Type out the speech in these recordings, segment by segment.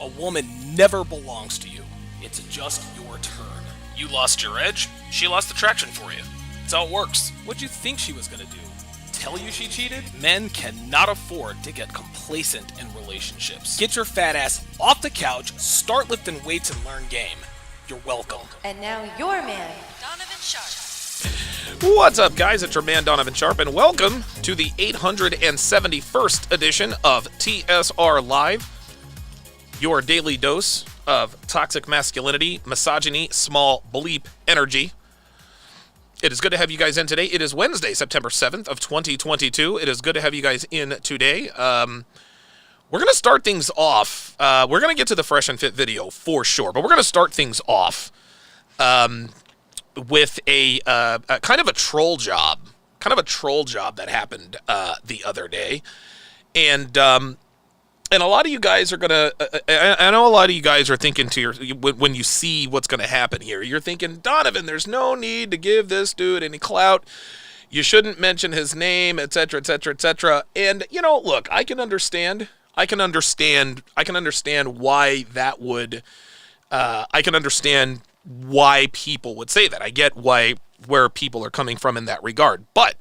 A woman never belongs to you. It's just your turn. You lost your edge, she lost attraction for you. That's how it works. What'd you think she was gonna do? Tell you she cheated? Men cannot afford to get complacent in relationships. Get your fat ass off the couch, start lifting weights, and learn game. You're welcome. And now your man, Donovan Sharpe. What's up, guys? It's your man, Donovan Sharpe, and welcome to the 871st edition of TSR Live, your daily dose of toxic masculinity, misogyny, small bleep energy. It is good to have you guys in today. It is Wednesday, September 7th of 2022. It is good to have you guys in today. We're going to start things off. We're going to get to the Fresh and Fit video for sure, but we're going to start things off with a kind of a troll job. That happened the other day. And a lot of you guys are going to, I know a lot of you guys are thinking when you see what's going to happen here, you're thinking, Donovan, there's no need to give this dude any clout. You shouldn't mention his name, etc., etc., etc. And, look, I can understand why that would, I can understand why people would say that. I get where people are coming from in that regard. But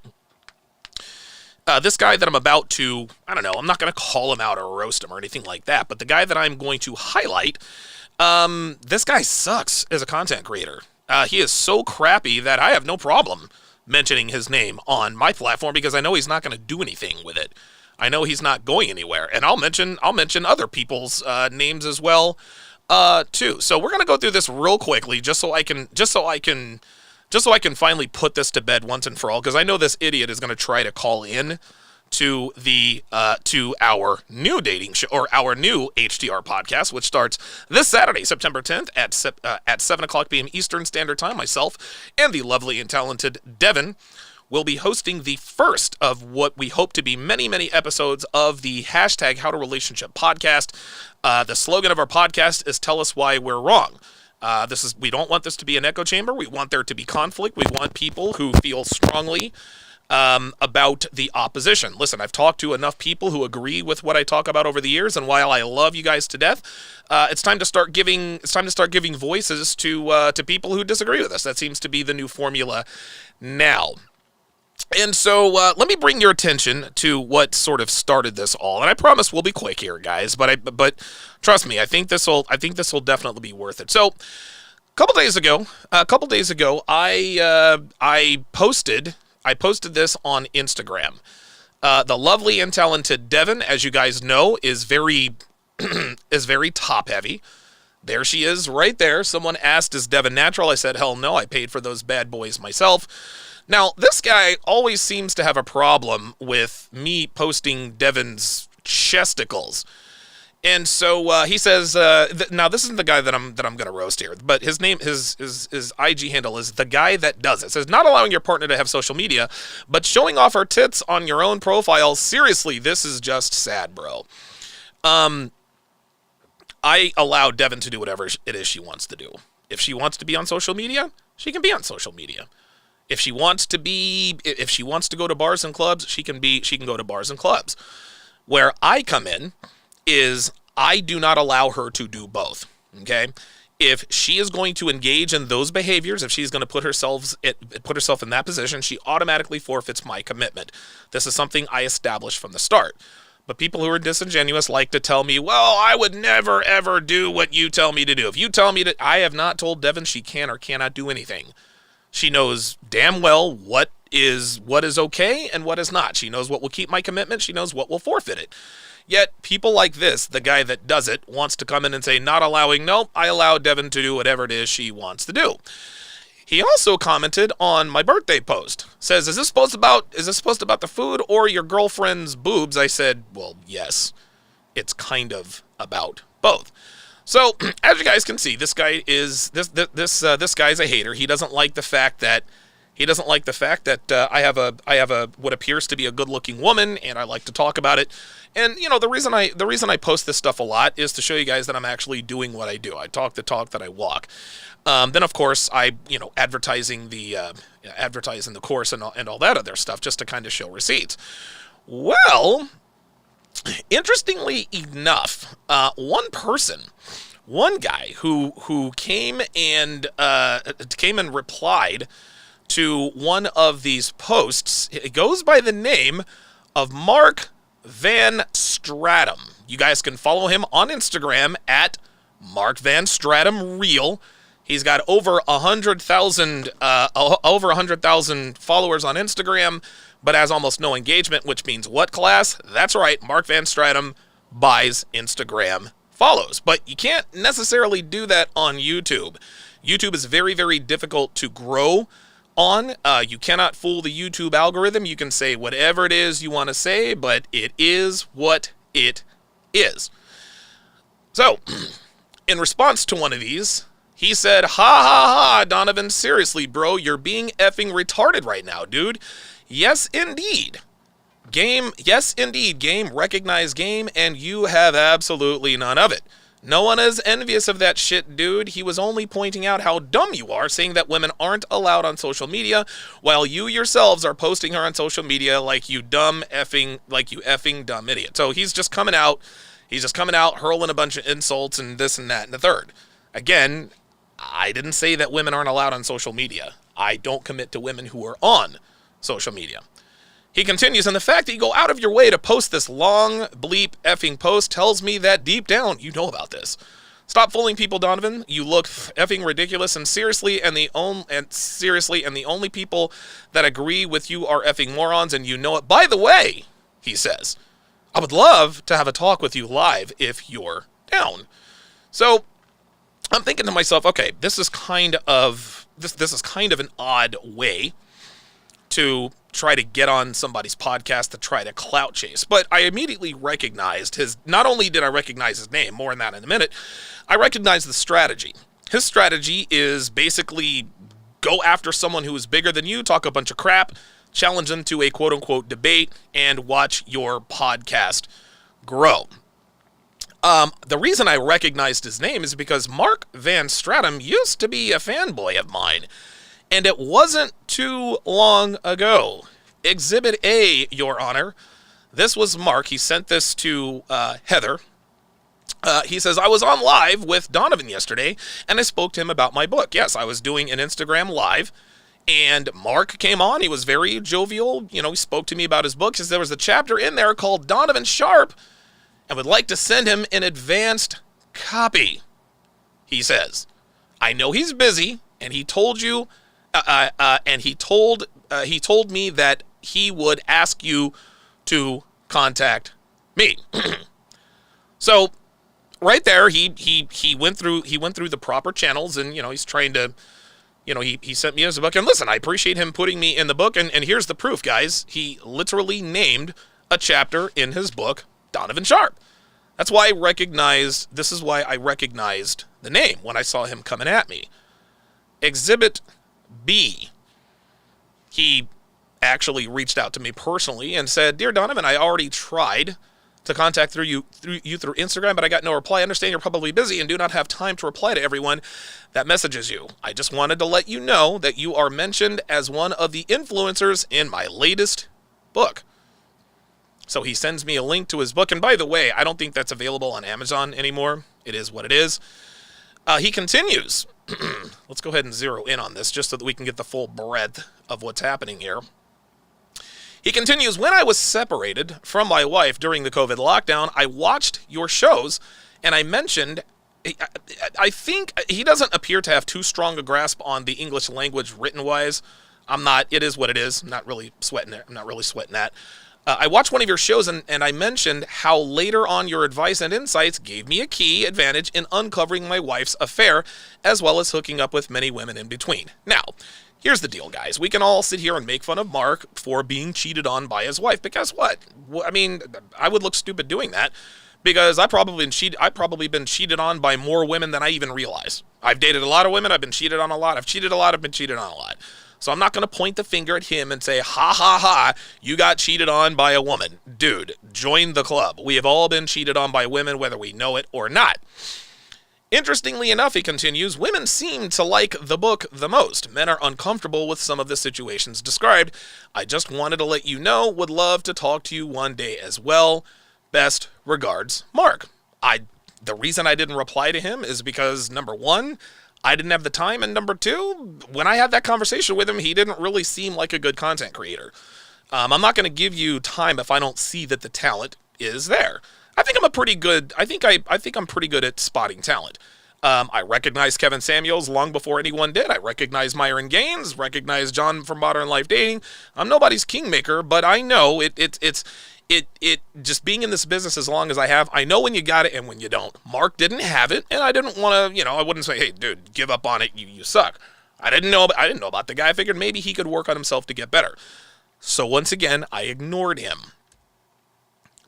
this guy that I'm about to, I'm not going to call him out or roast him or anything like that, but the guy that I'm going to highlight, this guy sucks as a content creator. He is so crappy that I have no problem mentioning his name on my platform because I know he's not going to do anything with it. I know he's not going anywhere, and I'll mention other people's names as well, too. So we're going to go through this real quickly just so I can finally put this to bed once and for all, because I know this idiot is going to try to call in to our new dating show, or our new HTR podcast, which starts this Saturday, September 10th at 7 o'clock p.m. Eastern Standard Time. Myself and the lovely and talented Devin will be hosting the first of what we hope to be many, many episodes of the hashtag How to Relationship podcast. The slogan of our podcast is "Tell us why we're wrong." We don't want this to be an echo chamber. We want there to be conflict. We want people who feel strongly about the opposition. Listen, I've talked to enough people who agree with what I talk about over the years, and while I love you guys to death, it's time to start giving voices to people who disagree with us. That seems to be the new formula now. And so let me bring your attention to what sort of started this all. And I promise we'll be quick here, guys. But trust me, I think this will definitely be worth it. So a couple days ago, I posted this on Instagram. The lovely and talented Devin, as you guys know, is very top heavy. There she is, right there. Someone asked, "Is Devin natural?" I said, "Hell no, I paid for those bad boys myself." Now, this guy always seems to have a problem with me posting Devin's chesticles. And so he says, now this isn't the guy that I'm going to roast here, but his name, his IG handle is The Guy That Does It. It says, "Not allowing your partner to have social media, but showing off her tits on your own profile. Seriously, this is just sad, bro." I allow Devin to do whatever it is she wants to do. If she wants to be on social media, she can be on social media. If she wants to go to bars and clubs, she can go to bars and clubs. Where I come in is I do not allow her to do both. Okay? If she is going to engage in those behaviors, if she's going to put herself in that position, she automatically forfeits my commitment. This is something I established from the start. But people who are disingenuous like to tell me, "Well, I would never ever do what you tell me to do." If you tell me I have not told Devin she can or cannot do anything. She knows damn well what is okay and what is not. She knows what will keep my commitment. She knows what will forfeit it. Yet people like this, the guy that does it, wants to come in and say, "Not allowing." No, I allow Devin to do whatever it is she wants to do. He also commented on my birthday post. Says, "Is this supposed about the food or your girlfriend's boobs?" I said, "Well, yes. It's kind of about both." So, as you guys can see, this guy is this guy's a hater. He doesn't like the fact that I have a what appears to be a good-looking woman, and I like to talk about it. And the reason I post this stuff a lot is to show you guys that I'm actually doing what I do. I talk the talk that I walk. Then of course I advertising the course and all that other stuff just to kind of show receipts. Well, Interestingly enough, one guy who came and replied to one of these posts, it goes by the name of Mark Van Stratum. You guys can follow him on Instagram at Mark Van Stratum Real. He's got over 100,000 followers on Instagram, but has almost no engagement, which means what, class? That's right, Mark Van Stratum buys Instagram follows. But you can't necessarily do that on YouTube. YouTube is very, very difficult to grow on. You cannot fool the YouTube algorithm. You can say whatever it is you want to say, but it is what it is. So, in response to one of these, he said, ha ha ha, Donovan, seriously, bro, you're being effing retarded right now, dude. Yes, indeed. Game, recognize game, and you have absolutely none of it. No one is envious of that shit, dude. He was only pointing out how dumb you are, saying that women aren't allowed on social media, while you yourselves are posting her on social media like you effing dumb idiot. So he's just coming out, hurling a bunch of insults and this and that and the third. Again, I didn't say that women aren't allowed on social media. I don't commit to women who are on social media. He continues, and the fact that you go out of your way to post this long bleep effing post tells me that deep down you know about this. Stop fooling people, Donovan. You look effing ridiculous, and seriously, and the only people that agree with you are effing morons, and you know it. By the way, he says, I would love to have a talk with you live if you're down. So I'm thinking to myself, okay, this is kind of an odd way to try to get on somebody's podcast to try to clout chase. But I immediately recognized not only did I recognize his name, more on that in a minute, I recognized the strategy. His strategy is basically go after someone who is bigger than you, talk a bunch of crap, challenge them to a quote-unquote debate, and watch your podcast grow. The reason I recognized his name is because Mark Van Stratum used to be a fanboy of mine. And it wasn't too long ago. Exhibit A, Your Honor. This was Mark. He sent this to Heather. He says, I was on live with Donovan yesterday, and I spoke to him about my book. Yes, I was doing an Instagram live, and Mark came on. He was very jovial. You know, he spoke to me about his book. He says there was a chapter in there called Donovan Sharpe, and would like to send him an advanced copy. He says, I know he's busy, and he told you... he told me that he would ask you to contact me. So right there, he went through the proper channels, and he's trying to, he sent me his book. And listen, I appreciate him putting me in the book. And here's the proof, guys. He literally named a chapter in his book Donovan Sharpe. This is why I recognized the name when I saw him coming at me. Exhibit B, he actually reached out to me personally and said, Dear Donovan, I already tried to contact you through Instagram, but I got no reply. I understand you're probably busy and do not have time to reply to everyone that messages you. I just wanted to let you know that you are mentioned as one of the influencers in my latest book. So he sends me a link to his book. And by the way, I don't think that's available on Amazon anymore. It is what it is. He continues. Let's go ahead and zero in on this just so that we can get the full breadth of what's happening here. He continues, when I was separated from my wife during the COVID lockdown, I watched your shows, and I mentioned, I think he doesn't appear to have too strong a grasp on the English language written-wise. It is what it is. I'm not really sweating that. I watched one of your shows, and I mentioned how later on your advice and insights gave me a key advantage in uncovering my wife's affair, as well as hooking up with many women in between. Now, here's the deal, guys. We can all sit here and make fun of Mark for being cheated on by his wife, but guess what? I mean, I would look stupid doing that, because I've probably been cheated on by more women than I even realize. I've dated a lot of women. I've been cheated on a lot. I've cheated a lot. I've been cheated on a lot. So I'm not going to point the finger at him and say, ha, ha, ha, you got cheated on by a woman. Dude, join the club. We have all been cheated on by women, whether we know it or not. Interestingly enough, he continues, women seem to like the book the most. Men are uncomfortable with some of the situations described. I just wanted to let you know, would love to talk to you one day as well. Best regards, Mark. The reason I didn't reply to him is because, number one, I didn't have the time, and number two, when I had that conversation with him, he didn't really seem like a good content creator. I'm not going to give you time if I don't see that the talent is there. I think I'm pretty good at spotting talent. I recognized Kevin Samuels long before anyone did. I recognized Myron Gaines, recognized John from Modern Life Dating. I'm nobody's kingmaker, but I know it's just being in this business as long as I have, I know when you got it and when you don't. Mark didn't have it, and I didn't want to, I wouldn't say, hey, dude, give up on it, you suck. I didn't know about the guy. I figured maybe he could work on himself to get better. So once again, I ignored him.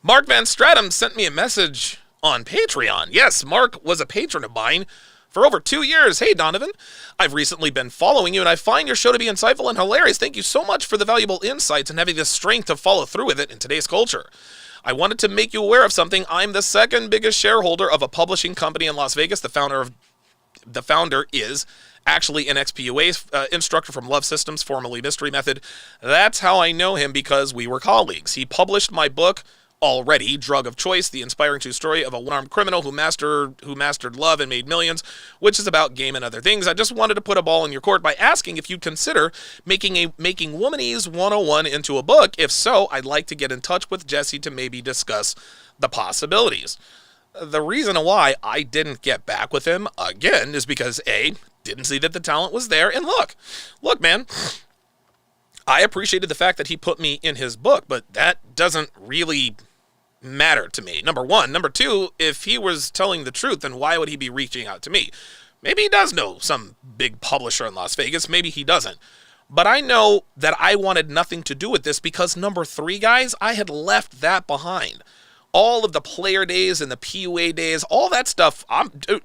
Mark Van Stratum sent me a message on Patreon. Yes, Mark was a patron of mine for over 2 years. Hey, Donovan, I've recently been following you, and I find your show to be insightful and hilarious. Thank you so much for the valuable insights and having the strength to follow through with it in today's culture. I wanted to make you aware of something. I'm the second biggest shareholder of a publishing company in Las Vegas. The founder is actually an XPUA instructor from Love Systems, formerly Mystery Method. That's how I know him, because we were colleagues. He published my book already, Drug of Choice, the inspiring true story of a one-armed criminal who mastered love and made millions, which is about game and other things. I just wanted to put a ball in your court by asking if you'd consider making Womanese 101 into a book. If so, I'd like to get in touch with Jesse to maybe discuss the possibilities. The reason why I didn't get back with him, again, is because A, didn't see that the talent was there, and look, man, I appreciated the fact that he put me in his book, but that doesn't really matter to me, number one. Number two, if he was telling the truth, then why would he be reaching out to me? Maybe he does know some big publisher in Las Vegas. Maybe he doesn't. But I know that I wanted nothing to do with this because, number three, guys, I had left that behind. All of the player days and the PUA days, all that stuff.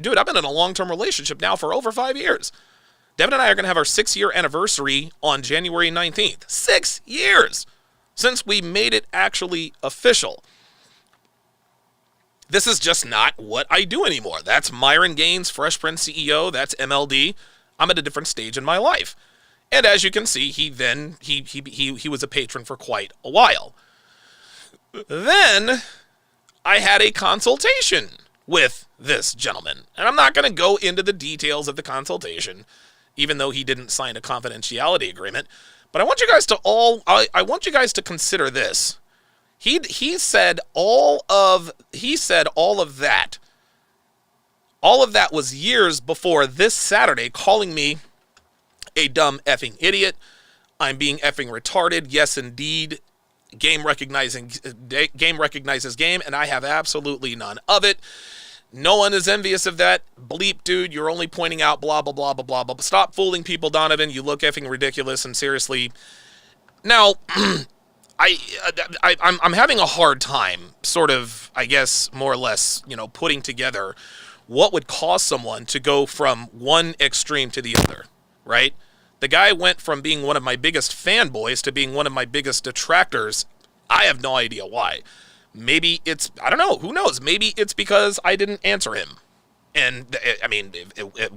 Dude, I've been in a long-term relationship now for over 5 years. Devin and I are going to have our 6-year anniversary on January 19th. 6 years since we made it actually official. This is just not what I do anymore. That's Myron Gaines, Fresh Prince CEO. That's MLD. I'm at a different stage in my life. And as you can see, he was a patron for quite a while. Then I had a consultation with this gentleman. And I'm not going to go into the details of the consultation, even though he didn't sign a confidentiality agreement. But I want you guys to consider this. He said all of that. All of that was years before this Saturday calling me a dumb effing idiot. I'm being effing retarded. Yes, indeed. Game recognizes game, and I have absolutely none of it. No one is envious of that. Bleep, dude, you're only pointing out blah, blah, blah, blah, blah, blah. Stop fooling people, Donovan. You look effing ridiculous, and seriously. Now, I'm having a hard time sort of, I guess, more or less, putting together what would cause someone to go from one extreme to the other, right? The guy went from being one of my biggest fanboys to being one of my biggest detractors. I have no idea why. Maybe it's, I don't know, who knows? Maybe it's because I didn't answer him. And, I mean,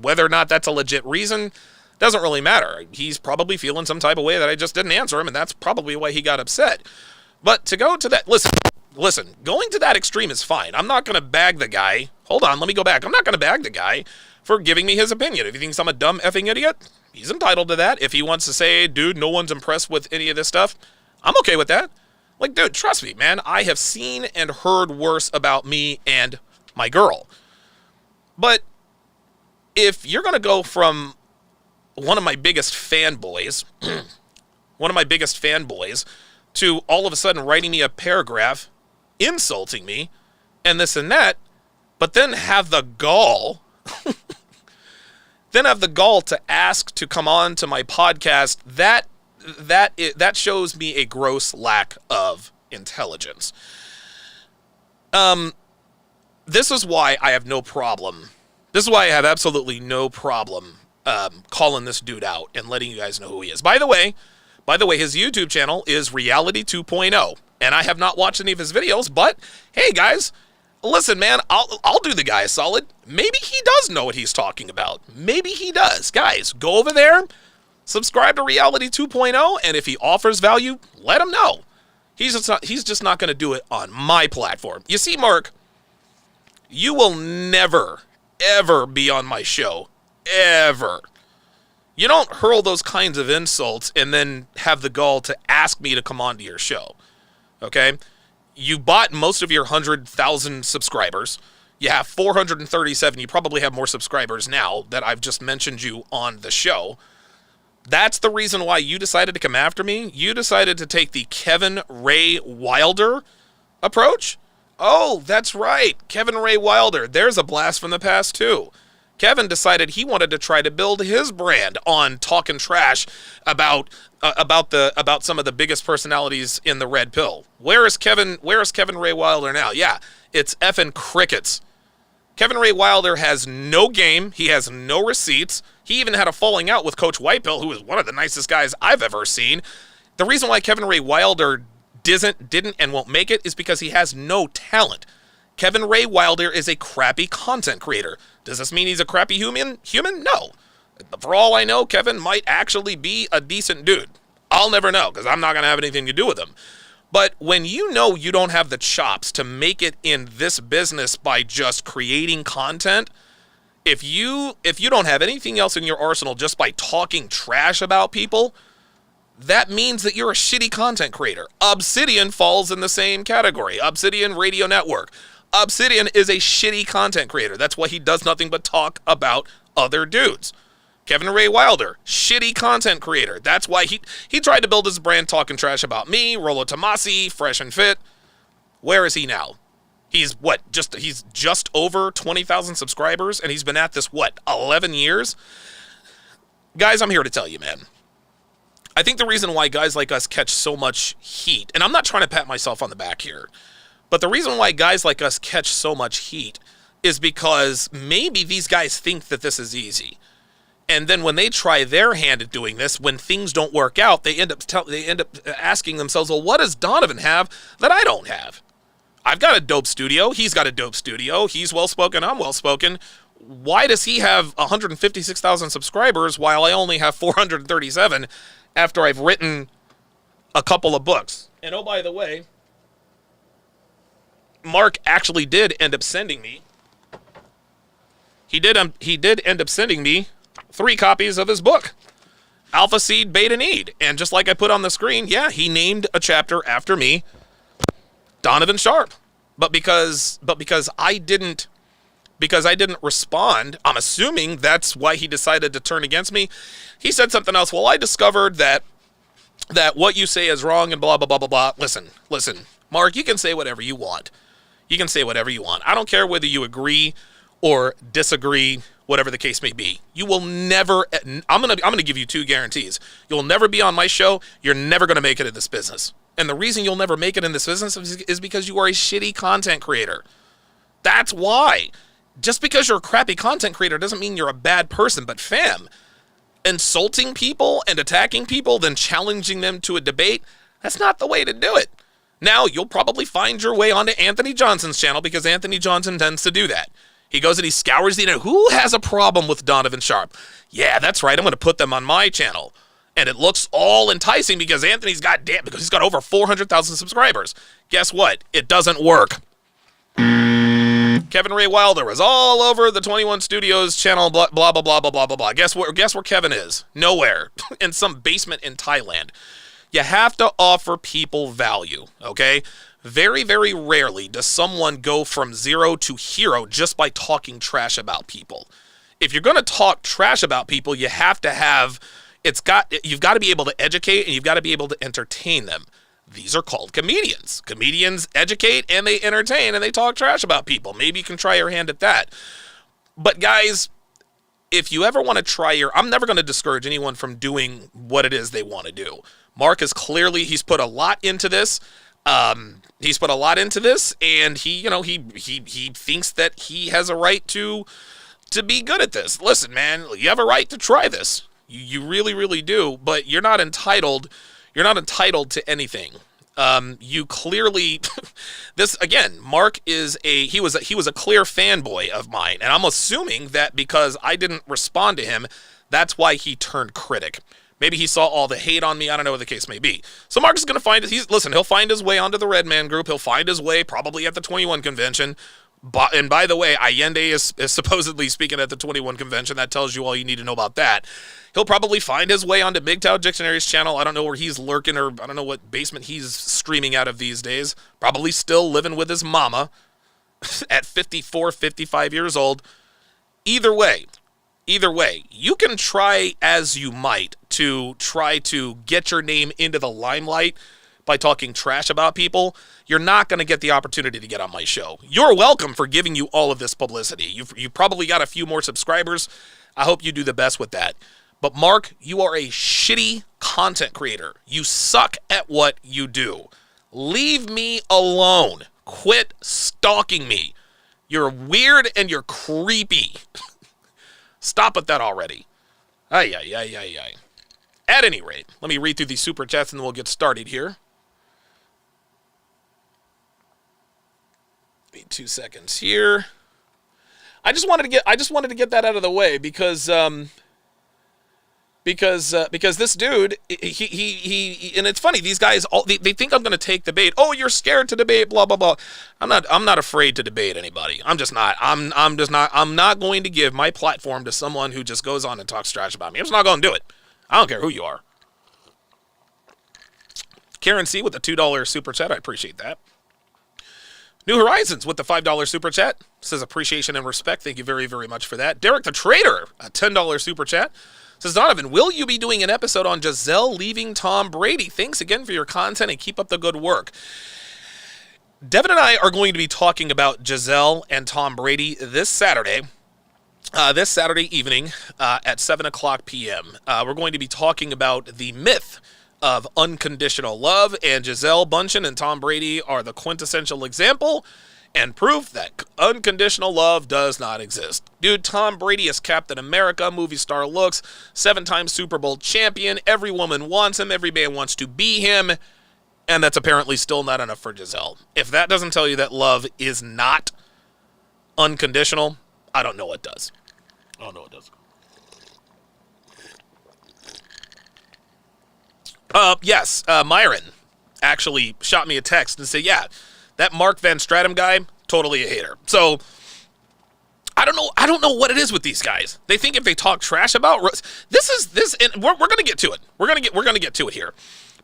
whether or not that's a legit reason doesn't really matter. He's probably feeling some type of way that I just didn't answer him, and that's probably why he got upset. But to go to that, listen, going to that extreme is fine. I'm not going to bag the guy. Hold on, let me go back. I'm not going to bag the guy for giving me his opinion. If he thinks I'm a dumb effing idiot, he's entitled to that. If he wants to say, dude, no one's impressed with any of this stuff, I'm okay with that. Like, dude, trust me, man. I have seen and heard worse about me and my girl. But if you're going to go from one of my biggest fanboys, to all of a sudden writing me a paragraph, insulting me, and this and that, but then have the gall, to ask to come on to my podcast, that shows me a gross lack of intelligence. This is why I have no problem. This is why I have absolutely no problem calling this dude out and letting you guys know who he is. By the way, his YouTube channel is Reality 2.0, and I have not watched any of his videos, but hey guys, listen, man, I'll do the guy a solid. Maybe he does know what he's talking about. Maybe he does. Guys, go over there, subscribe to Reality 2.0, and if he offers value, let him know. He's just not going to do it on my platform. You see, Mark, you will never, ever be on my show. Ever. You don't hurl those kinds of insults and then have the gall to ask me to come onto your show. Okay? You bought most of your 100,000 subscribers. You have 437. You probably have more subscribers now that I've just mentioned you on the show. That's the reason why you decided to come after me. You decided to take the Kevin Ray Wilder approach. Oh, that's right. Kevin Ray Wilder. There's a blast from the past, too. Kevin decided he wanted to try to build his brand on talking trash about some of the biggest personalities in the red pill. Where is Kevin Ray Wilder now? Yeah, it's effing crickets. Kevin Ray Wilder has no game. He has no receipts. He even had a falling out with Coach Whitepill, who is one of the nicest guys I've ever seen. The reason why Kevin Ray Wilder didn't and won't make it is because he has no talent. Kevin Ray Wilder is a crappy content creator. Does this mean he's a crappy human? No. For all I know, Kevin might actually be a decent dude. I'll never know because I'm not going to have anything to do with him. But when you know you don't have the chops to make it in this business by just creating content, if you don't have anything else in your arsenal just by talking trash about people, that means that you're a shitty content creator. Obsidian falls in the same category. Obsidian Radio Network. Obsidian is a shitty content creator. That's why he does nothing but talk about other dudes. Kevin Ray Wilder, shitty content creator. That's why he tried to build his brand talking trash about me, Rollo Tomasi, Fresh and Fit. Where is he now? He's just over 20,000 subscribers, and he's been at this, 11 years? Guys, I'm here to tell you, man. I think the reason why guys like us catch so much heat, and I'm not trying to pat myself on the back here, but the reason why guys like us catch so much heat is because maybe these guys think that this is easy. And then when they try their hand at doing this, when things don't work out, they end up asking themselves, well, what does Donovan have that I don't have? I've got a dope studio. He's got a dope studio. He's well-spoken. I'm well-spoken. Why does he have 156,000 subscribers while I only have 437 after I've written a couple of books? And oh, by the way, Mark actually did end up sending me. He did end up sending me 3 copies of his book, Alpha Seed, Beta Need. And just like I put on the screen, yeah, he named a chapter after me, Donovan Sharpe. But because I didn't respond, I'm assuming that's why he decided to turn against me. He said something else. Well, I discovered that what you say is wrong and blah, blah, blah, blah, blah. Listen, Mark, you can say whatever you want. You can say whatever you want. I don't care whether you agree or disagree, whatever the case may be. You will never, I'm going to give you 2 guarantees. You'll never be on my show. You're never going to make it in this business. And the reason you'll never make it in this business is because you are a shitty content creator. That's why. Just because you're a crappy content creator doesn't mean you're a bad person. But fam, insulting people and attacking people, then challenging them to a debate, that's not the way to do it. Now, you'll probably find your way onto Anthony Johnson's channel because Anthony Johnson tends to do that. He goes and he scours the internet. Who has a problem with Donovan Sharpe? Yeah, that's right. I'm going to put them on my channel. And it looks all enticing because Anthony's got over 400,000 subscribers. Guess what? It doesn't work. Kevin Ray Wilder was all over the 21 Studios channel, blah, blah, blah, blah, blah, blah, blah. Guess where Kevin is? Nowhere. In some basement in Thailand. You have to offer people value, okay? Very, very rarely does someone go from 0 to hero just by talking trash about people. If you're going to talk trash about people, you have to have, you've got to be able to educate and you've got to be able to entertain them. These are called comedians. Comedians educate and they entertain and they talk trash about people. Maybe you can try your hand at that. But guys, if you ever want to try I'm never going to discourage anyone from doing what it is they want to do. Mark is he's put a lot into this. And he thinks that he has a right to be good at this. Listen, man, you have a right to try this. You really, really do, but you're not entitled to anything. You clearly, this again, Mark he was a clear fanboy of mine, and I'm assuming that because I didn't respond to him, that's why he turned critic. Maybe he saw all the hate on me. I don't know what the case may be. So Mark is going to find, he'll find his way onto the Red Man group. He'll find his way probably at the 21 convention. And by the way, Allende is supposedly speaking at the 21 convention. That tells you all you need to know about that. He'll probably find his way onto MGTOW Dictionary's channel. I don't know where he's lurking, or I don't know what basement he's streaming out of these days. Probably still living with his mama at 54, 55 years old. Either way, you can try as you might to try to get your name into the limelight by talking trash about people. You're not going to get the opportunity to get on my show. You're welcome for giving you all of this publicity. You've probably got a few more subscribers. I hope you do the best with that. But Mark, you are a shitty content creator. You suck at what you do. Leave me alone. Quit stalking me. You're weird and you're creepy. Stop with that already. Ay. At any rate, let me read through these super chats and then we'll get started here. Wait 2 seconds here. I just wanted to get that out of the way because this dude, he and it's funny, these guys they think I'm going to take the bait. Oh, you're scared to debate, blah blah blah. I'm not afraid to debate anybody. I'm not going to give my platform to someone who just goes on and talks trash about me. I'm just not going to do it. I don't care who you are. Karen C with the $2 super chat. I appreciate that. New Horizons with the $5 super chat. Says appreciation and respect. Thank you very, very much for that. Derek the Trader, a $10 super chat. Says, Donovan, will you be doing an episode on Giselle leaving Tom Brady? Thanks again for your content and keep up the good work. Devin and I are going to be talking about Giselle and Tom Brady this Saturday evening at 7 o'clock p.m. We're going to be talking about the myth of unconditional love, and Giselle Bundchen and Tom Brady are the quintessential example and proof that unconditional love does not exist. Dude, Tom Brady is Captain America, movie star looks, 7-time Super Bowl champion. Every woman wants him. Every man wants to be him. And that's apparently still not enough for Giselle. If that doesn't tell you that love is not unconditional, I don't know what does. Yes, Myron actually shot me a text and said, yeah, that Mark Van Stratum guy, totally a hater. So I don't know what it is with these guys. They think if they talk trash about this, and we're going to get to it. We're going to get to it here.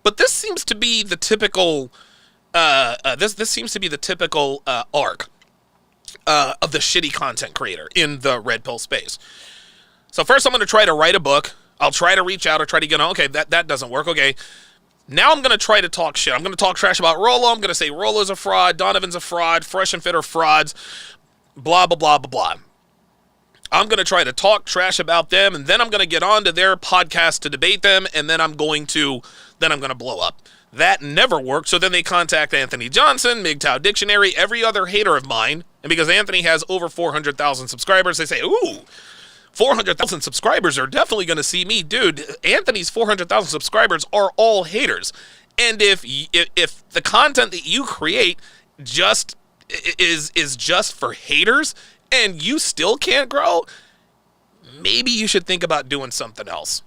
But this seems to be the typical this seems to be the typical arc of the shitty content creator in the red pill space. So first I'm going to try to write a book. I'll try to reach out or try to get on. Okay, that doesn't work. Okay. Now I'm going to try to talk shit. I'm going to talk trash about Rollo. I'm going to say Rollo's a fraud. Donovan's a fraud. Fresh and Fit are frauds. Blah, blah, blah, blah, blah. I'm going to try to talk trash about them, and then I'm going to get on to their podcast to debate them, and then I'm going to blow up. That never worked. So then they contact Anthony Johnson, MGTOW Dictionary, every other hater of mine. And because Anthony has over 400,000 subscribers, they say, ooh, 400,000 subscribers are definitely going to see me. Dude, Anthony's 400,000 subscribers are all haters. And if the content that you create just is just for haters and you still can't grow, maybe you should think about doing something else.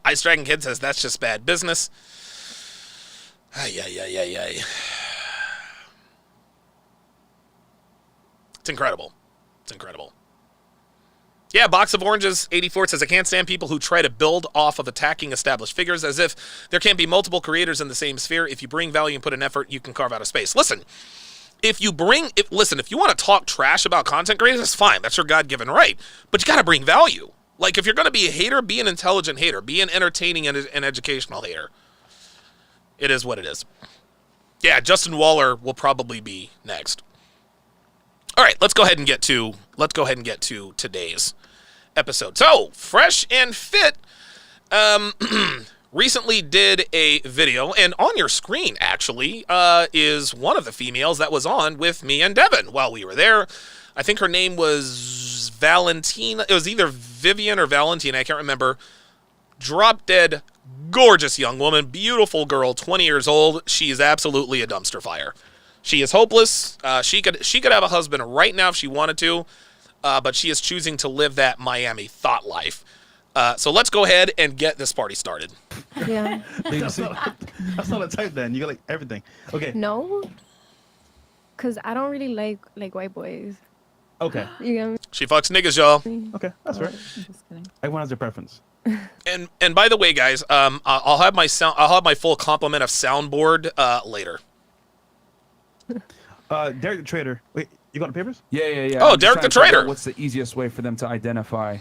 Ice Dragon Kid says that's just bad business. Ay. It's incredible. Yeah, Box of Oranges 84 says, I can't stand people who try to build off of attacking established figures as if there can't be multiple creators in the same sphere. If you bring value and put in effort, you can carve out a space. Listen, if you want to talk trash about content creators, that's fine. That's your God-given right. But you got to bring value. Like, if you're going to be a hater, be an intelligent hater. Be an entertaining and an educational hater. It is what it is. Yeah, Justin Waller will probably be next. All right, let's go ahead and get to today's episode. So, Fresh and Fit recently did a video, and on your screen, actually, is one of the females that was on with me and Devin while we were there. I think her name was Valentina. It was either Vivian or Valentina, I can't remember. Drop dead, gorgeous young woman, beautiful girl, 20 years old. She is absolutely a dumpster fire. She is hopeless. She could have a husband right now if she wanted to. but she is choosing to live that Miami thought life. So let's go ahead and get this party started. Yeah. That's not a type then. You got like everything. Okay. No. Cause I don't really like white boys. Okay. You get me? She fucks niggas, y'all. Okay. That's right. Just kidding. Everyone has their preference. And by the way, guys, I'll have my full complement of soundboard later. Derek the Trader. Wait, you got the papers? Yeah. Oh, I'm just Derek trying the to figure out Traitor. What's the easiest way for them to identify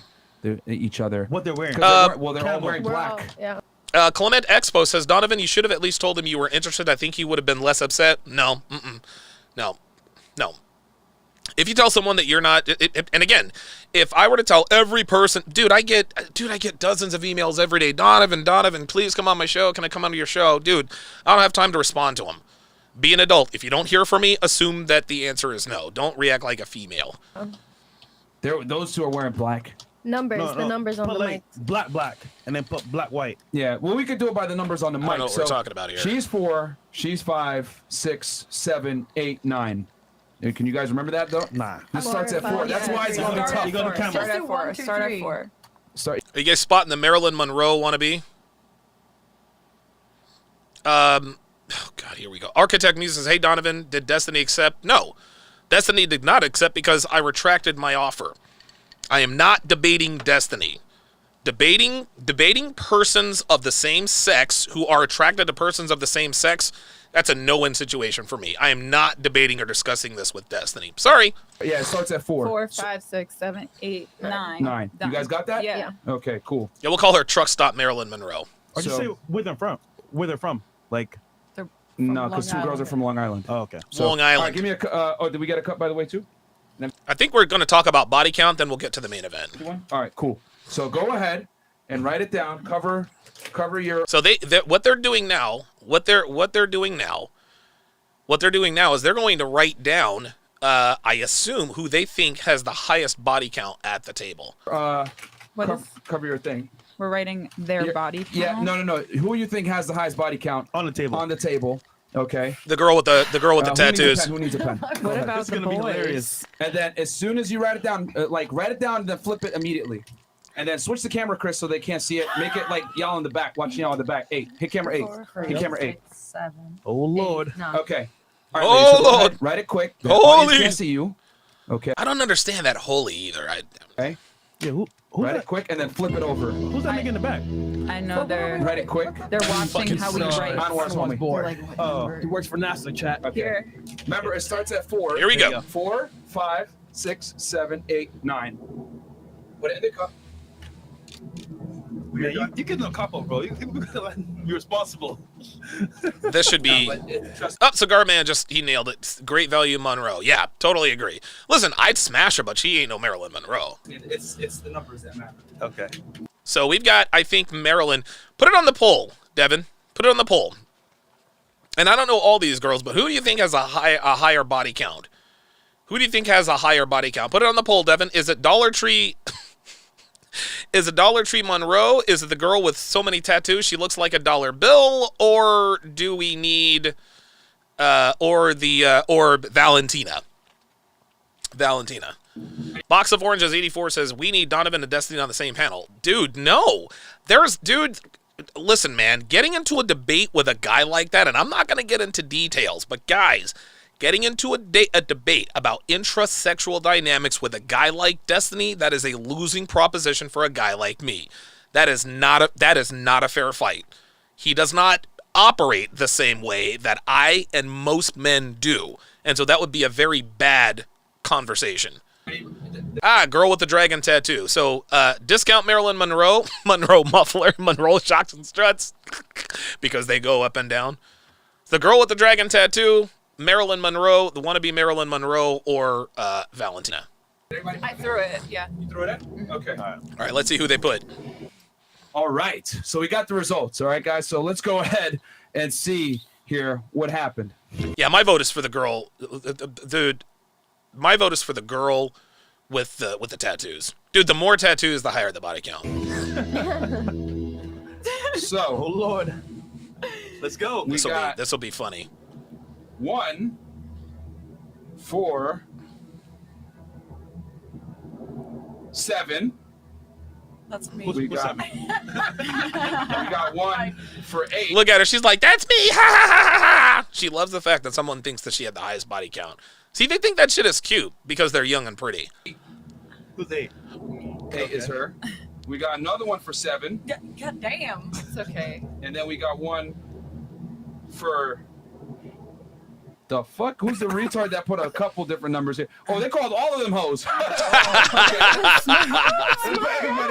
each other? What they're wearing. 'Cause they're all wearing We're black. all- yeah. Clement Expo says, Donovan, you should have at least told him you were interested. I think he would have been less upset. No. No. If you tell someone that you're not, and again, if I were to tell every person, dude, I get dozens of emails every day. Donovan, please come on my show. Can I come on your show? Dude, I don't have time to respond to them. Be an adult. If you don't hear from me, assume that the answer is no. Don't react like a female. Those two are wearing black. Numbers. The numbers on put the like mic. black, and then put black white. Yeah, well, we could do it by the numbers on the mic. I don't know what we're talking about here. She's 4, she's 5, 6, 7, 8, 9. Can you guys remember that though? Nah. This 4, starts at 4. 5, That's yeah. why it's gonna be Start tough. You go to camera. Start at do 4. 1, 2, Start at 3. 4. Sorry. Are you guys spotting the Marilyn Monroe wannabe? Oh God, here we go. Architect Muse says, hey, Donovan, did Destiny accept? No. Destiny did not accept because I retracted my offer. I am not debating Destiny. Debating persons of the same sex who are attracted to persons of the same sex, that's a no-win situation for me. I am not debating or discussing this with Destiny. Sorry. Yeah, it starts at 4. 4, 5, 6, 7, 8, 9. 9. You guys got that? Yeah. Okay, cool. Yeah, we'll call her Truck Stop Marilyn Monroe. Or just So- say where they're from. Where they're from. Like, They're No, Long because 2 girls Island. are from Long Island. oh, okay. Long All right, Island. give me a. Did we get a cut by the way too? I think we're going to talk about body count, then we'll get to the main event. All right, cool. So go ahead and write it down. Cover your. So what they're doing now is they're going to write down, I assume, who they think has the highest body count at the table. What is, Cover your thing. we're writing their Yeah, body count? Yeah, no. Who you think has the highest body count On the table. on the table? Okay. The girl with the tattoos. Who needs a pen? What about This is the gonna be boys? hilarious. And then as soon as you write it down, write it down and then flip it immediately. And then switch the camera, Chris, so they can't see it. Make it like y'all in the back. Watch y'all in the back. 8. Hit camera 8. 4, Hit camera 8. 6, 7. Oh, Lord. 8, 9. Okay. All Oh, ladies, so go Lord. ahead, write it quick. The Holy. audience can't see you. Okay. I don't understand that holy either. Okay. Yeah, who's Write that? it quick and then flip it over. Who's that nigga in the back? I know they're Write it quick. watching how we write. Anwar's homie. bored. Oh. He works for NASA, chat. Okay. Here. Remember, it starts at 4. Here we There go. you 4, 5, 6, 7, 8, 9. Put it in the cup. Yeah, you get no cop up, bro. You're responsible. This should be. Cigar Man he nailed it. Great value Monroe. Yeah, totally agree. Listen, I'd smash her, but she ain't no Marilyn Monroe. It's the numbers that matter. Okay. So we've got, I think, Marilyn. Put it on the poll, Devin. Put it on the poll. And I don't know all these girls, but who do you think has a higher body count? Who do you think has a higher body count? Put it on the poll, Devin. Is it Dollar Tree? Is it Dollar Tree Monroe? Is it the girl with so many tattoos she looks like a dollar bill? Or do we need, or Valentina? Valentina. Box of Oranges 84 says, we need Donovan and Destiny on the same panel. Dude, no. Listen, man, getting into a debate with a guy like that, and I'm not going to get into details, but guys, getting into a debate about intrasexual dynamics with a guy like Destiny, that is a losing proposition for a guy like me. That is not a fair fight. He does not operate the same way that I and most men do. And so that would be a very bad conversation. Girl with the dragon tattoo. So, discount Marilyn Monroe, Monroe muffler, Monroe shocks and struts, because they go up and down. The girl with the dragon tattoo, Marilyn Monroe, the wannabe Marilyn Monroe, or Valentina. I threw it, yeah. You threw it in? Okay. All right, let's see who they put. All right. So we got the results. All right, guys. So let's go ahead and see here what happened. Yeah, my vote is for the girl. Dude, my vote is for the girl with the tattoos. Dude, the more tattoos, the higher the body count. Oh, So Lord. Let's go. we got This will be funny. 1, 4, 7. That's me. We got, we got 1 for 8. Look at her. She's like, that's me. Ha ha ha ha ha. She loves the fact that someone thinks that she had the highest body count. See, they think that shit is cute because they're young and pretty. Who's 8? 8 is her. We got another 1 for 7. God damn. It's okay. And then we got 1 for... The fuck? Who's the retard that put a couple different numbers here? Oh, they called all of them hoes. Everybody,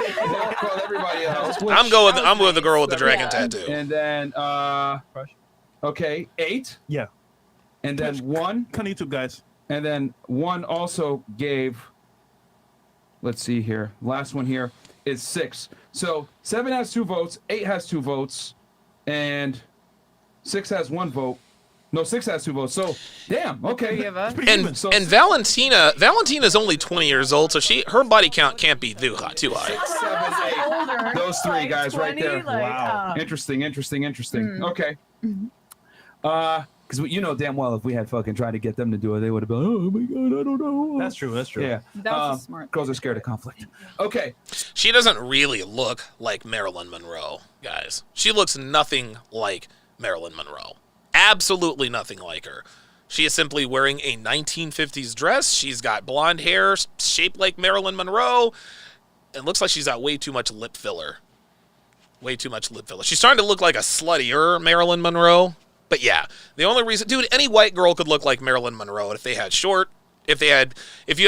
they called everybody a hoe. I'm with the girl with the dragon tattoo. And then, okay, 8. Yeah. And then 1. Come on YouTube, guys. And then 1 also gave, let's see here. Last one here is 6. So 7 has 2 votes, 8 has 2 votes, and 6 has 1 vote. No, 6 has 2 votes. So, damn. Okay. And Valentina's only 20 years old, so her body count can't be too high. 7, 8. Those 3 guys right there. Wow. Interesting. Okay. Because you know damn well if we had fucking tried to get them to do it, they would have been, oh my god, I don't know. That's true. Yeah. That was smart. Girls are scared of conflict. Okay. She doesn't really look like Marilyn Monroe, guys. She looks nothing like Marilyn Monroe. Absolutely nothing like her. She is simply wearing a 1950s dress. She's got blonde hair shaped like Marilyn Monroe. It looks like she's got way too much lip filler. She's starting to look like a sluttier Marilyn Monroe. But yeah, the only reason, dude, any white girl could look like Marilyn Monroe if you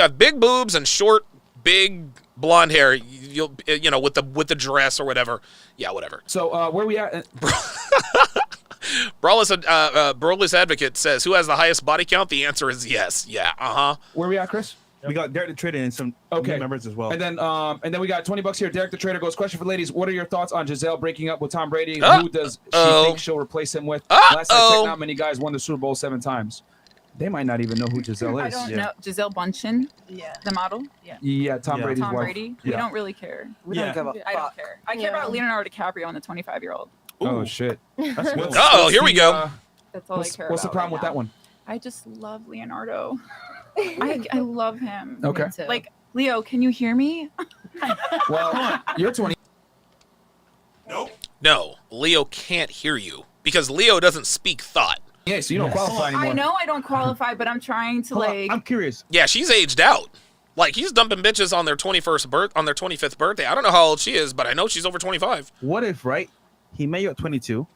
have big boobs and short, big blonde hair, you'll with the dress or whatever. Yeah, whatever. So where we at? Brawless Advocate says, who has the highest body count? The answer is yes. Yeah. Where we at, Chris? We got Derek the Trader and some new members as well. And then we got $20 here. Derek the Trader goes, question for ladies. What are your thoughts on Giselle breaking up with Tom Brady? Who does she think she'll replace him with? Last I checked, not many guys won the Super Bowl 7 times. They might not even know who Giselle is. I don't know. Giselle Bundchen, the model. Yeah, Tom Brady's wife. Tom Brady. We don't really care. We don't give a I don't care. I care about Leonardo DiCaprio and the 25-year-old. Oh, shit. Here we go. That's all I care about. What's the problem with that one? I just love Leonardo. I love him. Okay. Like, Leo, can you hear me? Well, you're 20. No, Leo can't hear you because Leo doesn't speak thought. Yeah, so you don't qualify anymore. I know I don't qualify, but I'm trying to I'm curious. Yeah, she's aged out. Like, he's dumping bitches on their 25th birthday. I don't know how old she is, but I know she's over 25. What if, right, he met you at 22,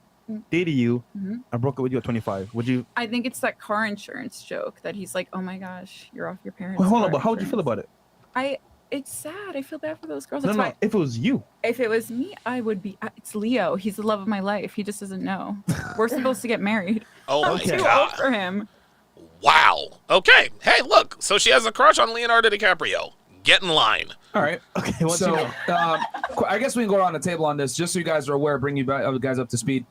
dated you, and broke up with you at 25? Would you? I think it's that car insurance joke that he's like, oh my gosh, you're off your parents' Well, hold on, car but how would you feel insurance. about it? It's sad. I feel bad for those girls. No, That's no, why. if it was you. If it was me, I would be. It's Leo. He's the love of my life. He just doesn't know. We're supposed to get married. Oh I'm my too God. old for him. Wow. Okay. Hey, look. So she has a crush on Leonardo DiCaprio. Get in line. All right. Okay. So I guess we can go around the table on this, just so you guys are aware, bring you guys up to speed.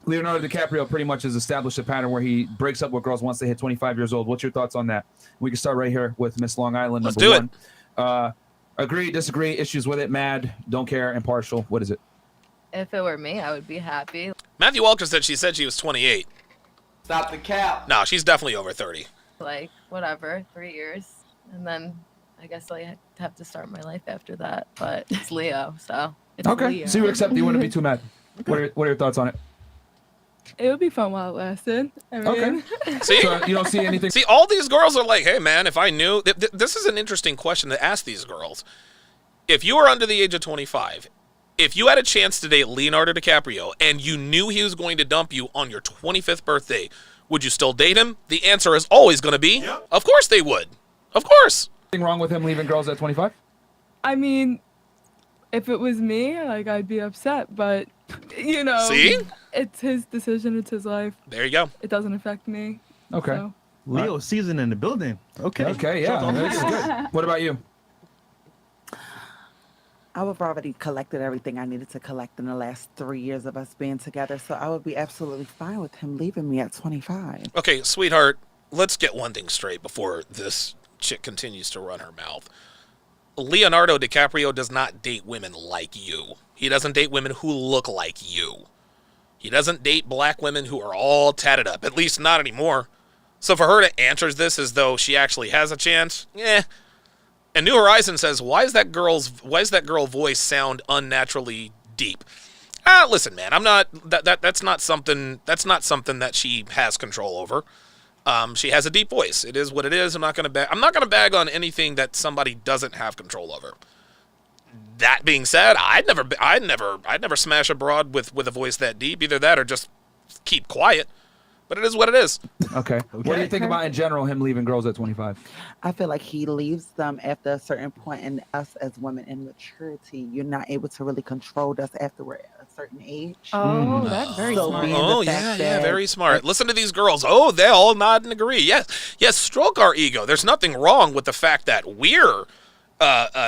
Leonardo DiCaprio pretty much has established a pattern where he breaks up with girls once they hit 25 years old. What's your thoughts on that? We can start right here with Miss Long Island. Let's number do one. Agree, disagree, issues with it, mad, don't care, impartial. What is it? If it were me, I would be happy. Matthew Walker said she was 28. Stop the cap. No, she's definitely over 30. Like, whatever, 3 years. And then I guess I have to start my life after that. But it's Leo, so it's Okay. Leo. So you accept, you wouldn't be too mad. What are your thoughts on it? It would be fun while it lasted. I mean, Okay. See? So you don't see anything. See, all these girls are like, hey, man, if I knew... This is an interesting question to ask these girls. If you were under the age of 25, if you had a chance to date Leonardo DiCaprio and you knew he was going to dump you on your 25th birthday, would you still date him? The answer is always going to be, of course they would. Of course. Anything wrong with him leaving girls at 25? I mean, if it was me, like, I'd be upset, but, you know. See? It's his decision. It's his life. There you go. It doesn't affect me. Okay. So. Leo season in the building. Okay. Okay, yeah. That's good. What about you? I would have already collected everything I needed to collect in the last 3 years of us being together, so I would be absolutely fine with him leaving me at 25. Okay, sweetheart, let's get one thing straight before this chick continues to run her mouth. Leonardo DiCaprio does not date women like you. He doesn't date women who look like you. He doesn't date black women who are all tatted up, at least not anymore. So for her to answer this as though she actually has a chance, And New Horizon says, why is that girl voice sound unnaturally deep? Listen, man, I'm not that's not something that she has control over. She has a deep voice. It is what it is. I'm not gonna bag on anything that somebody doesn't have control over. That being said, I'd never smash a broad with a voice that deep. Either that or just keep quiet. But it is what it is. Okay. What do you think about in general him leaving girls at 25? I feel like he leaves them after a certain point, and us as women in maturity, you're not able to really control us after we're at a certain age. Oh, that's very So smart. being Oh, the fact yeah, that- very smart. Listen to these girls. Oh, they all nod and agree. Yes, stroke our ego. There's nothing wrong with the fact that we're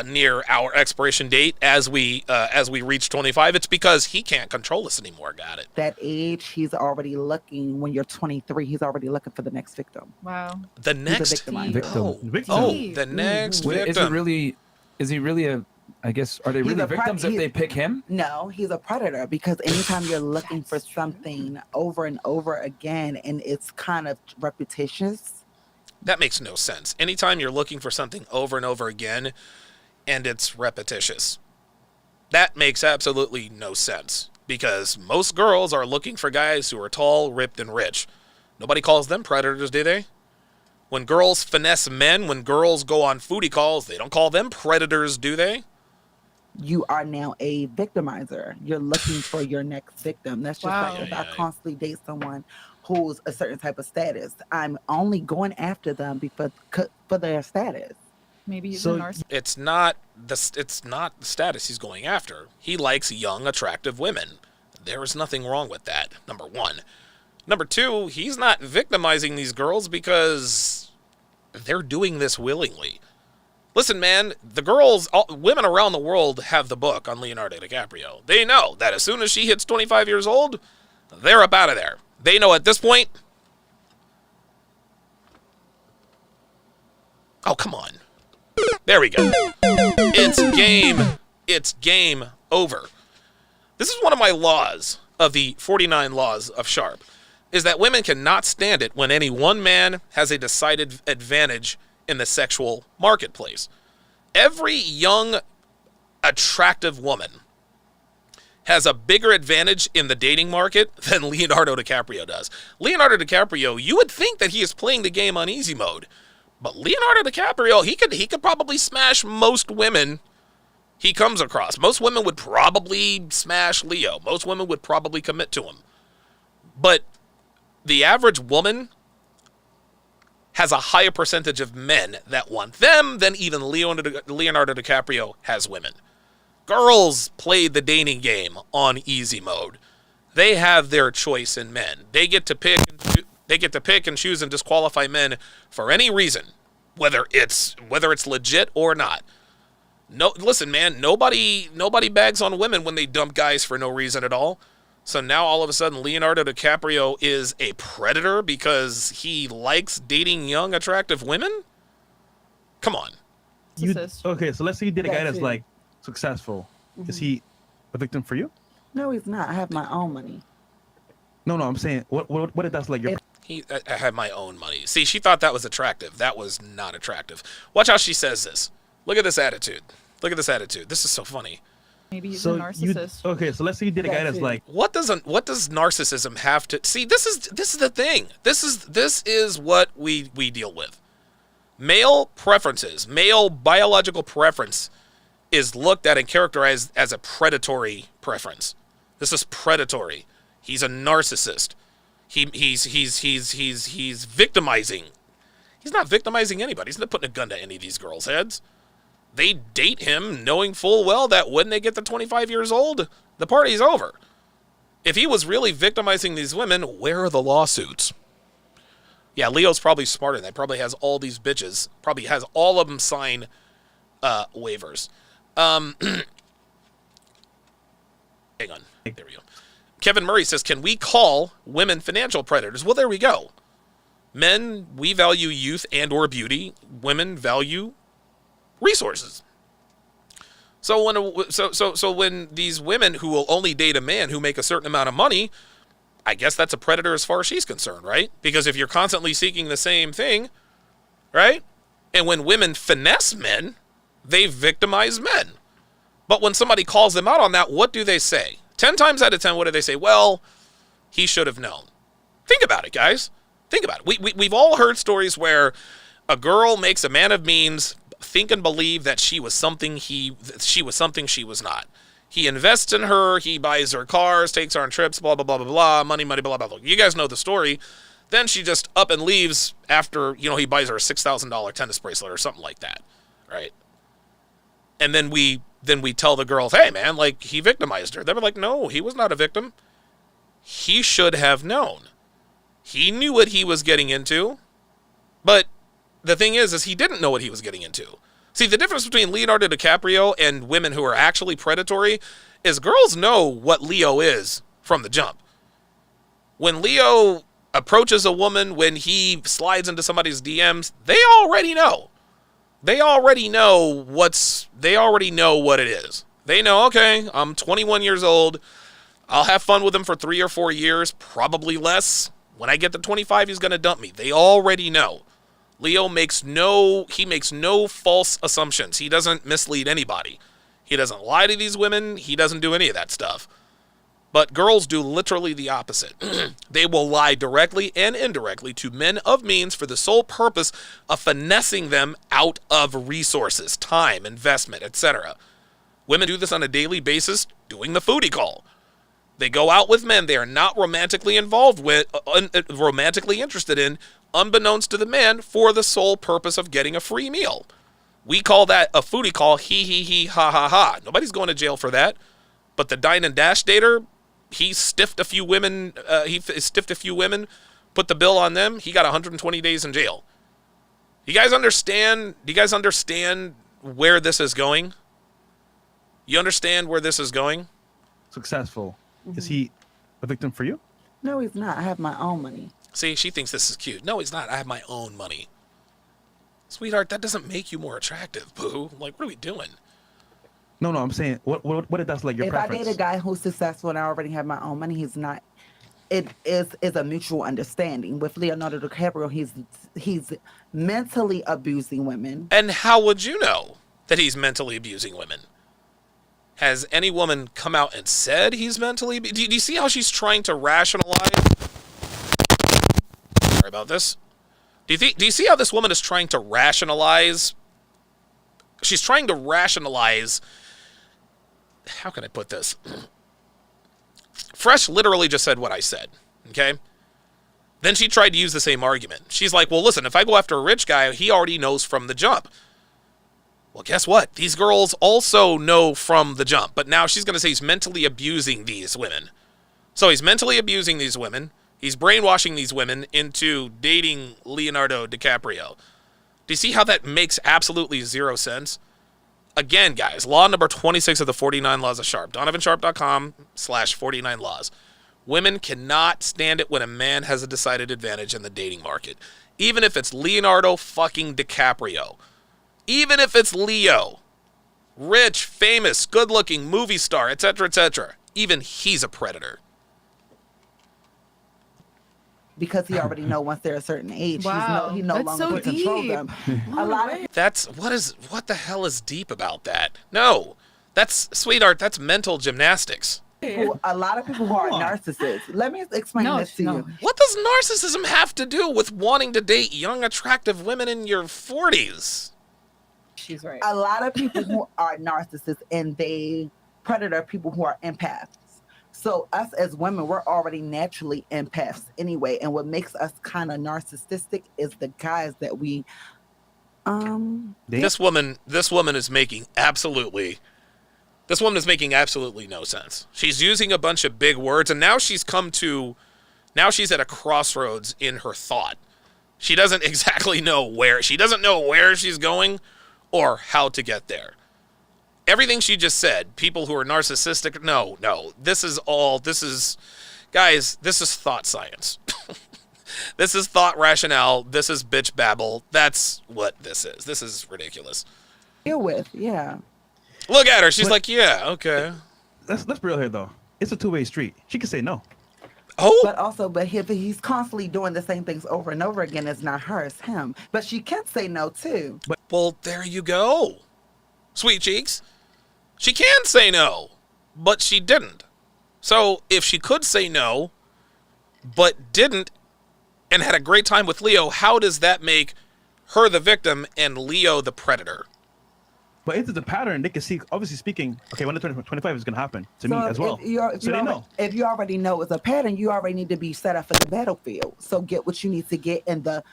near our expiration date as we reach 25. It's because he can't control us anymore. Got it. That age, he's already looking. When you're 23, he's already looking for the next victim. Wow. The next victimizer. Victim. Oh, Jeez. the next Wait, victim. is he really a? I guess are they He's really a victims if they pick him? No, he's a predator because anytime you're looking for something over and over again and it's kind of repetitious. That makes no sense. Anytime you're looking for something over and over again and it's repetitious, that makes absolutely no sense because most girls are looking for guys who are tall, ripped, and rich. Nobody calls them predators, do they? When girls finesse men, when girls go on foodie calls, they don't call them predators, do they? You are now a victimizer. You're looking for your next victim. That's just Wow. like if I constantly date someone who's a certain type of status, I'm only going after them for their status. Maybe he's So- a narcissist. It's not the status he's going after. He likes young, attractive women. There is nothing wrong with that, number one. Number two, he's not victimizing these girls because they're doing this willingly. Listen, man, women around the world have the book on Leonardo DiCaprio. They know that as soon as she hits 25 years old, they're up out of there. They know at this point. Oh, come on. There we go. It's game over. This is one of my laws of the 49 laws of Sharpe, is that women cannot stand it when any one man has a decided advantage in the sexual marketplace. Every young, attractive woman has a bigger advantage in the dating market than Leonardo DiCaprio does. Leonardo DiCaprio, you would think that he is playing the game on easy mode, but Leonardo DiCaprio, he could probably smash most women he comes across. Most women would probably smash Leo. Most women would probably commit to him. But the average woman has a higher percentage of men that want them than even Leonardo DiCaprio has women. Girls play the dating game on easy mode. They have their choice in men. They get to pick and choose and disqualify men for any reason, whether it's legit or not. No, listen, man, nobody bags on women when they dump guys for no reason at all. So now all of a sudden Leonardo DiCaprio is a predator because he likes dating young, attractive women? Come on. Okay, so let's say you date a guy that's it. like successful. Is he a victim for you? No, he's not. I have my own money. No, I'm saying what if that's like your I have my own money. See, she thought that was attractive. That was not attractive. Watch how she says this. Look at this attitude. This is so funny. Maybe he's a narcissist. Okay, so let's say you did a guy that's like What does narcissism have to see? This is the thing. This is what we deal with. Male preferences, male biological preference is looked at and characterized as a predatory preference. This is predatory. He's a narcissist. He's victimizing. He's not victimizing anybody. He's not putting a gun to any of these girls' heads. They date him knowing full well that when they get to 25 years old, the party's over. If he was really victimizing these women, where are the lawsuits? Yeah, Leo's probably smarter than that. Probably has all these bitches. Probably has all of them sign waivers. Hang on. There we go. Kevin Murray says, can we call women financial predators? Well, there we go. Men, we value youth and or beauty. Women value resources. So when these women who will only date a man who make a certain amount of money, I guess that's a predator as far as she's concerned, right? Because if you're constantly seeking the same thing, right? And when women finesse men, They victimize men. But when somebody calls them out on that, what do they say? 10 times out of 10, what do they say? Well, he should have known. Think about it, guys. Think about it. We've all heard stories where a girl makes a man of means think and believe that she was something she was not. He invests in her, he buys her cars, takes her on trips, blah, blah, blah, blah, blah, money, blah, blah, blah. You guys know the story. Then she just up and leaves after, he buys her a $6,000 tennis bracelet or something like that, right? And then we tell the girls, hey, man, like, he victimized her. They were like, no, he was not a victim. He should have known. He knew what he was getting into, but the thing is he didn't know what he was getting into. See, the difference between Leonardo DiCaprio and women who are actually predatory is girls know what Leo is from the jump. When Leo approaches a woman, when he slides into somebody's DMs, they already know. They already know what it is. They know, okay, I'm 21 years old. I'll have fun with him for 3 or 4 years, probably less. When I get to 25, he's going to dump me. They already know. Leo makes no false assumptions. He doesn't mislead anybody. He doesn't lie to these women. He doesn't do any of that stuff. But girls do literally the opposite. They will lie directly and indirectly to men of means for the sole purpose of finessing them out of resources, time, investment, etc. Women do this on a daily basis, doing the foodie call. They go out with men they are not romantically involved with, romantically interested in, unbeknownst to the man, for the sole purpose of getting a free meal. We call that a foodie call, he, ha, ha, ha. Nobody's going to jail for that. But the dine and dash dater, he stiffed a few women, put the bill on them, he got 120 days in jail. Do you guys understand where this is going? You understand where this is going? Successful. Is he a victim for you? No, he's not. I have my own money. See, she thinks this is cute. No, he's not. I have my own money. Sweetheart, that doesn't make you more attractive, boo. Like, what are we doing? No, I'm saying, what if that's like your if preference? I date a guy who's successful and I already have my own money, he's not. It is a mutual understanding. With Leonardo DiCaprio, he's mentally abusing women. And how would you know that he's mentally abusing women? Has any woman come out and said he's mentally... Do you see how she's trying to rationalize? Sorry about this. Do you see how this woman is trying to rationalize? She's trying to rationalize... How can I put this? Fresh literally just said what I said, okay? Then she tried to use the same argument. She's like, well, listen, if I go after a rich guy, he already knows from the jump. Well, guess what? These girls also know from the jump, but now she's going to say he's mentally abusing these women. So he's mentally abusing these women. He's brainwashing these women into dating Leonardo DiCaprio. Do you see how that makes absolutely zero sense? Again, guys, law number 26 of the 49 Laws of Sharpe. DonovanSharpe.com/49 laws. Women cannot stand it when a man has a decided advantage in the dating market. Even if it's Leonardo fucking DiCaprio. Even if it's Leo. Rich, famous, good-looking, movie star, etc., etc. Even he's a predator. Because he already know once they're a certain age, Wow. he no That's longer so can control deep. them. A lot of What the hell is deep about that? No. Sweetheart, that's mental gymnastics. a lot of people who are narcissists. Let me explain this to you. What does narcissism have to do with wanting to date young, attractive women in your 40s? She's right. A lot of people who are narcissists and they predator people who are empaths. So us as women, we're already naturally empaths anyway. And what makes us kind of narcissistic is the guys that we This woman is making absolutely no sense. She's using a bunch of big words, and now she's at a crossroads in her thought. She doesn't exactly know where she's going or how to get there. Everything she just said, people who are narcissistic, no, this is thought science. This is thought rationale. This is bitch babble. That's what this is. This is ridiculous. deal with, yeah. Look at her. She's like, yeah, okay. Let's be real here, though. It's a two-way street. She can say no. Oh, But he's constantly doing the same things over and over again. It's not her, it's him. But she can say no too. well, there you go. Sweet cheeks. She can say no, but she didn't. So if she could say no, but didn't, and had a great time with Leo, how does that make her the victim and Leo the predator? But if it's a pattern, they can see, obviously speaking, okay, when the 25 is going to happen to me So as well. So they know. If you already know it's a pattern, you already need to be set up for the battlefield. So get what you need to get in the,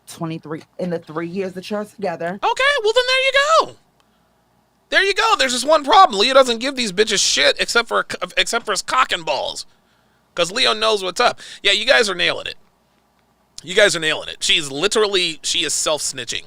23, in the 3 years that you're together. Okay, well then there you go. There you go. There's just one problem. Leo doesn't give these bitches shit except for his cock and balls. Because Leo knows what's up. Yeah, you guys are nailing it. You guys are nailing it. She is self-snitching.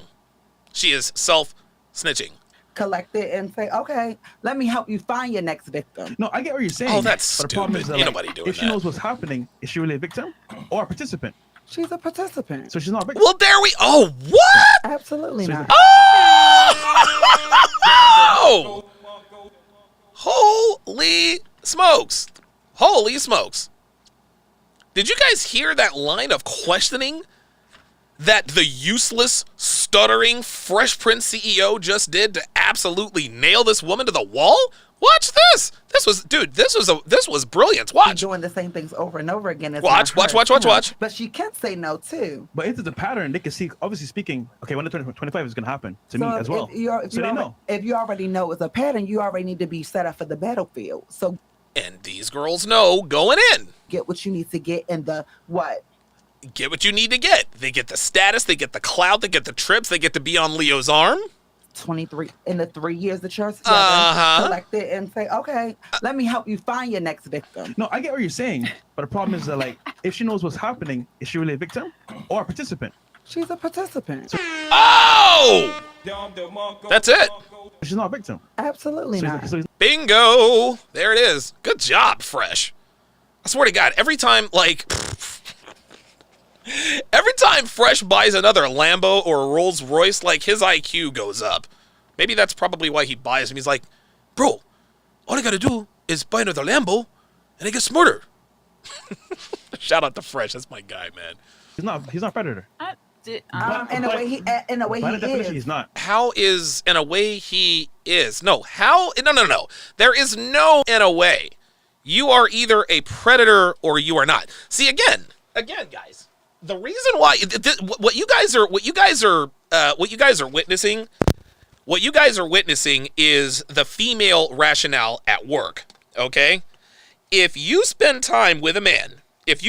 She is self-snitching. Collect it and say, okay, let me help you find your next victim. No, I get what you're saying. Oh, that's but the problem stupid. is Ain't that, nobody doing if she that. knows what's happening, is she really a victim or a participant? She's a participant. So she's not a victim. Well, there we... Oh, what? Absolutely not. Oh! Holy smokes. Holy smokes. Did you guys hear that line of questioning that the useless, stuttering Fresh Prince CEO just did to absolutely nail this woman to the wall? Watch this. This was brilliant. She's Watch. doing the same things over and over again. Watch. But she can't say no too. But if it's a pattern, they can see, obviously speaking, okay, when the 25 is going to happen to me as well. If So they know. If you already know it's a pattern, you already need to be set up for the battlefield. So And these girls know going in. get what you need to get in the Get what you need to get. They get the status, they get the clout, they get the trips, they get to be on Leo's arm. 23 in the 3 years that you're together. Collect it and say, okay, let me help you find your next victim. No, I get what you're saying. But the problem is that, like, if she knows what's happening, is she really a victim or a participant? She's a participant. Oh! That's it. She's not a victim. Absolutely So not. he's- so he's- Bingo. There it is. Good job, Fresh. I swear to God, every time Fresh buys another Lambo or a Rolls Royce, like, his IQ goes up. Maybe that's probably why he buys them. He's like, bro, all I gotta do is buy another Lambo and I get smarter. Shout out to Fresh. That's my guy, man. he's not a predator. In a way, he By the definition, is. he's not. How is in a way he is? No. There is no in a way. You are either a predator or you are not. See, again, guys. The reason why what you guys are witnessing is the female rationale at work. Okay, if you spend time with a man, if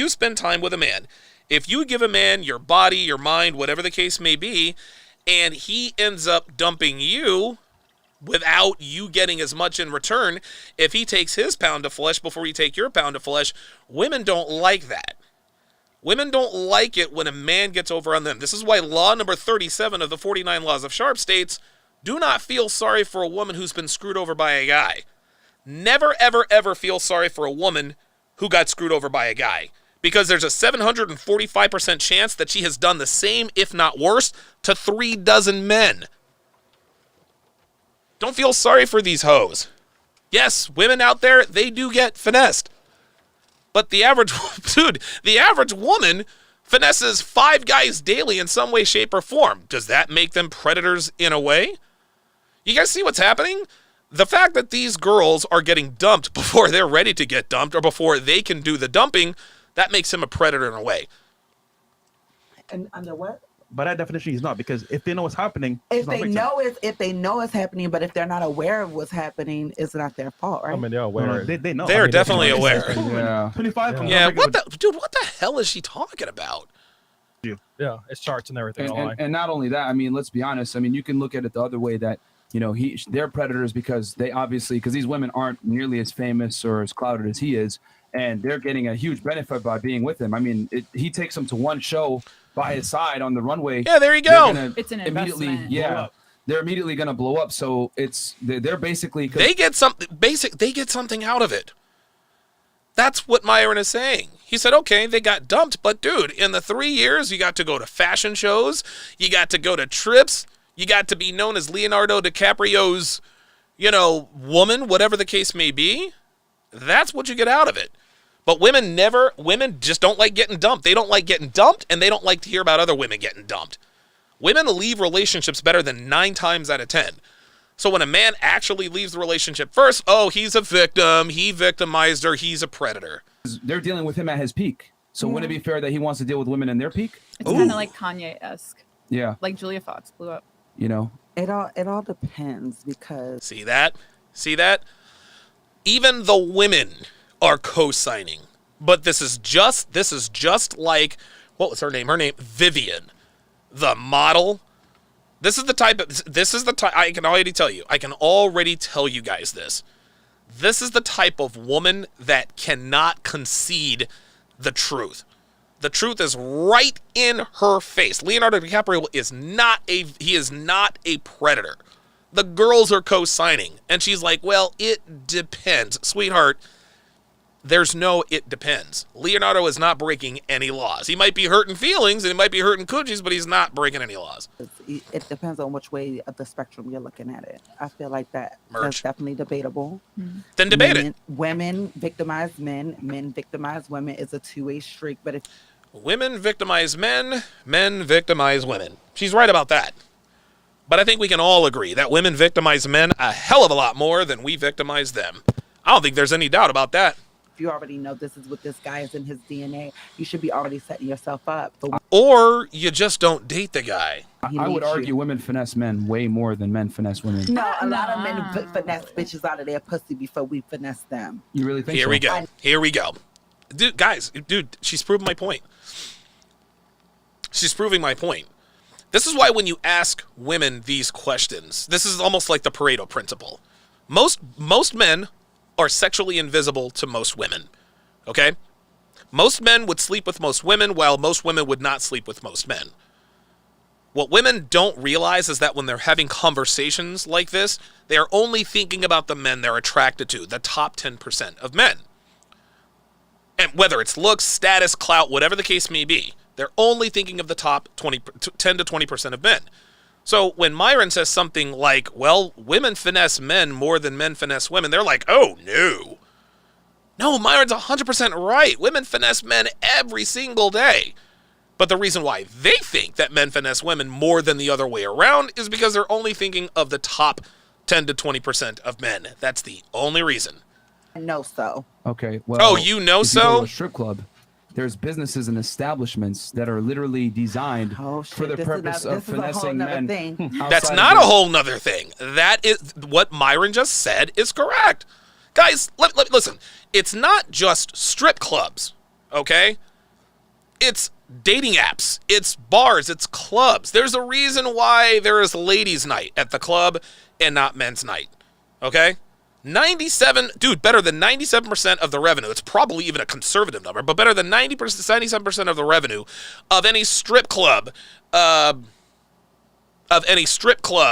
you give a man your body, your mind, whatever the case may be, and he ends up dumping you without you getting as much in return, if he takes his pound of flesh before you take your pound of flesh, women don't like that. Women don't like it when a man gets over on them. This is why law number 37 of the 49 laws of Sharpe states, do not feel sorry for a woman who's been screwed over by a guy. Never, ever, ever feel sorry for a woman who got screwed over by a guy. Because there's a 745% chance that she has done the same, if not worse, to 3 dozen men. Don't feel sorry for these hoes. Yes, women out there, they do get finessed. But the average woman finesses 5 guys daily in some way, shape, or form. Does that make them predators in a way? You guys see what's happening? The fact that these girls are getting dumped before they're ready to get dumped or before they can do the dumping, that makes him a predator in a way. And under what? By that definition, he's not, because if they know what's happening, If they know it's happening, but if they're not aware of what's happening, it's not their fault, right? I mean, they're aware. They know. They're definitely aware. Yeah. 25. Yeah, what the hell is she talking about? Yeah, it's charts and everything. And not only that, I mean, let's be honest. I mean, you can look at it the other way that, they're predators because these women aren't nearly as famous or as clouded as he is, and they're getting a huge benefit by being with him. I mean, he takes them to one show by his side on the runway. Yeah, there you go. It's an immediately, investment. yeah, they're immediately going to blow up. So they're basically They get something out of it. That's what Myron is saying. He said, okay, they got dumped, but dude, in the 3 years, you got to go to fashion shows, you got to go to trips, you got to be known as Leonardo DiCaprio's, woman, whatever the case may be. That's what you get out of it. But women just don't like getting dumped. They don't like getting dumped, and they don't like to hear about other women getting dumped. Women leave relationships better than 9 times out of 10. So when a man actually leaves the relationship first, oh, he's a victim. He victimized her. He's a predator. They're dealing with him at his peak. So wouldn't it be fair that he wants to deal with women in their peak? It's kind of like Kanye-esque. Yeah. Like Julia Fox blew up. You know? It all depends because See that? Even the women are co-signing. But this is just like, what was her name? Her name, Vivian, the model. This is the type, I can already tell you guys this. This is the type of woman that cannot concede the truth. The truth is right in her face. Leonardo DiCaprio is not a predator. The girls are co-signing. And she's like, well, it depends. Sweetheart, there's no it depends. Leonardo is not breaking any laws. He might be hurting feelings and he might be hurting coochies, but he's not breaking any laws. it depends on which way of the spectrum you're looking at it. I feel like that's definitely debatable. Then debate it. Women victimize men, men victimize women is a two-way streak. But if women victimize men, men victimize women. She's right about that. But I think we can all agree that women victimize men a hell of a lot more than we victimize them. I don't think there's any doubt about that. If you already know this is what this guy is in his DNA, you should be already setting yourself up. Or you just don't date the guy. I would argue women finesse men way more than men finesse women. No, a lot of men finesse bitches out of their pussy before we finesse them. You really think Here so? Here we go. Dude, she's proving my point. She's proving my point. This is why when you ask women these questions, this is almost like the Pareto principle. Most men are sexually invisible to most women, okay? Most men would sleep with most women, while most women would not sleep with most men. What women don't realize is that when they're having conversations like this, they are only thinking about the men they're attracted to, the top 10% of men. And whether it's looks, status, clout, whatever the case may be, they're only thinking of the top 10 to 20% of men. So when Myron says something like, well, women finesse men more than men finesse women, they're like, oh, no. No, Myron's 100% right. Women finesse men every single day. But the reason why they think that men finesse women more than the other way around is because they're only thinking of the top 10 to 20% of men. That's the only reason. I know so. Okay. Well, oh, you know if so? You go to a strip club. There's businesses and establishments that are literally designed for the purpose of finessing men. That's not a whole nother thing. That is what Myron just said is correct. Guys, listen. It's not just strip clubs, okay? It's dating apps. It's bars. It's clubs. There's a reason why there is ladies' night at the club and not men's night, okay? Better than 97% of the revenue. It's probably even a conservative number, but better than 97% of the revenue of any strip club,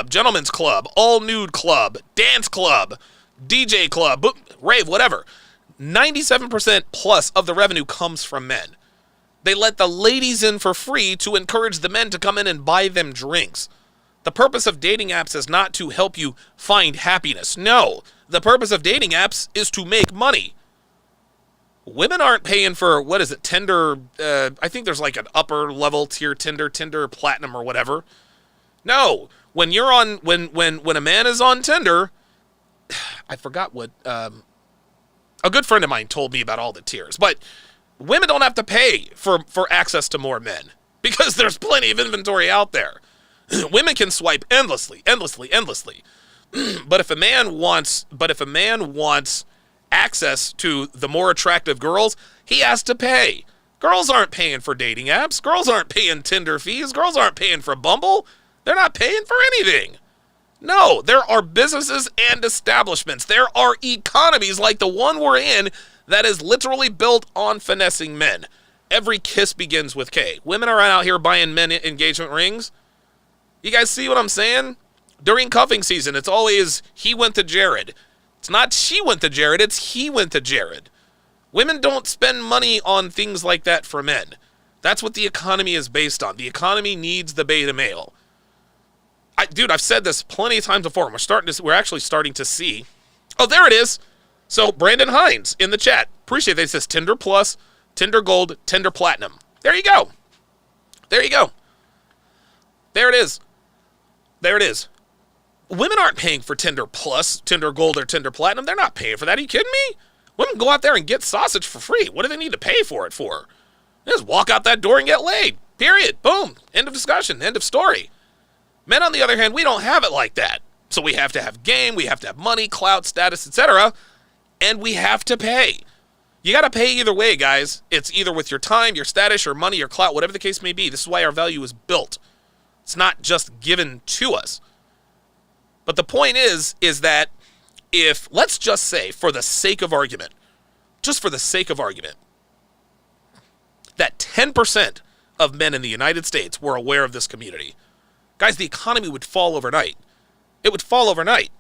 gentleman's club, all nude club, dance club, DJ club, rave, whatever. 97% plus of the revenue comes from men. They let the ladies in for free to encourage the men to come in and buy them drinks. The purpose of dating apps is not to help you find happiness. No. The purpose of dating apps is to make money. Women aren't paying for, Tinder, I think there's like an upper level tier Tinder Platinum or whatever. No, when a man is on Tinder, I forgot what, a good friend of mine told me about all the tiers, but women don't have to pay for access to more men because there's plenty of inventory out there. Women can swipe endlessly. But if a man wants access to the more attractive girls, he has to pay. Girls aren't paying for dating apps. Girls aren't paying Tinder fees. Girls aren't paying for Bumble. They're not paying for anything. No, there are businesses and establishments. There are economies like the one we're in that is literally built on finessing men. Every kiss begins with K. Women are out here buying men engagement rings. You guys see what I'm saying? During cuffing season, it's always he went to Jared. It's not she went to Jared, it's he went to Jared. Women don't spend money on things like that for men. That's what the economy is based on. The economy needs the beta male. I've said this plenty of times before. We're actually starting to see. Oh, there it is. So Brandon Hines in the chat. Appreciate that. It says Tinder Plus, Tinder Gold, Tinder Platinum. There you go. There it is. women aren't paying for Tinder Plus, Tinder Gold, or Tinder Platinum. They're not paying for that. Are you kidding me? Women go out there and get sausage for free. What do they need to pay for it for? They just walk out that door and get laid. Period. Boom. End of discussion. End of story. Men, on the other hand, we don't have it like that. So we have to have game, we have to have money, clout, status, etc. And we have to pay. You got to pay either way, guys. It's either with your time, your status, your money, your clout, whatever the case may be. This is why our value is built. It's not just given to us. But the point is that if, let's just say, for the sake of argument, just for the sake of argument, that 10% of men in the United States were aware of this community, guys, the economy would fall overnight. It would fall overnight.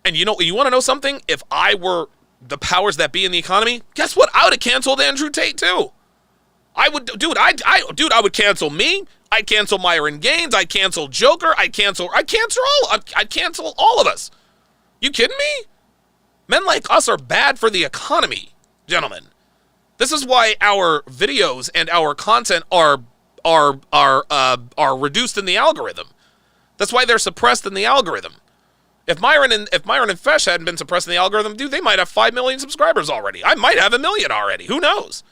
And you want to know something? If I were the powers that be in the economy, guess what? I would have canceled Andrew Tate too. I would, dude. I would cancel me. I'd cancel Myron Gaines. I'd cancel Joker. I'd cancel all of us. You kidding me? Men like us are bad for the economy, gentlemen. This is why our videos and our content are reduced in the algorithm. That's why they're suppressed in the algorithm. If Myron and Fesh hadn't been suppressed in the algorithm, dude, they might have 5 million subscribers already. I might have 1 million already. Who knows?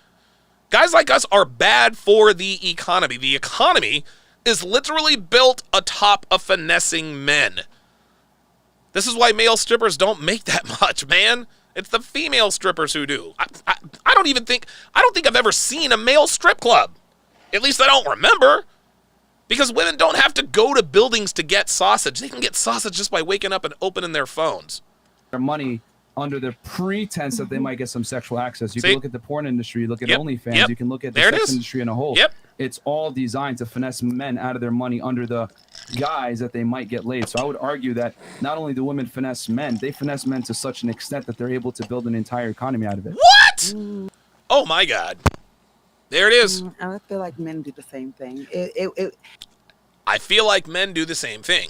Guys like us are bad for the economy. The economy is literally built atop of finessing men. This is why male strippers don't make that much, man. It's the female strippers who do. I don't think I've ever seen a male strip club. At least I don't remember. Because women don't have to go to buildings to get sausage. They can get sausage just by waking up and opening their phones. Their money under the pretense that they might get some sexual access. You can look at the porn industry, look at OnlyFans, you can look at the sex industry in a whole. It's all designed to finesse men out of their money under the guise that they might get laid. So I would argue that not only do women finesse men, they finesse men to such an extent that they're able to build an entire economy out of it. What? Oh my God. There it is. I feel like men do the same thing. I feel like men do the same thing.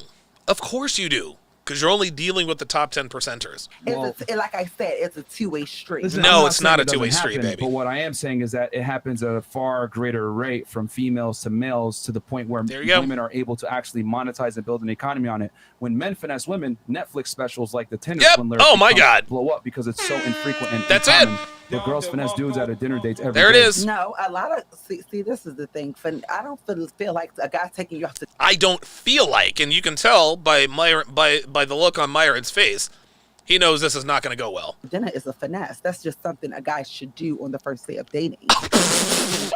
Of course you do. Because you're only dealing with the top 10 percenters. Like I said, it's a two-way street. Listen, no, it's not a two-way street, baby. But what I am saying is that it happens at a far greater rate from females to males to the point where women are able to actually monetize and build an economy on it. When men finesse women, Netflix specials like the Tinder Swindler blow up because it's so infrequent and that's uncommon. it. The girls finesse dudes at a dinner dates every there day. It is. No, a lot of see this is the thing. I don't feel like a guy taking you out to. I don't feel like, and you can tell by the look on Myron's face, he knows this is not going to go well. Dinner is a finesse. That's just something a guy should do on the first day of dating.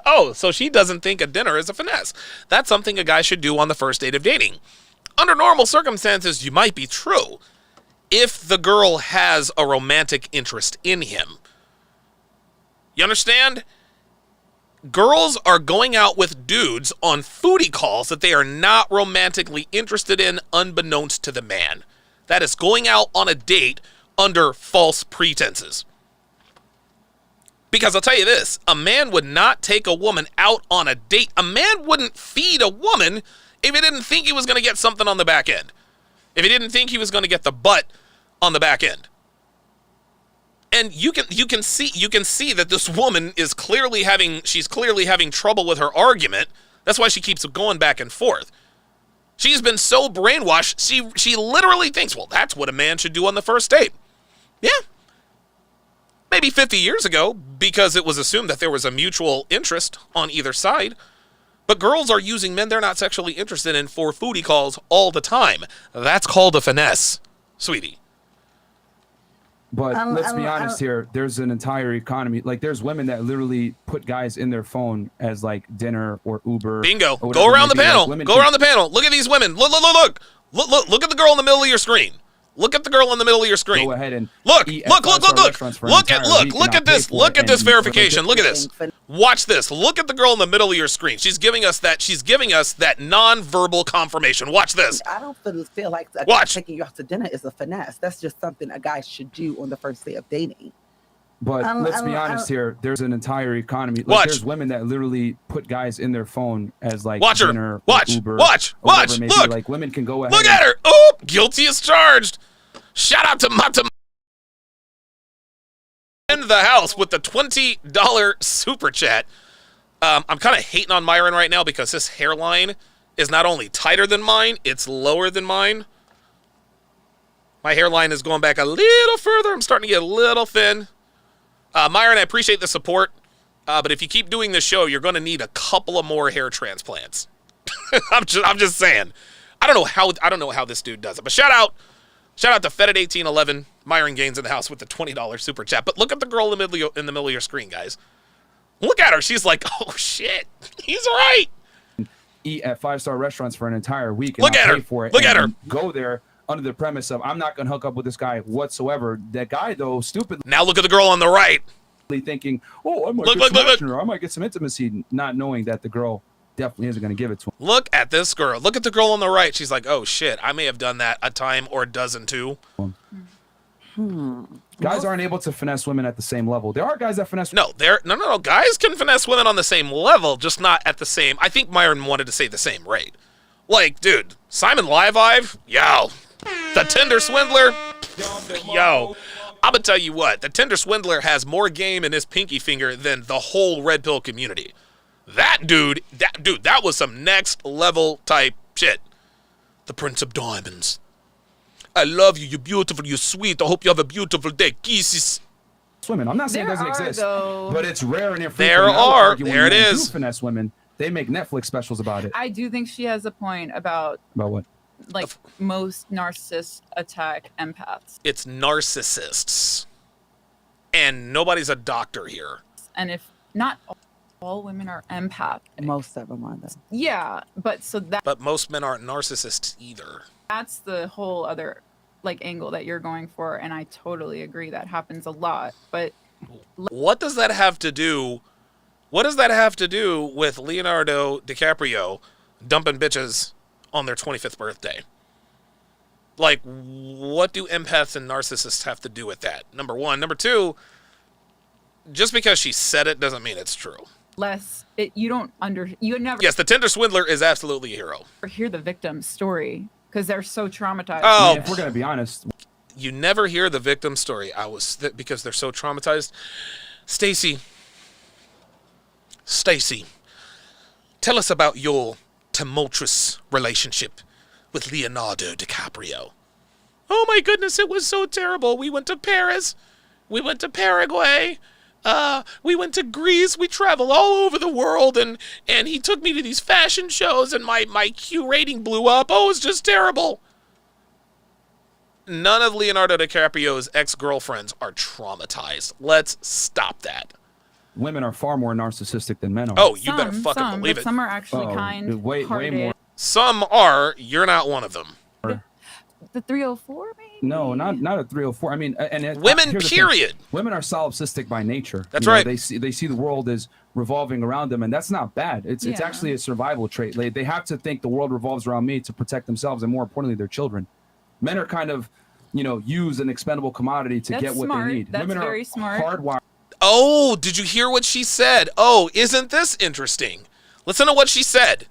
Oh, so she doesn't think a dinner is a finesse. That's something a guy should do on the first date of dating. Under normal circumstances, you might be true. If the girl has a romantic interest in him. You understand? Girls are going out with dudes on foodie calls that they are not romantically interested in, unbeknownst to the man. That is going out on a date under false pretenses. Because I'll tell you this, a man would not take a woman out on a date. A man wouldn't feed a woman if he didn't think he was going to get something on the back end. If he didn't think he was going to get the butt on the back end. And you can see that this woman is clearly having trouble with her argument. That's why she keeps going back and forth. She's been so brainwashed, she literally thinks, well, that's what a man should do on the first date. Yeah. Maybe 50 years ago, because it was assumed that there was a mutual interest on either side. But girls are using men they're not sexually interested in for foodie calls all the time. That's called a finesse, sweetie. But let's be honest here. There's an entire economy. Like, there's women that literally put guys in their phone as, like, dinner or Uber. Bingo. Go around the panel. Go around the panel. Look at these women. Look at the girl in the middle of your screen. Look at the girl in the middle of your screen. Go ahead and look at this. Look at this verification. Look at this. Watch this. Look at the girl in the middle of your screen. She's giving us that non-verbal confirmation. Watch this. I don't feel like a guy taking you out to dinner is a finesse. That's just something a guy should do on the first day of dating. But let's be honest here. There's an entire economy. Like, there's women that literally put guys in their phone as, like, dinner or Uber. Watch. Look. Like, women can go ahead. Look at her. Oh, guilty as charged. Shout out to Mata in the house with the $20 super chat. I'm kind of hating on Myron right now because his hairline is not only tighter than mine, it's lower than mine. My hairline is going back a little further. I'm starting to get a little thin. Myron, I appreciate the support. But if you keep doing this show, you're going to need a couple of more hair transplants. I'm just saying. I don't know how this dude does it. But shout out to Fedit1811. Myron Gaines in the house with the $20 super chat. But look at the girl in the middle of your screen, guys. Look at her. She's like, oh shit, he's right. Eat at 5-star restaurants for an entire week and Look not at pay her. for it. Look at and her. Go there under the premise of I'm not going to hook up with this guy whatsoever. That guy though, stupidly Now look at the girl on the right. thinking, oh, I might Look, get some look. action or I might get some intimacy, not knowing that the girl definitely isn't going to give it to him. Look at this girl. Look at the girl on the right. She's like, oh shit, I may have done that a time or a dozen too. Guys aren't able to finesse women at the same level. There are guys that finesse. No, guys can finesse women on the same level, just not at the same. I think Myron wanted to say the same rate. Like, dude, Simon Live, yo, the Tinder swindler, yo. I'm gonna tell you what, the Tinder swindler has more game in his pinky finger than the whole red pill community. That dude, that was some next level type shit. The Prince of Diamonds. I love you. You're beautiful. You're sweet. I hope you have a beautiful day. Kisses. Women. I'm not saying it doesn't exist, but it's rare and infrequent. There are. There it men is. do finesse women. They make Netflix specials about it. I do think she has a point about About what? Most narcissists attack empaths. It's narcissists. And nobody's a doctor here. And if not all women are empathic. Most of them are though. Yeah, but But most men aren't narcissists either. that's the whole other angle that you're going for, and I totally agree that happens a lot. But what does that have to do? What does that have to do with Leonardo DiCaprio dumping bitches on their 25th birthday? Like, what do empaths and narcissists have to do with that? Number one. Number two, just because she said it doesn't mean it's true. You never Yes, the Tinder swindler is absolutely a hero. hear the victim's story because they're so traumatized. Oh, if we're gonna be honest, you never hear the victim's story. Because they're so traumatized. Stacy, tell us about your tumultuous relationship with Leonardo DiCaprio. Oh my goodness, it was so terrible. We went to Paris. We went to Paraguay. We went to Greece. We traveled all over the world, and he took me to these fashion shows, and my Q rating blew up. Oh, it was just terrible. None of Leonardo DiCaprio's ex-girlfriends are traumatized. Let's stop that. Women are far more narcissistic than men are. Oh, you better fucking believe but it. some are actually kind, way more. Some are. You're not one of them. The 304, maybe? No, not a 304. I mean, Women, here's the thing. period. Women are solipsistic by nature. That's You know, right. They see the world as revolving around them, and that's not bad. It's actually a survival trait. They have to think the world revolves around me to protect themselves and, more importantly, their children. Men are kind of, use an expendable commodity to get what they need. That's Women very are smart. hardwired. Oh, did you hear what she said? Oh, isn't this interesting? Listen to what she said.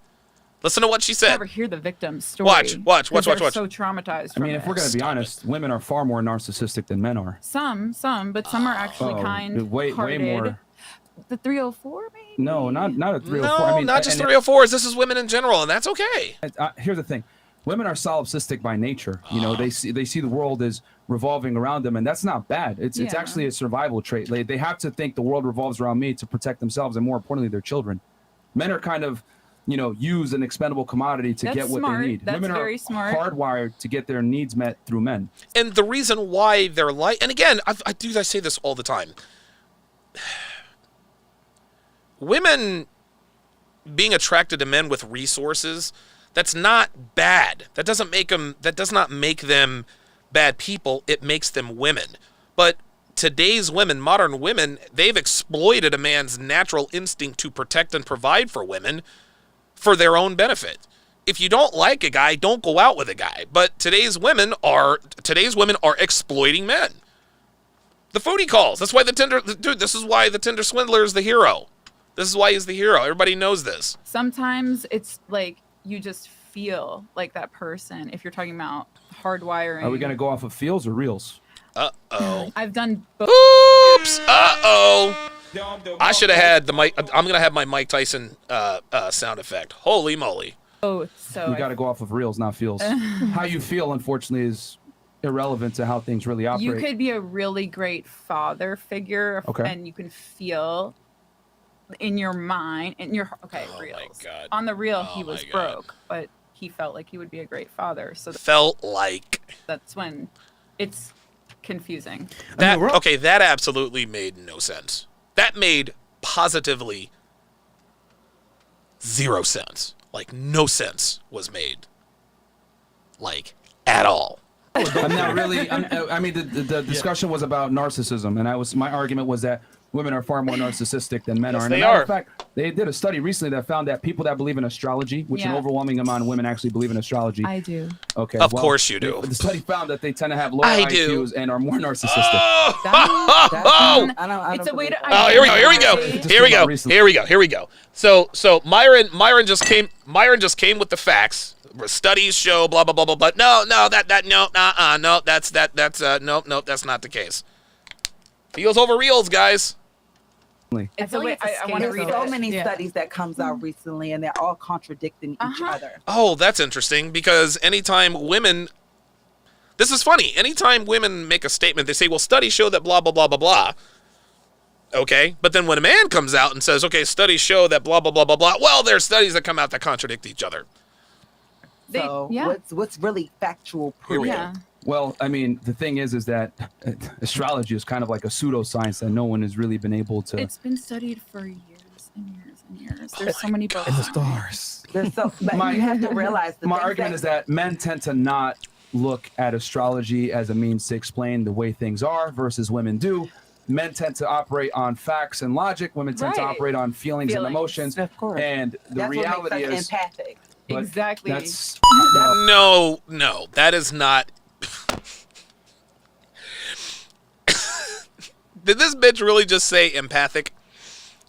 Never hear the victim's story. Watch. They're so traumatized. I mean, if we're going to be honest, women are far more narcissistic than men are. Some, but some are actually kind. Way more. The 304, maybe? No, not a 304. No, I mean, not just 304s. This is women in general, and that's okay. Here's the thing. Women are solipsistic by nature. They see the world as revolving around them, and that's not bad. It's actually a survival trait. They have to think the world revolves around me to protect themselves and, more importantly, their children. Men are kind of, use an expendable commodity to get what they need. That's Women very are smart. hardwired to get their needs met through men. And the reason why they're and again, I say this all the time. Women being attracted to men with resources, that's not bad. That does not make them bad people. It makes them women. But today's women, modern women, they've exploited a man's natural instinct to protect and provide for women for their own benefit. If you don't like a guy, don't go out with a guy. But today's women are exploiting men. The foodie calls. That's why this is why the Tinder swindler is the hero. This is why he's the hero. Everybody knows this. Sometimes it's like you just feel like that person. If you're talking about hardwiring. Are we going to go off of feels or reels? Uh-oh. I've done both. Oops. Uh-oh. I should have had the mic. I'm going to have my Mike Tyson sound effect. Holy moly. Oh, so We got to go off of reels, not feels. How you feel, unfortunately, is irrelevant to how things really operate. You could be a really great father figure, Okay. and you can feel in your mind, in your reels. God. On the real, Oh he was my God. broke, but he felt like he would be a great father. So Felt like. that's when it's confusing. That okay, that absolutely made no sense. That made positively 0 sense. Like no sense was made. Like at all. I'm not really. I mean, the discussion was about narcissism, and my argument was that women are far more narcissistic than men Yes, are. And they as a matter are. of fact, they did a study recently that found that people that believe in astrology, which an Yeah. overwhelming amount of women actually believe in astrology. I do. Okay, Of well, course you do. The study found that they tend to have lower I IQs do. and are more narcissistic. Oh! It's a way to. Oh, here we go. Here we go. identify- Here we go. Recently. Here we go. Here we go. So Myron just came with the facts. Studies show blah blah blah blah blah. No, that's not the case. Feels over reels, guys. It's I a feel way. like it's a I want to There's read so it. many Yeah. studies that comes out recently, and they're all contradicting each other. Oh, that's interesting because anytime women, this is funny. Anytime women make a statement, they say, "Well, studies show that blah blah blah blah blah." Okay, but then when a man comes out and says, "Okay, studies show that blah blah blah blah blah," well, there's studies that come out that contradict each other. So yeah. what's really factual Here proof? we go. Yeah. Well, I mean, the thing is that astrology is kind of like a pseudoscience that no one has really been able to. It's been studied for years and years and years. There's so many books. In the stars. There's so, but you have to realize the My things argument is that men tend to not look at astrology as a means to explain the way things are versus women do. Men tend to operate on facts and logic. Women tend to Right. operate on feelings and emotions. Of course. And the that's reality what makes us is, empathic. but Exactly. That's No, that is not. Did this bitch really just say empathic?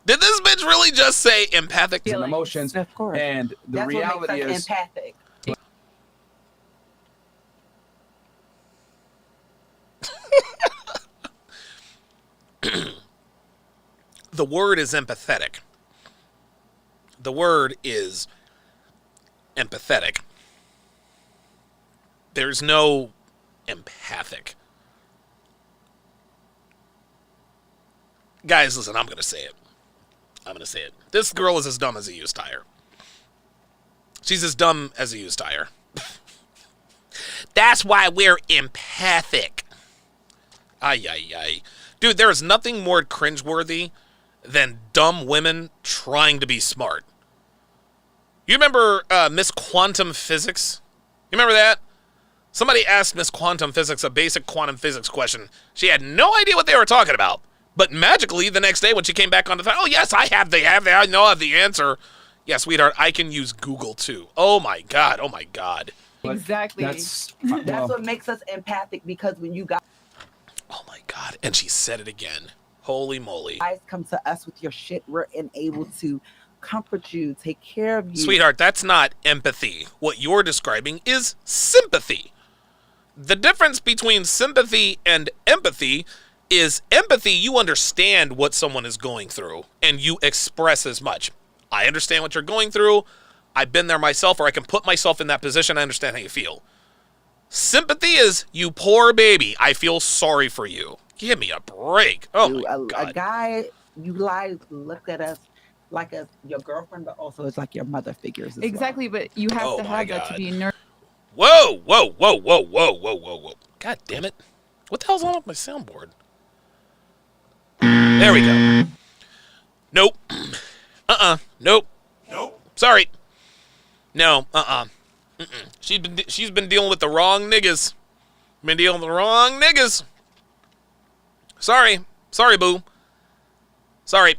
Did this bitch really just say empathic? and emotions. Of course. And the That's reality what makes us is, empathic. The word is empathetic. The word is empathetic. There's no empathic. Guys, listen, I'm going to say it. This girl is as dumb as a used tire. She's as dumb as a used tire. That's why we're empathic. Ay. Dude, there is nothing more cringeworthy than dumb women trying to be smart. You remember Miss Quantum Physics? You remember that? Somebody asked Miss Quantum Physics a basic quantum physics question. She had no idea what they were talking about. But magically, the next day when she came back on the phone, oh, yes, I know I have the answer. Yeah, sweetheart, I can use Google, too. Oh, my God. Exactly. that's That's what makes us empathic, because when you guys Oh, my God. And she said it again. Holy moly. come to us with your shit, we're able to comfort you, take care of you. Sweetheart, that's not empathy. What you're describing is sympathy. The difference between sympathy and empathy is empathy, you understand what someone is going through, and you express as much. I understand what you're going through. I've been there myself, or I can put myself in that position. I understand how you feel. Sympathy is, you poor baby, I feel sorry for you. Give me a break. Oh, Dude, my a God. guy, you guys look at us like your girlfriend, but also it's like your mother figures as Exactly, but you have Oh to my have that to God. be nurturing. Whoa. God damn it. What the hell's on with my soundboard? There we go. Nope. Nope. Sorry. No. Mm-mm. She's been dealing with the wrong niggas. Sorry, boo. Sorry.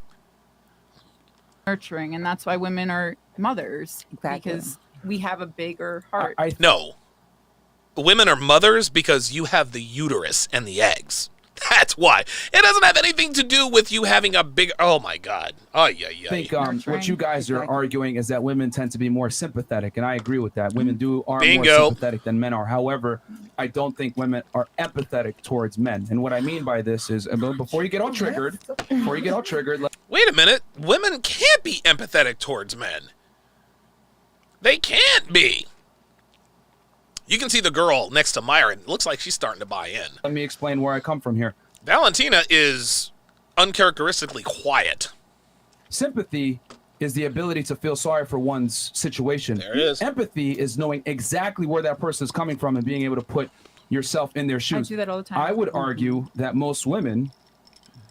Nurturing, and that's why women are mothers. Exactly. Because we have a bigger heart. No. Women are mothers because you have the uterus and the eggs. That's why. It doesn't have anything to do with you having a big... Oh, my God. I think what you guys are arguing is that women tend to be more sympathetic, and I agree with that. Women are more sympathetic than men are. However, I don't think women are empathetic towards men. And what I mean by this is, before you get all triggered, Wait a minute. Women can't be empathetic towards men. They can't be. You can see the girl next to Myron. It looks like she's starting to buy in. Let me explain where I come from here. Valentina is uncharacteristically quiet. Sympathy is the ability to feel sorry for one's situation. There it is. Empathy is knowing exactly where that person is coming from and being able to put yourself in their shoes. I do that all the time. I would argue that most women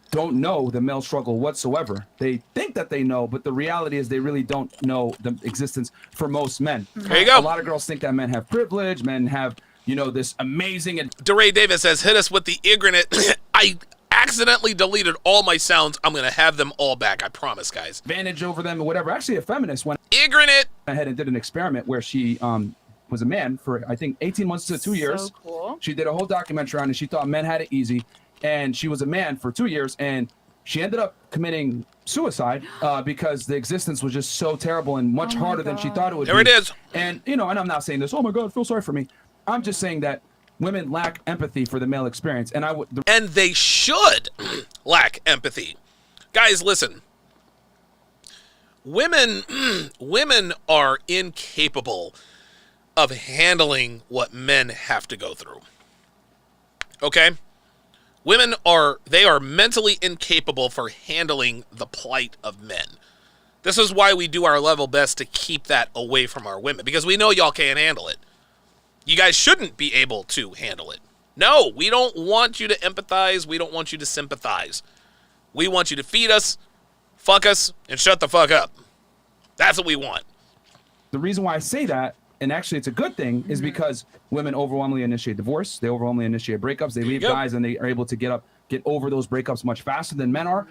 don't know the male struggle whatsoever. They think that they know, but the reality is they really don't know the existence for most men. There you go. A lot of girls think that men have privilege, men have, this amazing... And DeRay Davis says, hit us with the ignorant. I accidentally deleted all my sounds. I'm going to have them all back. I promise, guys. advantage over them or whatever. Actually, a feminist went Ignorant. ahead and did an experiment where she was a man for, I think, 18 months to 2 years. So cool. She did a whole documentary on it. She thought men had it easy. And she was a man for 2 years. And she ended up committing suicide because the existence was just so terrible and much harder than she thought it would be. There it is. And, and I'm not saying this, oh my God, feel sorry for me. I'm just saying that women lack empathy for the male experience. And And they should lack empathy. Guys, listen. Women are incapable of handling what men have to go through. Okay? Women are mentally incapable for handling the plight of men. This is why we do our level best to keep that away from our women, because we know y'all can't handle it. You guys shouldn't be able to handle it. No, we don't want you to empathize. We don't want you to sympathize. We want you to feed us, fuck us, and shut the fuck up. That's what we want. The reason why I say that, and actually it's a good thing, is because women overwhelmingly initiate divorce. They overwhelmingly initiate breakups. They leave guys and they are able to get over those breakups much faster than men are.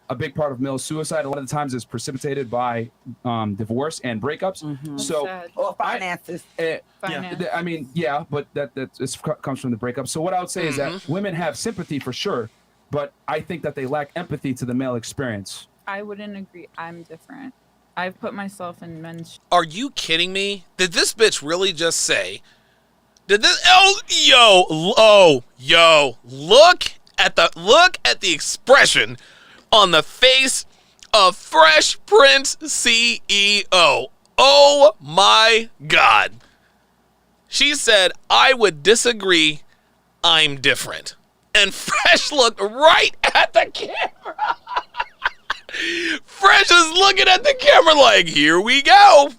A big part of male suicide a lot of the times is precipitated by divorce and breakups. So or finances. I mean, but that comes from the breakup. So what I would say is that women have sympathy for sure, but I think that they lack empathy to the male experience. I wouldn't agree. I'm different. I've put myself in men's. Are you kidding me? Did this bitch really just say? Did this? Oh, yo! Look at the expression on the face of Fresh Prince CEO. Oh my God! She said, "I would disagree. I'm different." And Fresh looked right at the camera. Fresh is looking at the camera like, here we go.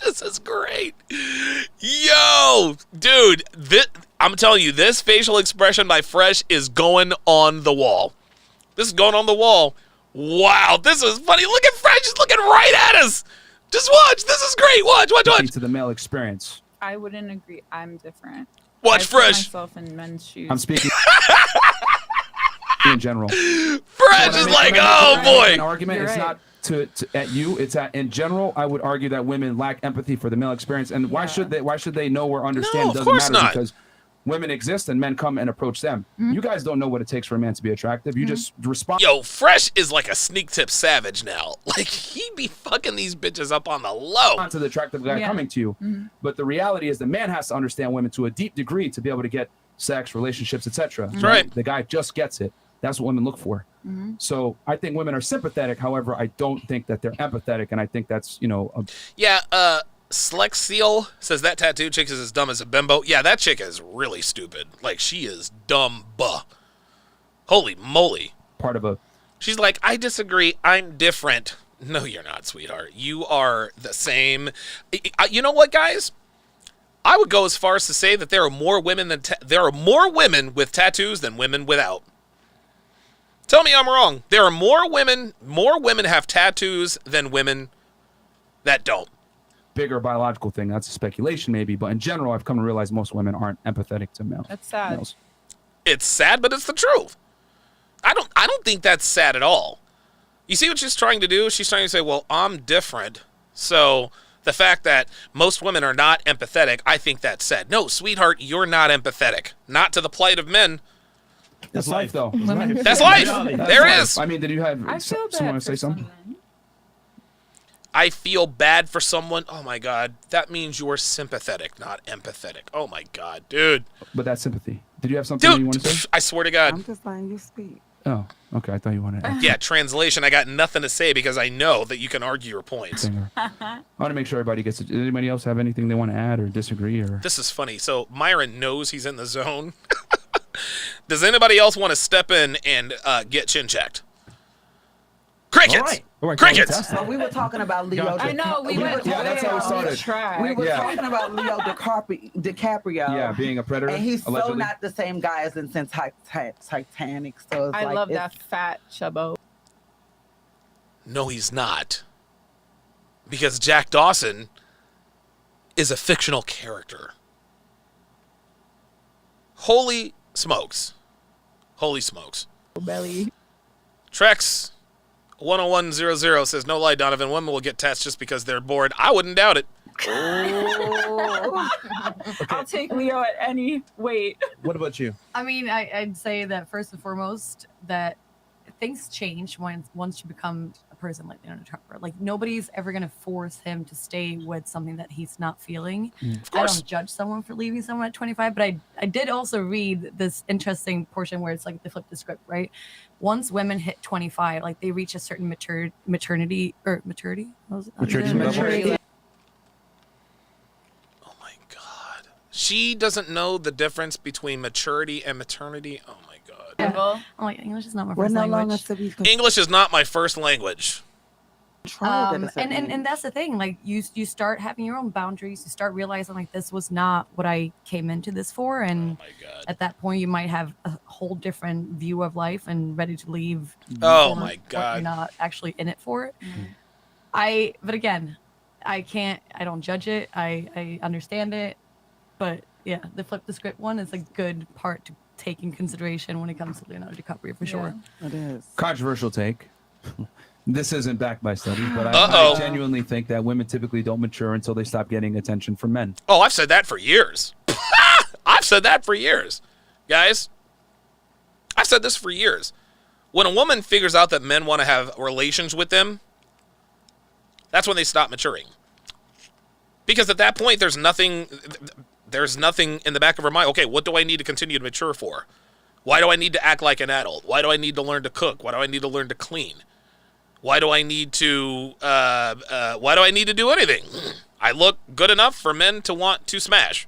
This is great. Yo, dude, I'm telling you, this facial expression by Fresh is going on the wall. This is going on the wall. Wow, this is funny. Look at Fresh. He's looking right at us. Just watch. This is great. Watch. To the male experience. I wouldn't agree. I'm different. Watch I've Fresh. Put myself in men's shoes. I'm speaking in general. Fresh is like, oh boy. An argument. It's not at you. It's in general. I would argue that women lack empathy for the male experience. And why should they know or understand? No, It doesn't of course matter not. because women exist and men come and approach them. You guys don't know what it takes for a man to be attractive. You just respond. Yo, Fresh is like a sneak tip savage now. Like, he be fucking these bitches up on the low. To the attractive guy coming to you. But the reality is the man has to understand women to a deep degree to be able to get sex, relationships, etc. That's right. The guy just gets it. That's what women look for. So I think women are sympathetic. However, I don't think that they're empathetic. And I think that's, Slexiel says that tattoo chick is as dumb as a bimbo. Yeah, that chick is really stupid. Like, she is dumb. Holy moly. part of a... She's like, I disagree. I'm different. No, you're not, sweetheart. You are the same. You know what, guys? I would go as far as to say that there are more women with tattoos than women without. Tell me I'm wrong. There are more women have tattoos than women that don't. Bigger biological thing. That's a speculation, maybe, but in general, I've come to realize most women aren't empathetic to males. That's sad. Males. It's sad, but it's the truth. I don't think that's sad at all. You see what she's trying to do? She's trying to say, well, I'm different. So the fact that most women are not empathetic, I think that's sad. No, sweetheart, you're not empathetic. Not to the plight of men. That's life, though. That's life. There it is. I mean, did you have I feel someone bad say for something? someone. I feel bad for someone. Oh, my God. That means you're sympathetic, not empathetic. Oh, my God, dude. But that's sympathy. Did you have something that you want to Dude, say? I swear to God. I'm just letting you speak. Oh, okay. I thought you wanted to. Yeah, translation. I got nothing to say because I know that you can argue your points. I want to make sure everybody gets it. Does anybody else have anything they want to add or disagree? Or This is funny. So Myron knows he's in the zone. Does anybody else want to step in and get chin checked? Crickets. All right, Crickets. So we were talking about Leo. Gotcha. I know we went. Yeah, that's how we started. We were Yeah. talking about Leo DiCaprio. Yeah, being a predator. And he's allegedly. so not the same guy as in Titanic. So it's I like, love it's- that fat chubbo. No, he's not. Because Jack Dawson is a fictional character. Holy smokes. Holy smokes. Belly. Trex 10100 says, no lie, Donovan, women will get tats just because they're bored. I wouldn't doubt it. I'll take Leo at any weight. What about you? I mean, I'd say that first and foremost, that things change once you become a person like Leonardo DiCaprio. Like, nobody's ever going to force him to stay with something that he's not feeling. Of I course. don't judge someone for leaving someone at 25, but I did also read this interesting portion where it's like they flip the script, right? Once women hit 25, like they reach a certain maturity. What was it? Maturity level? Oh my God. She doesn't know the difference between maturity and maternity. Oh my God. I'm like, English is not my We're first no language. longer to be English is not my first language. And that's the thing, like you start having your own boundaries, you start realizing like this was not what I came into this for, and Oh my God. at that point you might have a whole different view of life and ready to leave. Oh for my what God. you're not actually in it for it. But again, I don't judge it. I understand it, but yeah, the flip the script one is a good part to take in consideration when it comes to Leonardo DiCaprio for sure. It is. Controversial take. This isn't backed by studies, but Uh-oh. I genuinely think that women typically don't mature until they stop getting attention from men. Oh, I've said that for years. I've said that for years. Guys, I've said this for years. When a woman figures out that men want to have relations with them, that's when they stop maturing. Because at that point, there's nothing in the back of her mind. Okay, what do I need to continue to mature for? Why do I need to act like an adult? Why do I need to learn to cook? Why do I need to learn to clean? Why do I need to do anything? I look good enough for men to want to smash.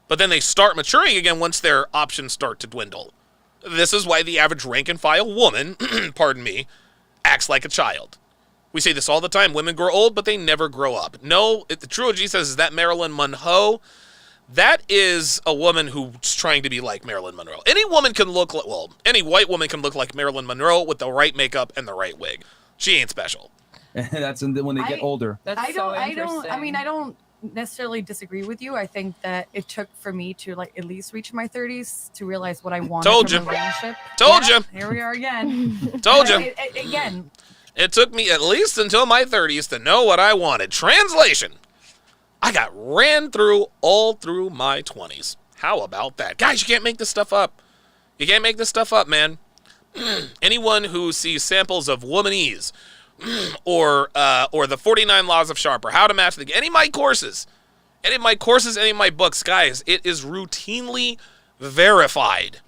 But then they start maturing again once their options start to dwindle. This is why the average rank and file woman, pardon me, acts like a child. We say this all the time. Women grow old, but they never grow up. No, the trilogy says, is that Marilyn Monroe? That is a woman who's trying to be like Marilyn Monroe. Any woman can look like, well, any white woman can look like Marilyn Monroe with the right makeup and the right wig. She ain't special. And that's when they get older. That's I so don't interesting. I don't necessarily disagree with you. I think that it took for me to like at least reach my 30s to realize what I wanted Told from you. a relationship. Told Yeah, you. Here we are again. Told you. Again, It took me at least until my 30s to know what I wanted. Translation. I got ran through all through my 20s. How about that? Guys, you can't make this stuff up. You can't make this stuff up, man. Anyone who sees samples of womanese or the 49 Laws of Sharpe or how to master any of my courses, any of my books, guys, it is routinely verified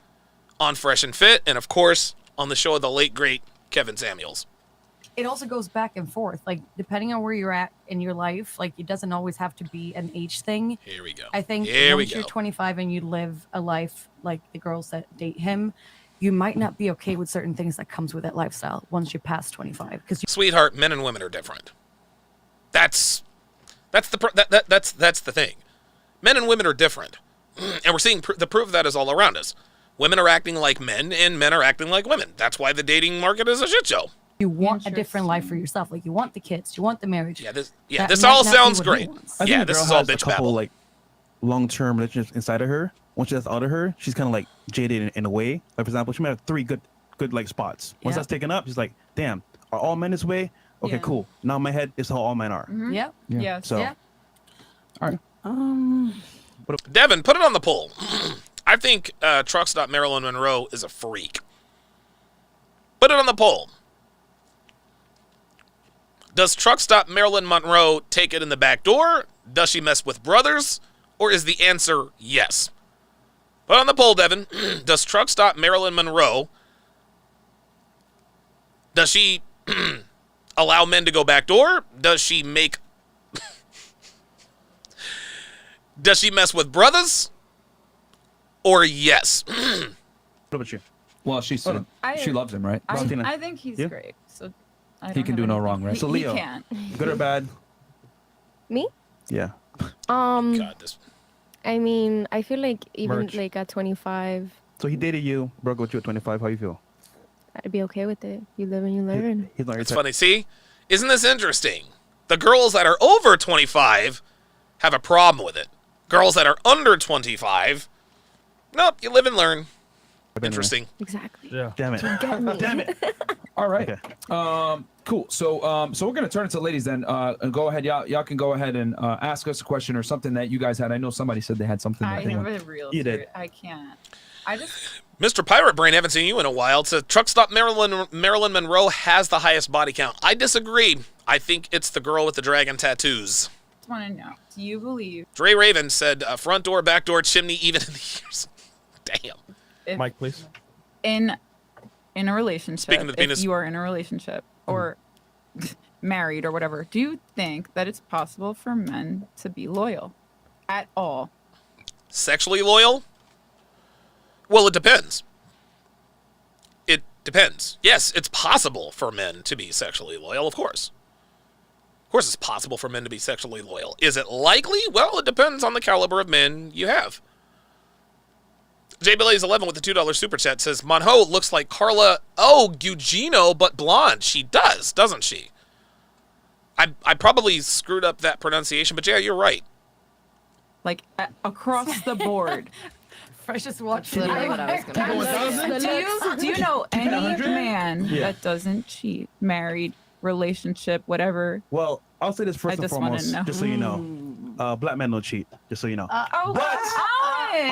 on Fresh and Fit and, of course, on the show of the late, great Kevin Samuels. it also goes back and forth. Like, depending on where you're at in your life, like, it doesn't always have to be an age thing. Here we go. I think once you're 25 and you live a life like the girls that date him, you might not be okay with certain things that comes with that lifestyle once you're past 25. Because Sweetheart, men and women are different. That's the thing. Men and women are different, and we're seeing the proof of that is all around us. Women are acting like men, and men are acting like women. That's why the dating market is a shit show. you want a different life for yourself. Like, you want the kids, you want the marriage. Yeah, this That all might not be sounds what he great. wants. I Yeah, think the this girl is all has a bitch couple babble. like long-term relationships inside of her. Once she gets out of her, she's kind of like jaded in a way. Like, for example, she might have 3 good like spots. Once Yeah. that's taken up, she's like, damn, are all men this way? Okay, Yeah. cool. Now in my head, it's how all men are. Yep. Yeah. Yes. So Yeah. Devin, put it on the poll. I think truck stop Marilyn Monroe is a freak. Put it on the poll. Does truck stop Marilyn Monroe take it in the back door? Does she mess with brothers? Or is the answer yes? Put on the poll, Devin. Does truck stop Marilyn Monroe Does she allow men to go backdoor? Does she make... Does she mess with brothers? Or yes? What about you? Well, she loves him, right? I think he's Yeah. great. So I He don't can have do no anything- wrong, right? He, So he Leo. can't. Good or bad? Me? Yeah. God, this... I mean, I feel like even Merch. like at 25, So he dated you, broke up with you at 25. How you feel? I'd be okay with it. You live and you learn. He's not your It's type. funny. See? Isn't this interesting? The girls that are over 25 have a problem with it. Girls that are under 25, nope, you live and learn. Interesting. Exactly. Yeah. Damn it. Get me. Damn it. All right. Okay. Cool. So we're gonna turn it to ladies then. And go ahead, y'all can go ahead and ask us a question or something that you guys had. I know somebody said they had something. I that they have want. a real. You did. I can't. I just. Mr. Pirate Brain, haven't seen you in a while. Says truck stop Marilyn Monroe has the highest body count. I disagree. I think it's the girl with the dragon tattoos. want to know. Do you believe? Dre Raven said front door, back door, chimney, even in the years. Damn. If Mike, please. in a relationship, Speaking of the penis. if you are in a relationship or married or whatever, do you think that it's possible for men to be loyal at all? Sexually loyal? Well, it depends. It depends. Yes, it's possible for men to be sexually loyal, of course. Of course it's possible for men to be sexually loyal. Is it likely? Well, it depends on the caliber of men you have. JBlaze11 with the $2 super chat says, Monho looks like Carla Gugino, but blonde. She does, doesn't she? I probably screwed up that pronunciation, but yeah, you're right. Like across the board. Freshest watch. Literally what I was gonna say. Do you know any 100? man Yeah. that doesn't cheat, married, relationship, whatever? Well, I'll say this I first and just wanna foremost, know. just so you know. Black men don't cheat, just so you know. Oh, But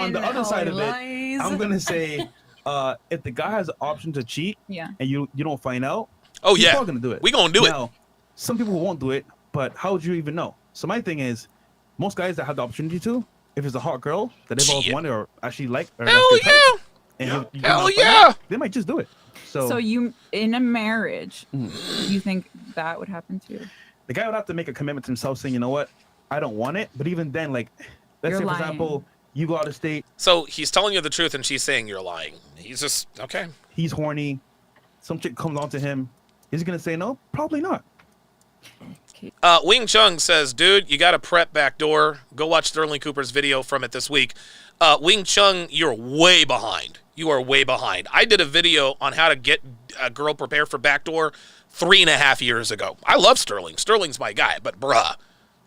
on the other side of it, lies. I'm gonna say, if the guy has the option to cheat, yeah. and you don't find out, Oh, he's yeah. probably gonna do it. We gonna do it. Now, some people won't do it, but how would you even know? So my thing is, most guys that have the opportunity to, if it's a hot girl that they've always Shit. wanted or actually like, or Hell that's their yeah. type, and you Hell don't find yeah. out, they might just do it. So you, in a marriage, Mm. you think that would happen too? The guy would have to make a commitment to himself, saying, you know what, I don't want it. But even then, like, let's You're say, for lying. example, you go out of state, So he's telling you the truth and she's saying you're lying. He's just, okay. he's horny, some chick comes on to him, is he gonna say no? Probably not. Wing Chung says, dude, you got to prep backdoor. Go watch Sterling Cooper's video from it this week. Wing Chung, you're way behind. You are way behind. I did a video on how to get a girl prepared for backdoor 3.5 years ago. I love Sterling. Sterling's my guy, but bruh,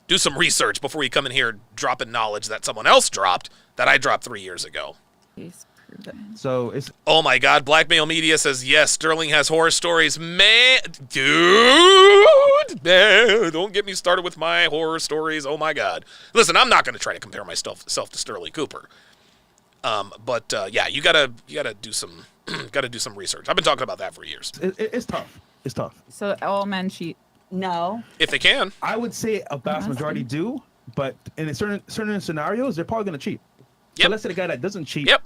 do some research before you come in here dropping knowledge that someone else dropped that I dropped 3 years ago. Please prove it. So it's Oh my God, Blackmail Media says, yes, Sterling has horror stories. Man, dude, man, don't get me started with my horror stories. Oh my God. Listen, I'm not going to try to compare myself to Sterling Cooper. But yeah, you gotta do some research. I've been talking about that for years. it's tough. It's tough. So all men cheat. No. If they can. I would say a vast majority do, but in a certain scenarios, they're probably gonna cheat. Yep. So let's say the guy that doesn't cheat, Yep.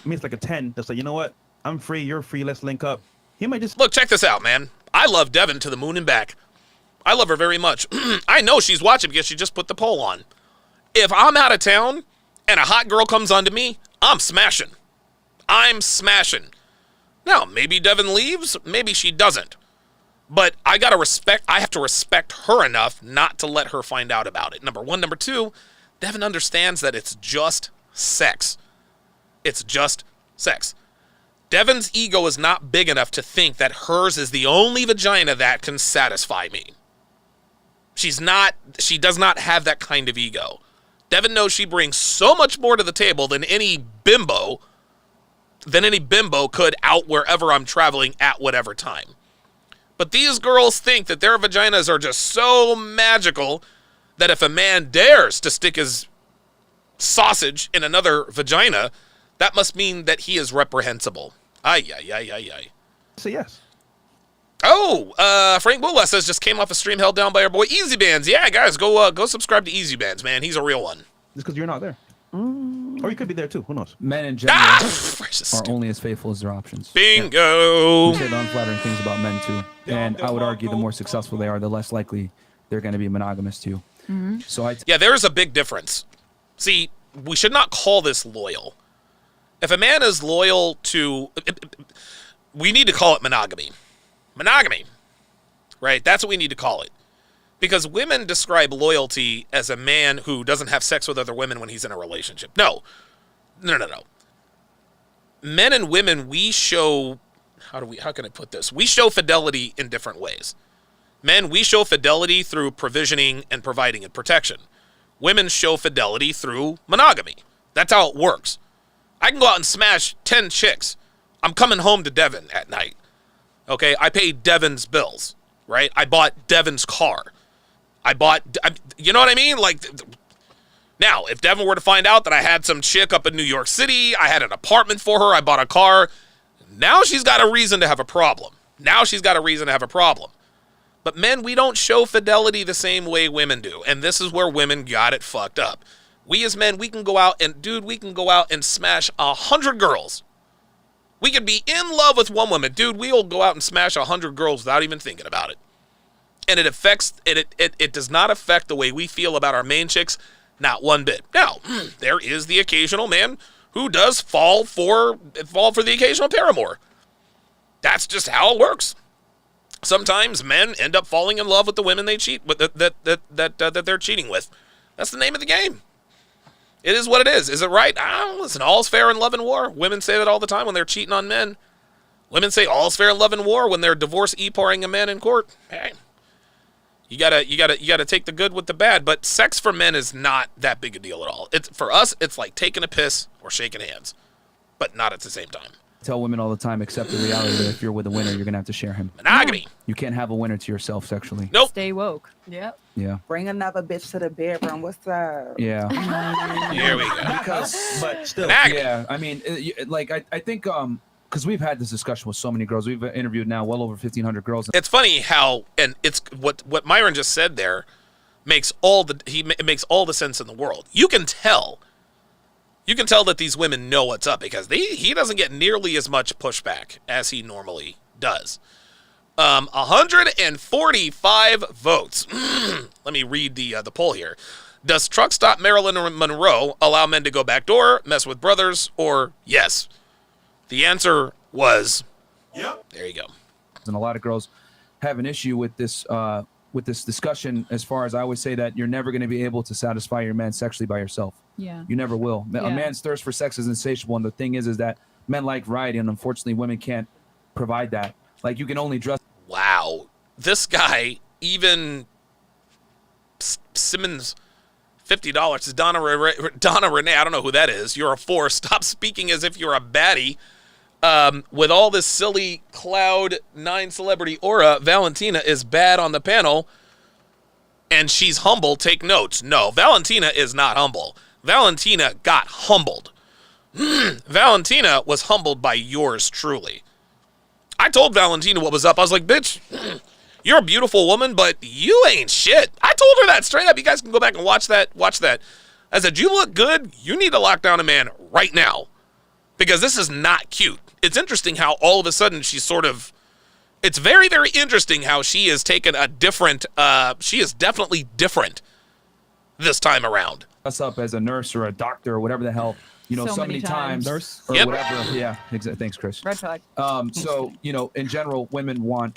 meets like a 10. That's like, you know what? I'm free. You're free. Let's link up. He might just Look, check this out, man. I love Devin to the moon and back. I love her very much. I know she's watching because she just put the poll on. If I'm out of town and a hot girl comes onto me, I'm smashing. I'm smashing. Now, maybe Devin leaves, maybe she doesn't. But I have to respect her enough not to let her find out about it. Number one. Number two, Devin understands that it's just sex. It's just sex. Devin's ego is not big enough to think that hers is the only vagina that can satisfy me. She does not have that kind of ego. Devin knows she brings so much more to the table than any bimbo could out wherever I'm traveling at whatever time. But these girls think that their vaginas are just so magical that if a man dares to stick his sausage in another vagina, that must mean that he is reprehensible. Ay. say yes. Oh, Frank Bula says just came off a stream held down by our boy Easy Bands. Yeah, guys, go subscribe to Easy Bands, man. He's a real one. Just because you're not there. Or you could be there too. Who knows? Men in general are only as faithful as their options. Bingo. We say the unflattering things about men too, and I would argue the more successful they are, the less likely they're going to be monogamous to you. So yeah, there is a big difference. See, we should not call this loyal. If a man is loyal to, we need to call it monogamy. Monogamy, right? That's what we need to call it. Because women describe loyalty as a man who doesn't have sex with other women when he's in a relationship. No. Men and women, we show, how can I put this? We show fidelity in different ways. Men, we show fidelity through provisioning and providing and protection. Women show fidelity through monogamy. That's how it works. I can go out and smash 10 chicks. I'm coming home to Devin at night. Okay, I paid Devin's bills, right? I bought Devin's car. You know what I mean? Like, now, if Devin were to find out that I had some chick up in New York City, I had an apartment for her, I bought a car, now she's got a reason to have a problem. But men, we don't show fidelity the same way women do. And this is where women got it fucked up. We as men, we can go out and smash 100 girls. We could be in love with one woman. Dude, we'll go out and smash 100 girls without even thinking about it. And it does not affect the way we feel about our main chicks, not one bit. Now, there is the occasional man who does fall for the occasional paramour. That's just how it works. Sometimes men end up falling in love with the women they cheat with, that they're cheating with. That's the name of the game. It is what it is. Is it right? Listen, all's fair in love and war. Women say that all the time when they're cheating on men. Women say all's fair in love and war when they're divorce e-pouring a man in court. Hey, you gotta take the good with the bad. But sex for men is not that big a deal at all. For us, it's like taking a piss or shaking hands, but not at the same time. Tell women all the time, accept the reality that if you're with a winner, you're gonna have to share him. Monogamy. You can't have a winner to yourself sexually. Nope. Stay woke. Yep. Yeah. Bring another bitch to the bedroom. What's up? Yeah. Here we go. But still, yeah. I mean, I think because we've had this discussion with so many girls. We've interviewed now well over 1,500 girls. It's funny how, and it's what Myron just said there makes all the sense in the world. You can tell that these women know what's up because he doesn't get nearly as much pushback as he normally does. 145 votes. Let me read the poll here. Does truck stop Marilyn Monroe allow men to go backdoor, mess with brothers, or yes? The answer was, yep. There you go. And a lot of girls have an issue with this discussion. As far as I always say that you're never going to be able to satisfy your man sexually by yourself. Yeah. You never will. A man's thirst for sex is insatiable, and the thing is that men like variety, and unfortunately, women can't provide that. Like, you can only dress. Wow, this guy even Simmons. $50 is Donna Renee. I don't know who that is. You're a 4. Stop speaking as if you're a baddie. With all this silly Cloud 9 celebrity aura, Valentina is bad on the panel, and she's humble. Take notes. No, Valentina is not humble. Valentina got humbled. Valentina was humbled by yours truly. I told Valentina what was up. I was like, bitch, you're a beautiful woman, but you ain't shit. I told her that straight up. You guys can go back and watch that. I said, you look good. You need to lock down a man right now because this is not cute. It's interesting how all of a sudden it's very, very interesting how she has taken a different, she is definitely different this time around. Us up as a nurse or a doctor or whatever the hell, so many times. Nurse or yep. whatever. Yeah, exactly. Thanks, Chris. Red flag. So, in general, men want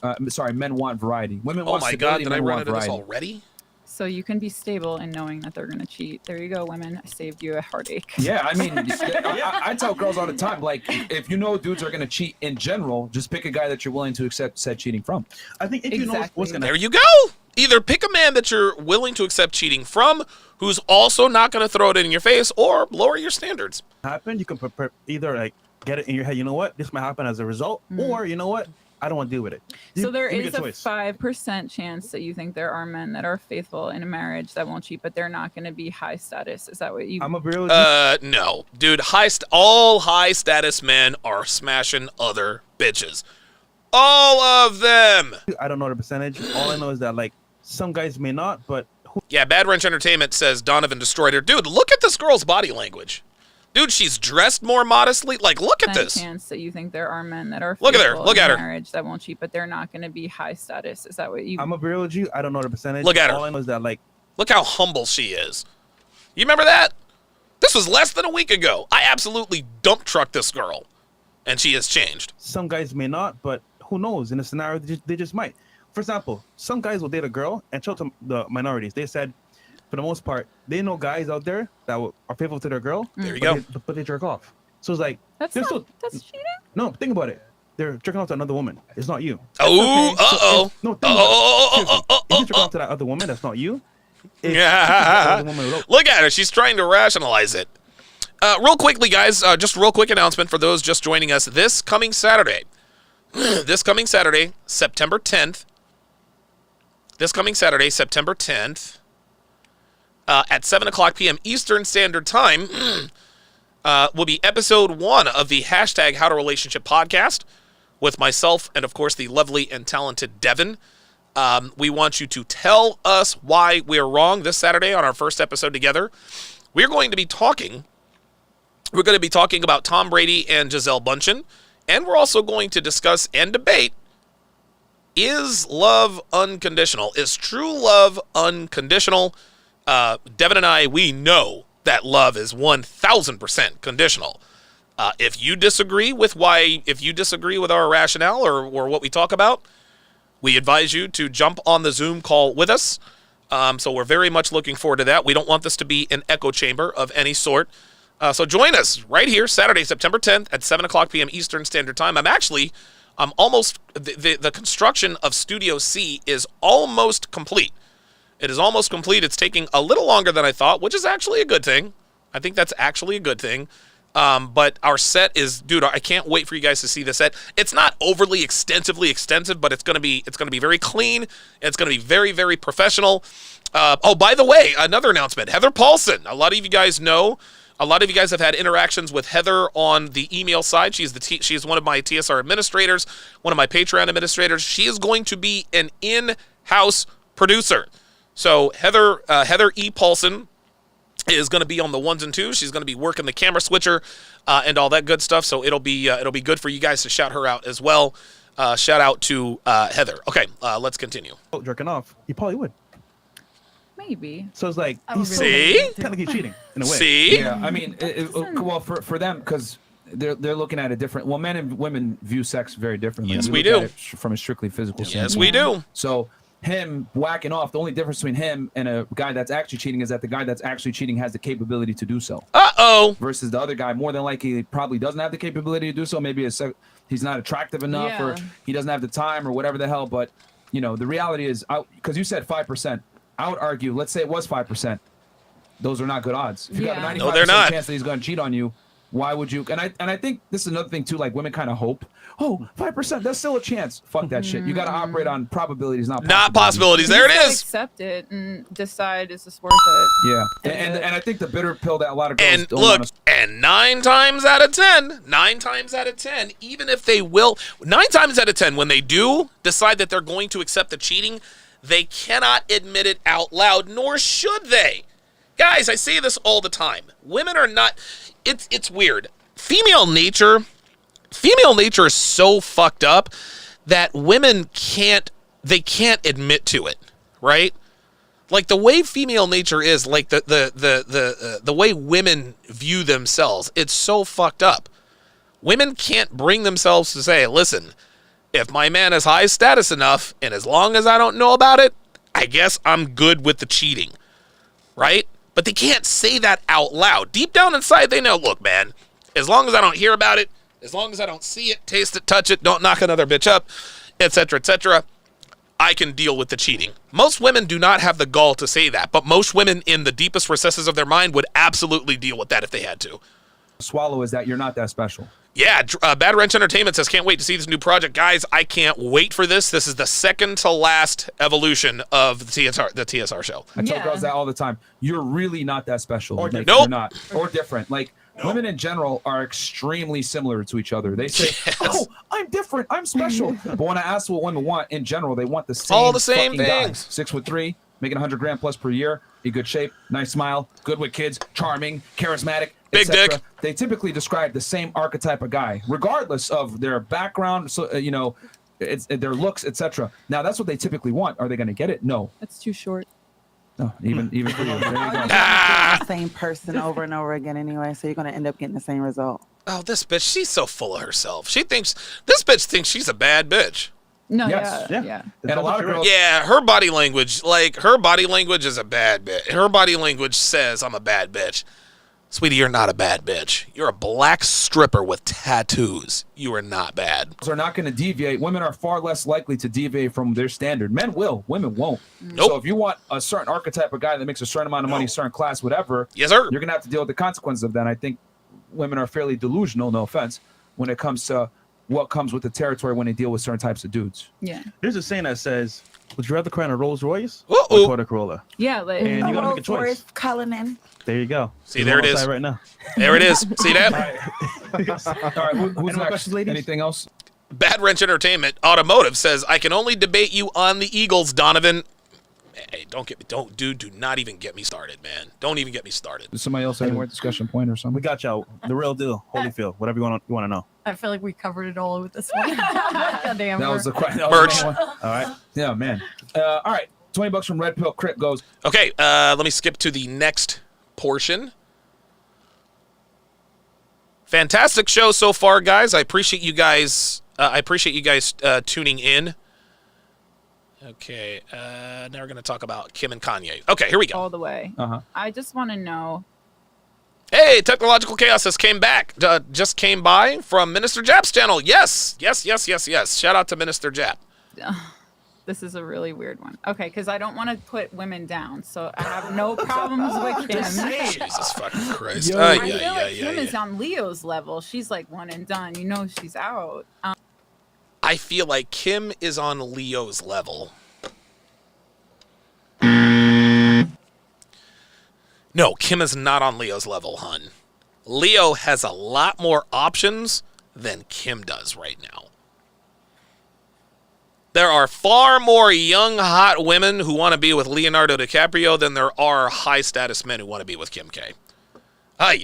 variety. Women oh want my stability. God, did I run into this variety. already? So you can be stable in knowing that they're going to cheat. There you go, women. I saved you a heartache. Yeah, I mean, I tell girls all the time, like, if dudes are going to cheat in general, just pick a guy that you're willing to accept said cheating from. I think if you know what's going to There you go. Either pick a man that you're willing to accept cheating from, who's also not going to throw it in your face, or lower your standards. happen, you can either like get it in your head, you know what, this might happen as a result, or you know what, I don't want to deal with it. So there is a 5% chance that you think there are men that are faithful in a marriage that won't cheat, but they're not going to be high status. Is that what you? I'm a real. No, dude. All high status men are smashing other bitches. All of them. I don't know the percentage. All I know is that like some guys may not, but yeah. Bad Wrench Entertainment says Donovan destroyed her. Dude, look at this girl's body language. Dude, she's dressed more modestly. Like, look at Any this. chance that you think there are men that are Look at her. faithful Look in at her. marriage that won't cheat, but they're not going to be high status? Is that what you? I'm a real with you. I don't know the percentage. Look at her. All I know is that like Look how humble she is. You remember that? This was less than a week ago. I absolutely dump trucked this girl, and she has changed. some guys may not, but who knows? In a scenario, they just might. For example, some guys will date a girl and show to the minorities. They said, for the most part, they know guys out there that are faithful to their girl. There you go. But they jerk off. So it's like That's they're not, that's cheating. no. Think about it. They're jerking off to another woman. It's not you. Oh, okay. uh-oh. No, think about it. Seriously, if you jerk off to that other woman, that's not you. It's the other woman wrote. Look at her. She's trying to rationalize it. Real quickly, guys, just real quick announcement for those just joining us. This coming Saturday, September 10th, at 7 o'clock p.m. Eastern Standard Time, will be episode 1 of the hashtag How to Relationship podcast with myself and, of course, the lovely and talented Devin. We want you to tell us why we're wrong this Saturday on our first episode together. We're going to be talking about Tom Brady and Gisele Bündchen, and we're also going to discuss and debate, is love unconditional? Is true love unconditional? Devin and I, we know that love is 1,000% conditional. If you disagree with our rationale or what we talk about, we advise you to jump on the Zoom call with us. So we're very much looking forward to that. We don't want this to be an echo chamber of any sort. So join us right here, Saturday, September 10th at 7 o'clock p.m. Eastern Standard Time. I'm almost, the construction of Studio C is almost complete. It is almost complete. It's taking a little longer than I thought, which is actually a good thing. I think that's actually a good thing. But our set is, dude, I can't wait for you guys to see the set. It's not overly extensively extensive, but it's gonna be very clean. It's gonna be very, very professional. Oh, by the way, another announcement. Heather Paulson. A lot of you guys know. A lot of you guys have had interactions with Heather on the email side. She is one of my TSR administrators, one of my Patreon administrators. She is going to be an in-house producer. So Heather E. Paulson is going to be on the ones and twos. She's going to be working the camera switcher and all that good stuff. So it'll be good for you guys to shout her out as well. Shout out to Heather. Okay, let's continue. Oh, jerking off. He probably would. Maybe. So it's like would he's really so See? technically cheating in a way. See? Yeah, I mean, well, for them, because they're looking at it different. Well, men and women view sex very differently. Yes, we look do. at it from a strictly physical standpoint. Yes, we do. So him whacking off, the only difference between him and a guy that's actually cheating is that the guy that's actually cheating has the capability to do so. Uh-oh. Versus the other guy, more than likely, probably doesn't have the capability to do so. Maybe he's not attractive enough, or he doesn't have the time, or whatever the hell. But the reality is, because you said 5%, I would argue, let's say it was 5%. Those are not good odds. If you got a 95% chance that he's going to cheat on you, why would you? And I think this is another thing too. Like women kind of hope, 5%, that's still a chance. Fuck that shit. You got to operate on probabilities, not possibilities. There it is. Accept it and decide, is this worth it? Yeah, and I think the bitter pill that a lot of girls And don't look, wanna... and 9 times out of 10, even if they will, 9 times out of 10, when they do decide that they're going to accept the cheating, they cannot admit it out loud, nor should they. Guys, I say this all the time. Women are not, it's weird. Female nature is so fucked up that women can't admit to it, right? Like the way female nature is, like the way women view themselves, it's so fucked up. Women can't bring themselves to say, listen, if my man is high status enough, and as long as I don't know about it, I guess I'm good with the cheating, right? But they can't say that out loud. Deep down inside, they know, look, man, as long as I don't hear about it, as long as I don't see it, taste it, touch it, don't knock another bitch up, etc., I can deal with the cheating. Most women do not have the gall to say that, but most women in the deepest recesses of their mind would absolutely deal with that if they had to. Swallow is that you're not that special. Yeah, Bad Wrench Entertainment says, can't wait to see this new project. Guys, I can't wait for this. This is the second to last evolution of the TSR show. I tell girls that all the time. You're really not that special. Or like, nope. You're not. Or different. Like, women in general are extremely similar to each other. They say, oh, I'm different. I'm special. But when I ask what women want in general, they want the same all the same fucking guy. things. 6'3", making 100 grand plus per year, in good shape, nice smile, good with kids, charming, charismatic, Big etc. dick. They typically describe the same archetype of guy, regardless of their background, so it's their looks, etc. Now that's what they typically want. Are they going to get it? No. That's too short. No, even for you. There you go. The same person over and over again anyway, so you're gonna end up getting the same result. Oh, this bitch, she's so full of herself. This bitch thinks she's a bad bitch. No, Yes. yeah. And a lot of girls. Yeah, her body language is a bad bitch. Her body language says I'm a bad bitch. Sweetie, you're not a bad bitch. You're a black stripper with tattoos. You are not bad. Are not going to deviate. Women are far less likely to deviate from their standard. Men will. Women won't. Nope. So if you want a certain archetype of guy that makes a certain amount of money, certain class, whatever, Yes, sir. you're going to have to deal with the consequences of that. And I think women are fairly delusional, no offense, when it comes to what comes with the territory when they deal with certain types of dudes. Yeah. There's a saying that says, would you rather cry in a Rolls Royce Uh-oh. or Toyota Corolla? Yeah, like And you gotta make a choice. Cullinan. There you go. See, There's there one it is. outside right now. There it is. See that? All right, who's more next? questions, ladies? Anything else? Bad Wrench Entertainment Automotive says, I can only debate you on the Eagles, Donovan. Hey, do not even get me started, man. Don't even get me started. Does somebody else have a discussion point or We something? got y'all. The real deal. Holyfield. Whatever you want to know. I feel like we covered it all with this one. God damn. That was the question. Merch. All right. Yeah, man. All right, $20 from Red Pill. Crit goes. Okay, let me skip to the next portion. Fantastic show so far, guys. I appreciate you guys. Tuning in. Okay, now we're gonna talk about Kim and Kanye. Okay, here we go. all the way. Uh-huh. I just want to know. Hey, Technological Chaos just came back. Just came by from Minister Jap's channel. Yes. Shout out to Minister Jap. This is a really weird one. Okay, because I don't want to put women down, so I have no problems with Kim. Jesus fucking Christ. I feel like Kim is on Leo's level. She's like one and done. You know she's out. I feel like Kim is on Leo's level. No, Kim is not on Leo's level, hun. Leo has a lot more options than Kim does right now. There are far more young, hot women who want to be with Leonardo DiCaprio than there are high-status men who want to be with Kim K. Ay.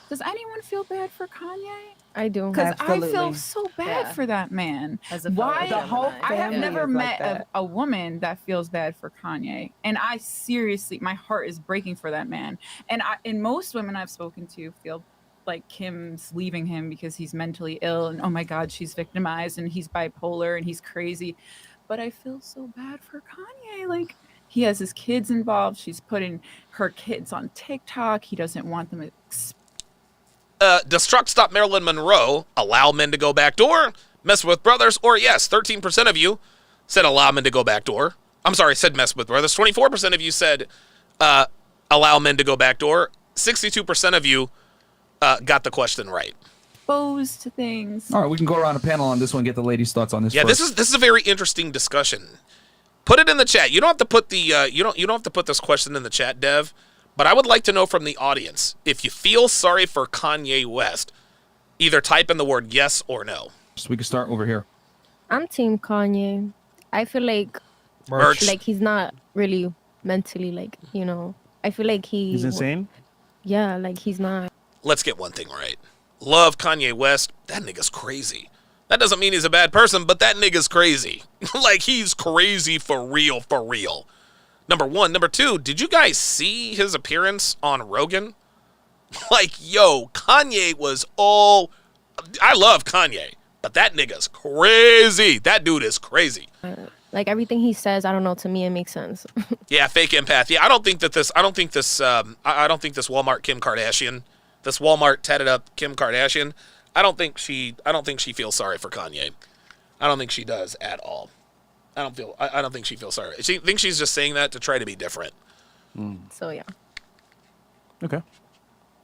Does anyone feel bad for Kanye? I do. Because I Absolutely. feel so bad for that man. As a Why? fellow I have family never is like met that. a woman that feels bad for Kanye, and I seriously, my heart is breaking for that man. And most women I've spoken to feel like Kim's leaving him because he's mentally ill, and oh my God, she's victimized, and he's bipolar, and he's crazy. But I feel so bad for Kanye. Like, he has his kids involved. She's putting her kids on TikTok. He doesn't want them to. Destruct Stop Marilyn Monroe, allow men to go backdoor, mess with brothers, or yes, 13% of you said allow men to go backdoor. I'm sorry, said mess with brothers. 24% of you said allow men to go backdoor. 62% of you got the question right. Exposed to things. All right, we can go around a panel on this one. Get the ladies' thoughts on this. Yeah, first. this is a very interesting discussion. Put it in the chat. You don't have to put the you don't have to put this question in the chat, Dev. But I would like to know from the audience, if you feel sorry for Kanye West, either type in the word yes or no. So we can start over here. I'm team Kanye. I feel like Merch. like he's not really mentally I feel like He's insane. Yeah, like he's not. Let's get one thing right. Love Kanye West. That nigga's crazy. That doesn't mean he's a bad person, but that nigga's crazy. Like, he's crazy for real, for real. Number one. Number two, did you guys see his appearance on Rogan? Like, yo, Kanye was all... I love Kanye, but that nigga's crazy. That dude is crazy. Like everything he says, I don't know. To me, it makes sense. Yeah, fake empath. Yeah, I don't think this Walmart Kim Kardashian, this Walmart tatted up Kim Kardashian, I don't think she feels sorry for Kanye. I don't think she does at all. I don't think she feels sorry. She thinks she's just saying that to try to be different. So yeah. Okay.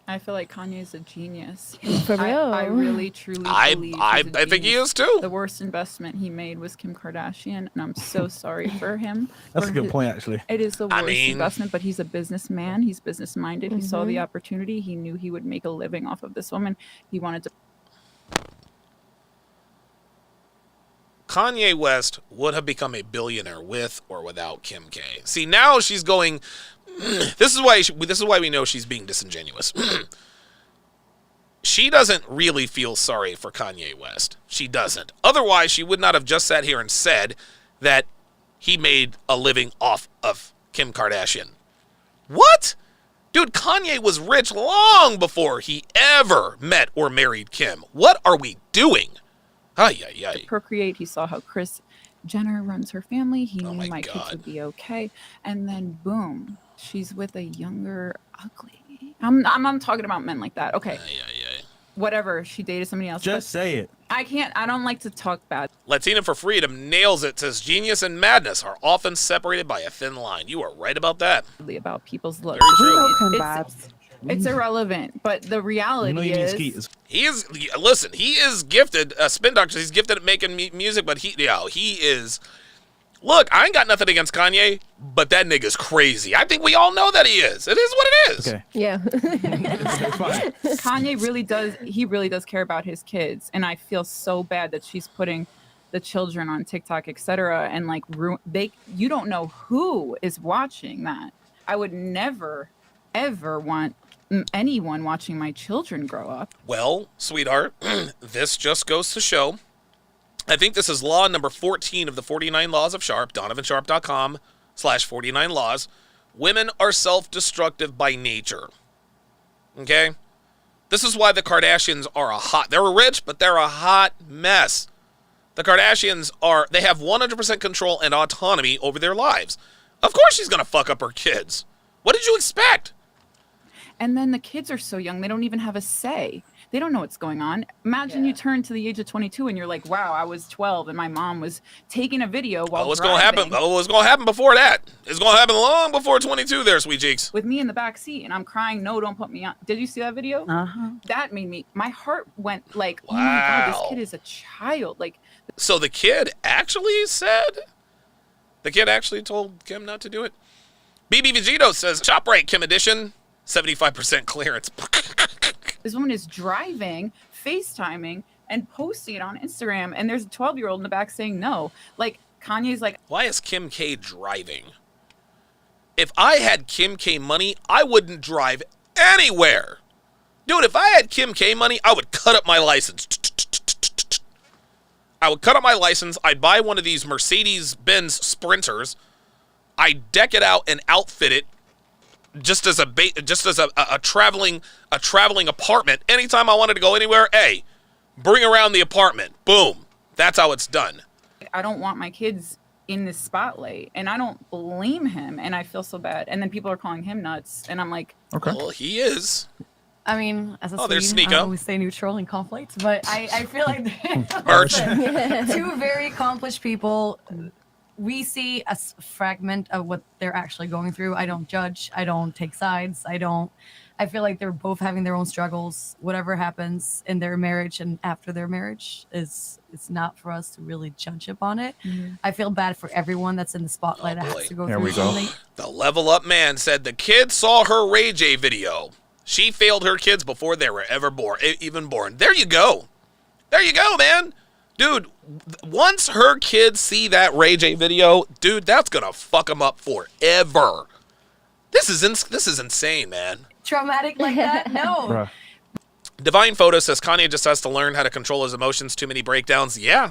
I feel like Kanye's a genius. For real. I really, truly I believe think he is too. The worst investment he made was Kim Kardashian, and I'm so sorry for him. That's a good point, actually. It is the worst mean- investment, but he's a businessman. He's business-minded. He saw the opportunity. He knew he would make a living off of this woman. He wanted to... Kanye West would have become a billionaire with or without Kim K. See, now she's going. This is why we know she's being disingenuous. She doesn't really feel sorry for Kanye West. She doesn't. Otherwise, she would not have just sat here and said that he made a living off of Kim Kardashian. What? Dude, Kanye was rich long before he ever met or married Kim. What are we doing? To procreate, he saw how Kris Jenner runs her family. He knew my kids would be okay. And then boom, she's with a younger, ugly. I'm talking about men like that. Okay. Whatever. She dated somebody else. Just say it. I don't like to talk bad. Latina for Freedom nails it. Says genius and madness are often separated by a thin line. You are right about that. About people's looks. Very true. It's irrelevant, but the reality is he is gifted. Spin Doctor. He's gifted at making music, but he is. Look, I ain't got nothing against Kanye, but that nigga's crazy. I think we all know that he is. It is what it is. Okay. Yeah. Kanye really does care about his kids, and I feel so bad that she's putting the children on TikTok, etc. And like you don't know who is watching that. I would never ever want anyone watching my children grow up. Well, sweetheart, this just goes to show. I think this is law number 14 of the 49 Laws of Sharpe, DonovanSharpe.com/49 laws. Women are self-destructive by nature. Okay? This is why the Kardashians are they're rich, but they're a hot mess. The Kardashians they have 100% control and autonomy over their lives. Of course she's going to fuck up her kids. What did you expect? And then the kids are so young, they don't even have a say. They don't know what's going on. Imagine you turn to the age of 22 and you're like, wow, I was 12 and my mom was taking a video while what's driving. What's going to happen before that? It's going to happen long before 22 there, sweet cheeks. With me in the back seat and I'm crying, no, don't put me on. Did you see that video? Uh-huh. That made my heart went like, wow. Oh my God, this kid is a child. Like, so the kid actually told Kim not to do it? BB Vegito says, Shop Right, Kim Edition, 75% clearance. This woman is driving, FaceTiming, and posting it on Instagram, and there's a 12-year-old in the back saying no. Like, Kanye's like... Why is Kim K driving? If I had Kim K money, I wouldn't drive anywhere. Dude, if I had Kim K money, I would cut up my license. I'd buy one of these Mercedes-Benz Sprinters. I'd deck it out and outfit it just as a traveling apartment. Anytime I wanted to go anywhere, bring around the apartment. Boom. That's how it's done. I don't want my kids in this spotlight, and I don't blame him, and I feel so bad. And then people are calling him nuts, and I'm like, okay. Well, he is. I mean, as a there's Swede, Sneeko. I always stay neutral in conflicts, but I feel like two very accomplished people. We see a fragment of what they're actually going through. I don't judge. I don't take sides. I feel like they're both having their own struggles. Whatever happens in their marriage and after their marriage it's not for us to really judge upon it. Mm-hmm. I feel bad for everyone that's in the spotlight that has to go through something. The Level Up Man said the kid saw her Ray J video. She failed her kids before they were ever even born. There you go. There you go, man. Dude, once her kids see that Ray J video, dude, that's gonna fuck them up forever. This is insane, man. Traumatic like that? No. Bruh. Divine Photo says Kanye just has to learn how to control his emotions. Too many breakdowns. Yeah.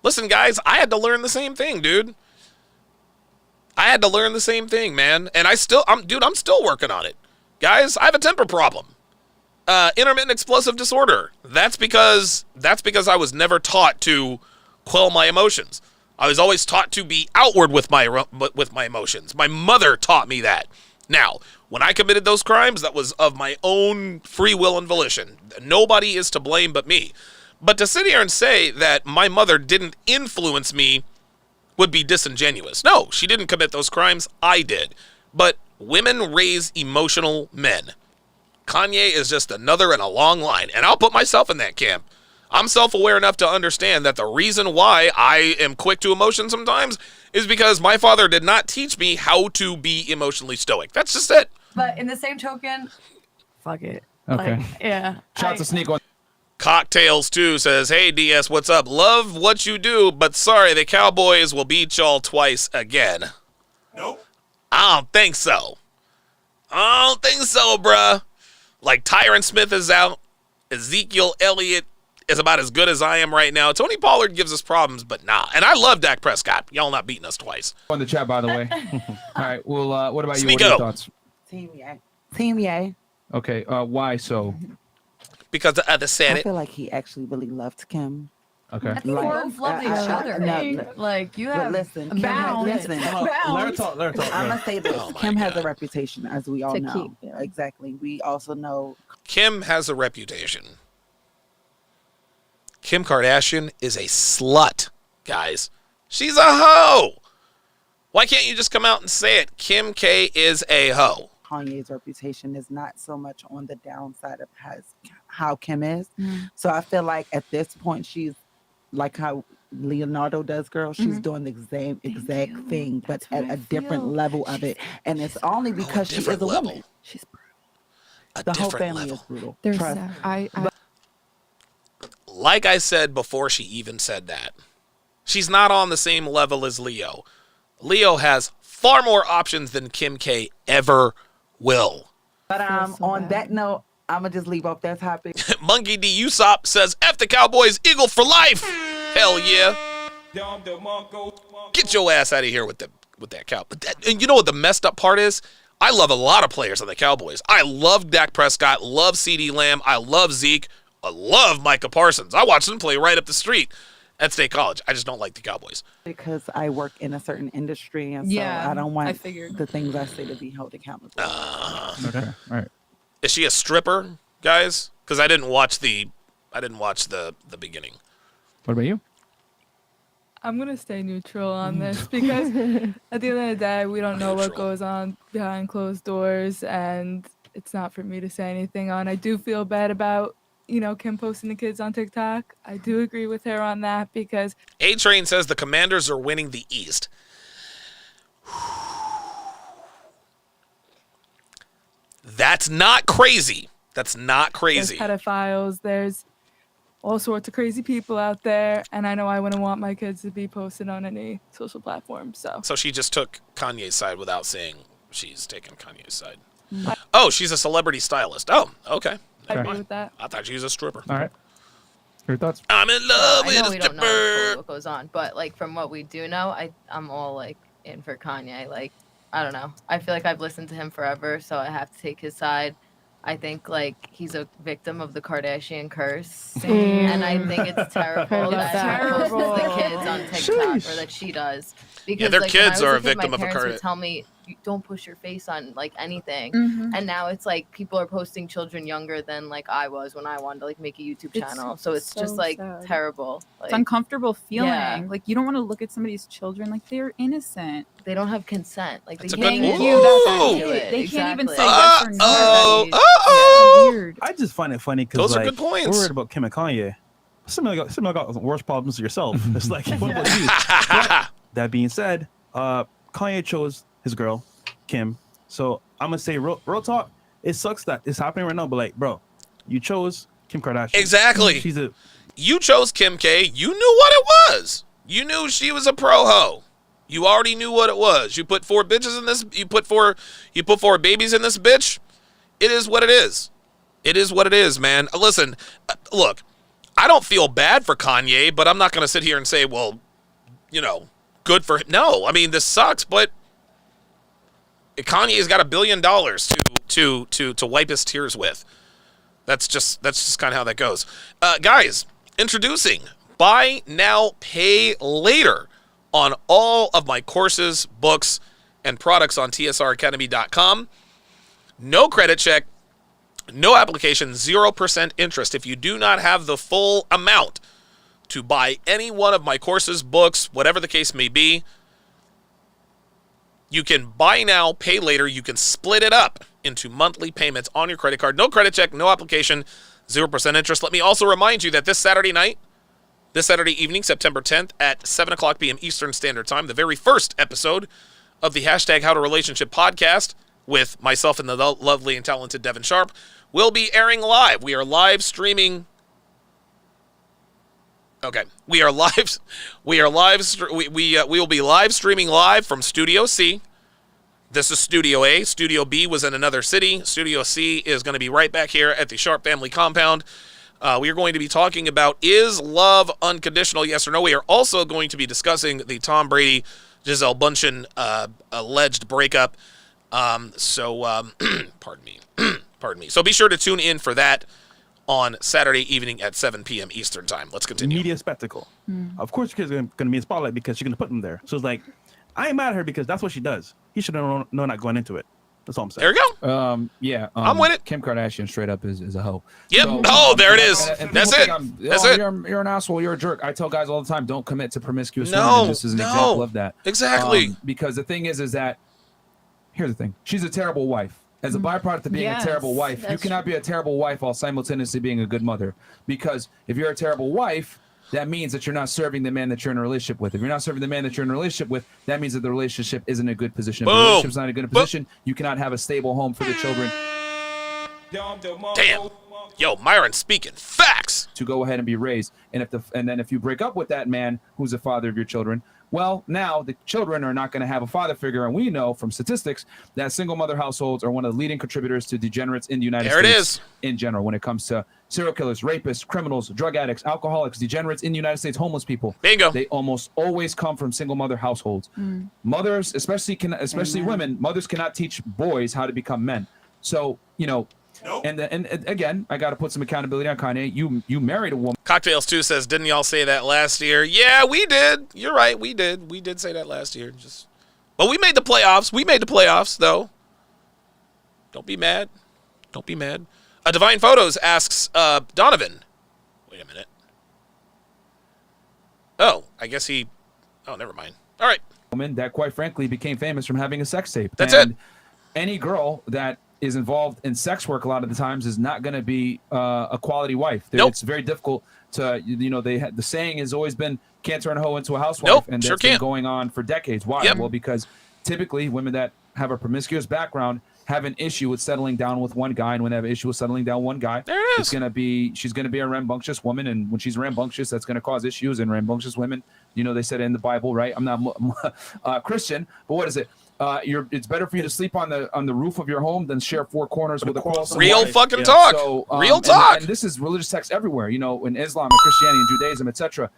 Listen, guys, I had to learn the same thing, dude. I had to learn the same thing, man. And I'm still working on it. Guys, I have a temper problem. Intermittent explosive disorder. That's because I was never taught to quell my emotions. I was always taught to be outward with my emotions. My mother taught me that. Now, when I committed those crimes, that was of my own free will and volition. Nobody is to blame but me. But to sit here and say that my mother didn't influence me would be disingenuous. No, she didn't commit those crimes. I did. But women raise emotional men. Kanye is just another in a long line, and I'll put myself in that camp. I'm self-aware enough to understand that the reason why I am quick to emotion sometimes is because my father did not teach me how to be emotionally stoic. That's just it. But in the same token, fuck it. Okay. Like, yeah. Shout to Sneeko. Cocktails 2 says, hey, DS, what's up? Love what you do, but sorry, the Cowboys will beat y'all twice again. Nope. I don't think so. I don't think so, bruh. Like, Tyron Smith is out. Ezekiel Elliott is about as good as I am right now. Tony Pollard gives us problems, but nah. And I love Dak Prescott. Y'all not beating us twice. On the chat, by the way. All right. Well, what about you? Sneako. What are your thoughts? Team Yay. Team Yay. Okay. Why so? Because the other said I it. feel like he actually really loved Kim. Okay. I think Like, both love each I- other. no, Like you But have listen, Kim bounds. listen. Let her talk. I'm gonna say this: Oh my Kim has a God. reputation, as we all To know. keep, yeah. Exactly. We also know. Kim has a reputation. Kim Kardashian is a slut, guys. She's a hoe. Why can't you just come out and say it? Kim K is a hoe. Kanye's reputation is not so much on the downside of how Kim is. So I feel like at this point she's like how Leonardo does, girl. She's doing the same exact thing, but at a different level of it. And it's only because she is different a level. woman. She's A the whole different family level. is brutal. There's Trust. Like I said before she even said that, she's not on the same level as Leo. Leo has far more options than Kim K ever will. But so on bad. that note, I'm gonna just leave off that topic. Monkey D. Usopp says, F the Cowboys, Eagle for life. Hell yeah. Get your ass out of here with that cow. And you know what the messed up part is? I love a lot of players on the Cowboys. I love Dak Prescott, love CeeDee Lamb, I love Zeke, I love Micah Parsons. I watched them play right up the street at State College. I just don't like the Cowboys. Because I work in a certain industry, and so Yeah, I don't want I figured. the things I say to be held accountable. Okay. All right. Is she a stripper, guys? Because I didn't watch the beginning. What about you? I'm gonna stay neutral on this because at the end of the day, we don't know what Neutral. goes on behind closed doors, and it's not for me to say anything on. I do feel bad about, Kim posting the kids on TikTok. I do agree with her on that because A-Train says the Commanders are winning the East. That's not crazy. That's not there's crazy. pedophiles, there's all sorts of crazy people out there, and I know I wouldn't want my kids to be posted on any social platform. So So she just took Kanye's side without saying she's taking Kanye's side. Oh, she's a celebrity stylist. Oh, okay. I Okay. agree with that. I thought she was a stripper. All right. Your thoughts? I'm in love I with know a we don't know stripper. what goes on, but like from what we do know, I'm all like in for Kanye. Like I don't know. I feel like I've listened to him forever, so I have to take his side. I think like he's a victim of the Kardashian curse, and I think it's terrible That's that he posts terrible. the kids on TikTok Sheesh. or that she does. Because their like, when I kids was are a kid, victim my of a parents Kardashian. would tell me, "You don't push your face on like anything." Mhm. And now it's like people are posting children younger than like I was when I wanted to like make a YouTube It's channel. So it's just so like sad. terrible. It's Like uncomfortable feeling. Yeah. Like you don't want to look at somebody's children like they're innocent. they don't have consent. Like That's they a can't good- even Ooh. consent to They it. They can't even Exactly. say yes or no. Uh-oh. That is Uh-oh. weird. I just find it funny because Those are like, good points. we're worried about Kim and Kanye. Some got worse problems than yourself. It's like, what about you? But that being said, Kanye chose his girl, Kim. So I'm gonna say real talk. It sucks that it's happening right now, but like, bro, you chose Kim Kardashian. Exactly. She's a You chose Kim K. You knew what it was. You knew she was a pro hoe. You already knew what it was. You put 4 bitches in this. You put 4 babies in this bitch. It is what it is. It is what it is, man. Listen, look, I don't feel bad for Kanye, but I'm not going to sit here and say, well, good for him. No, I mean, this sucks, but Kanye's got $1 billion to wipe his tears with. That's just kind of how that goes. Guys, introducing Buy Now, Pay Later on all of my courses, books, and products on tsracademy.com. No credit check, no application, 0% interest. If you do not have the full amount to buy any one of my courses, books, whatever the case may be, you can buy now, pay later. You can split it up into monthly payments on your credit card. No credit check, no application, 0% interest. Let me also remind you that this Saturday evening, September 10th at 7 o'clock p.m. Eastern Standard Time, the very first episode of the hashtag How to Relationship podcast with myself and the lovely and talented Devin Sharpe will be airing live. We are live streaming Okay, we are live. We will be live streaming live from Studio C. This is Studio A. Studio B was in another city. Studio C is going to be right back here at the Sharpe family compound. We are going to be talking about, is love unconditional, yes or no? We are also going to be discussing the Tom Brady, Gisele Bundchen alleged breakup. Pardon me. Pardon me. So be sure to tune in for that on Saturday evening at 7 p.m. Eastern time. Let's continue. Media spectacle. Of course, your kid's going to be in spotlight because she's going to put them there. So it's like, I ain't mad at her because that's what she does. He should have known not going into it. That's all I'm saying. There you go. I'm with it. Kim Kardashian straight up is a hoe. Yep. So, there it is. That's it. That's it. You're an asshole. You're a jerk. I tell guys all the time, don't commit to promiscuous No, women. This is an example of that. Exactly. Because the thing is that, here's the thing. She's a terrible wife. As a byproduct of being a terrible wife, you cannot be a terrible wife while simultaneously being a good mother. Because if you're a terrible wife, that means that you're not serving the man that you're in a relationship with. If you're not serving the man that you're in a relationship with, that means that the relationship isn't in a good position. If the relationship's not in a good position, you cannot have a stable home for the children. Damn. Yo, Myron speaking facts. To go ahead and be raised. And then if you break up with that man who's the father of your children, well, now the children are not going to have a father figure. And we know from statistics that single mother households are one of the leading contributors to degenerates in the United States. There it is. In general, when it comes to serial killers, rapists, criminals, drug addicts, alcoholics, degenerates in the United States, homeless people. Bingo. They almost always come from single mother households. Mothers, especially women, mothers cannot teach boys how to become men. So, and again, I got to put some accountability on Kanye. You married a woman. Cocktails 2 says, didn't y'all say that last year? Yeah, we did. You're right. We did. We did say that last year. But we made the playoffs. We made the playoffs, though. Don't be mad. Don't be mad. Divine Photos asks Donovan. Wait a minute. Oh, I guess he. Oh, never mind. All right. Woman that, quite frankly, became famous from having a sex tape. That's it. Any girl that is involved in sex work a lot of the times is not going to be a quality wife. Nope. It's very difficult to, the saying has always been, can't turn a hoe into a housewife. Nope, and sure that's been can't. going on for decades. Why? Yep. Well, because typically women that have a promiscuous background have an issue with settling down with one guy, and when they have an issue with settling down one guy, there it is. she's gonna be a rambunctious woman, and when she's rambunctious, that's gonna cause issues. And rambunctious women, they said it in the Bible, right? I'm not Christian, but what is it? It's better for you to sleep on the roof of your home than share four corners with a quarrelsome Real wife. fucking talk. So, Real talk. And this is religious sects everywhere. In Islam and Christianity and Judaism, etc.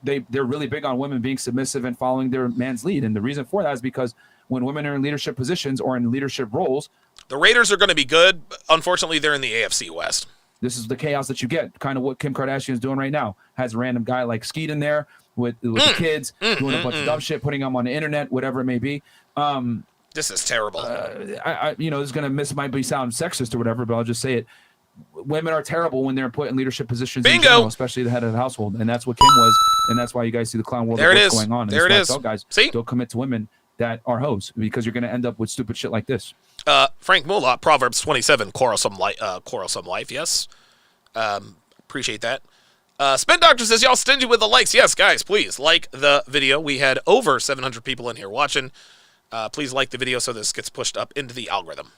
They're really big on women being submissive and following their man's lead. And the reason for that is because when women are in leadership positions or in leadership roles, the Raiders are going to be good. Unfortunately, they're in the AFC West. this is the chaos that you get. Kind of what Kim Kardashian is doing right now. Has a random guy like Skeet in there with the kids doing a bunch of dumb shit, putting them on the internet, whatever it may be. This is terrible. I this is gonna might sound sexist or whatever, but I'll just say it. Women are terrible when they're put in leadership positions. Bingo. In general, especially the head of the household, and that's what Kim was, and that's why you guys see the clown world There it of is. what's going on. And There it that's is. why I tell guys, See? don't commit to women that are hoes because you're gonna end up with stupid shit like this. Frank Mulot, Proverbs 27, quarrelsome life. Yes, appreciate that. Spin Doctor says, y'all stingy with the likes. Yes, guys, please like the video. We had over 700 people in here watching. Please like the video so this gets pushed up into the algorithm.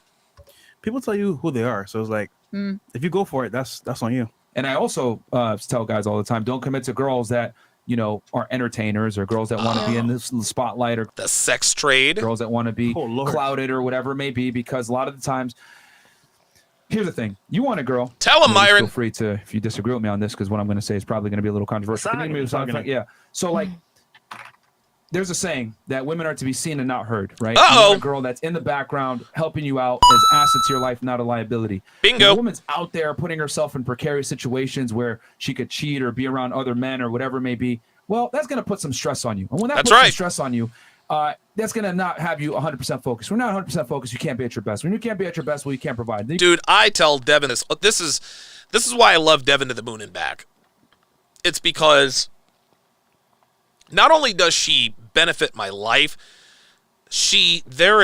People tell you who they are, so it's like, if you go for it, that's on you. And I also tell guys all the time, don't commit to girls that are entertainers or girls that want to be in this spotlight or the sex trade. Girls that want to be clouded or whatever it may be, because a lot of the times, here's the thing: you want a girl. Tell him, Myron. Feel free to, if you disagree with me on this, because what I'm going to say is probably going to be a little controversial. Yeah. So like, there's a saying that women are to be seen and not heard, right? You want a girl that's in the background helping you out as asset to your life, not a liability. Bingo. When a woman's out there putting herself in precarious situations where she could cheat or be around other men or whatever it may be, well, that's going to put some stress on you. And when that puts some stress on you, that's going to not have you 100% focused. When you're not 100% focused, you can't be at your best. When you can't be at your best, well, you can't provide. Dude, I tell Devin this. This is why I love Devin to the moon and back. It's because not only does she benefit my life, she doesn't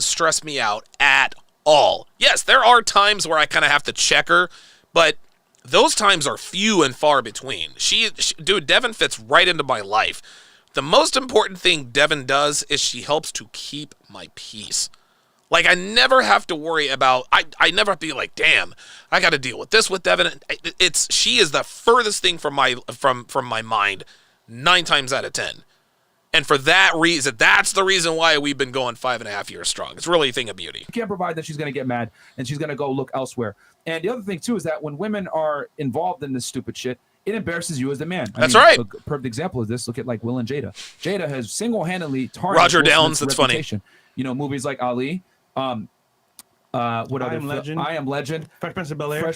stress me out at all. Yes, there are times where I kind of have to check her, but those times are few and far between. Dude, Devin fits right into my life. The most important thing Devin does is she helps to keep my peace. Like, I never have to worry about, I never have to be like, damn, I got to deal with this with Devin. She is the furthest thing from my mind 9 times out of 10. And for that reason, that's the reason why we've been going 5.5 years strong. It's really a thing of beauty. You can't provide that, she's going to get mad and she's going to go look elsewhere. And the other thing, too, is that when women are involved in this stupid shit, it embarrasses you as the man. That's right. A perfect example of this, look at like Will and Jada. Jada has single-handedly tarnished Roger Will Downs, Smith's that's funny. reputation. You know, movies like Ali, what other? I Am Legend, Fresh Prince of Bel-Air,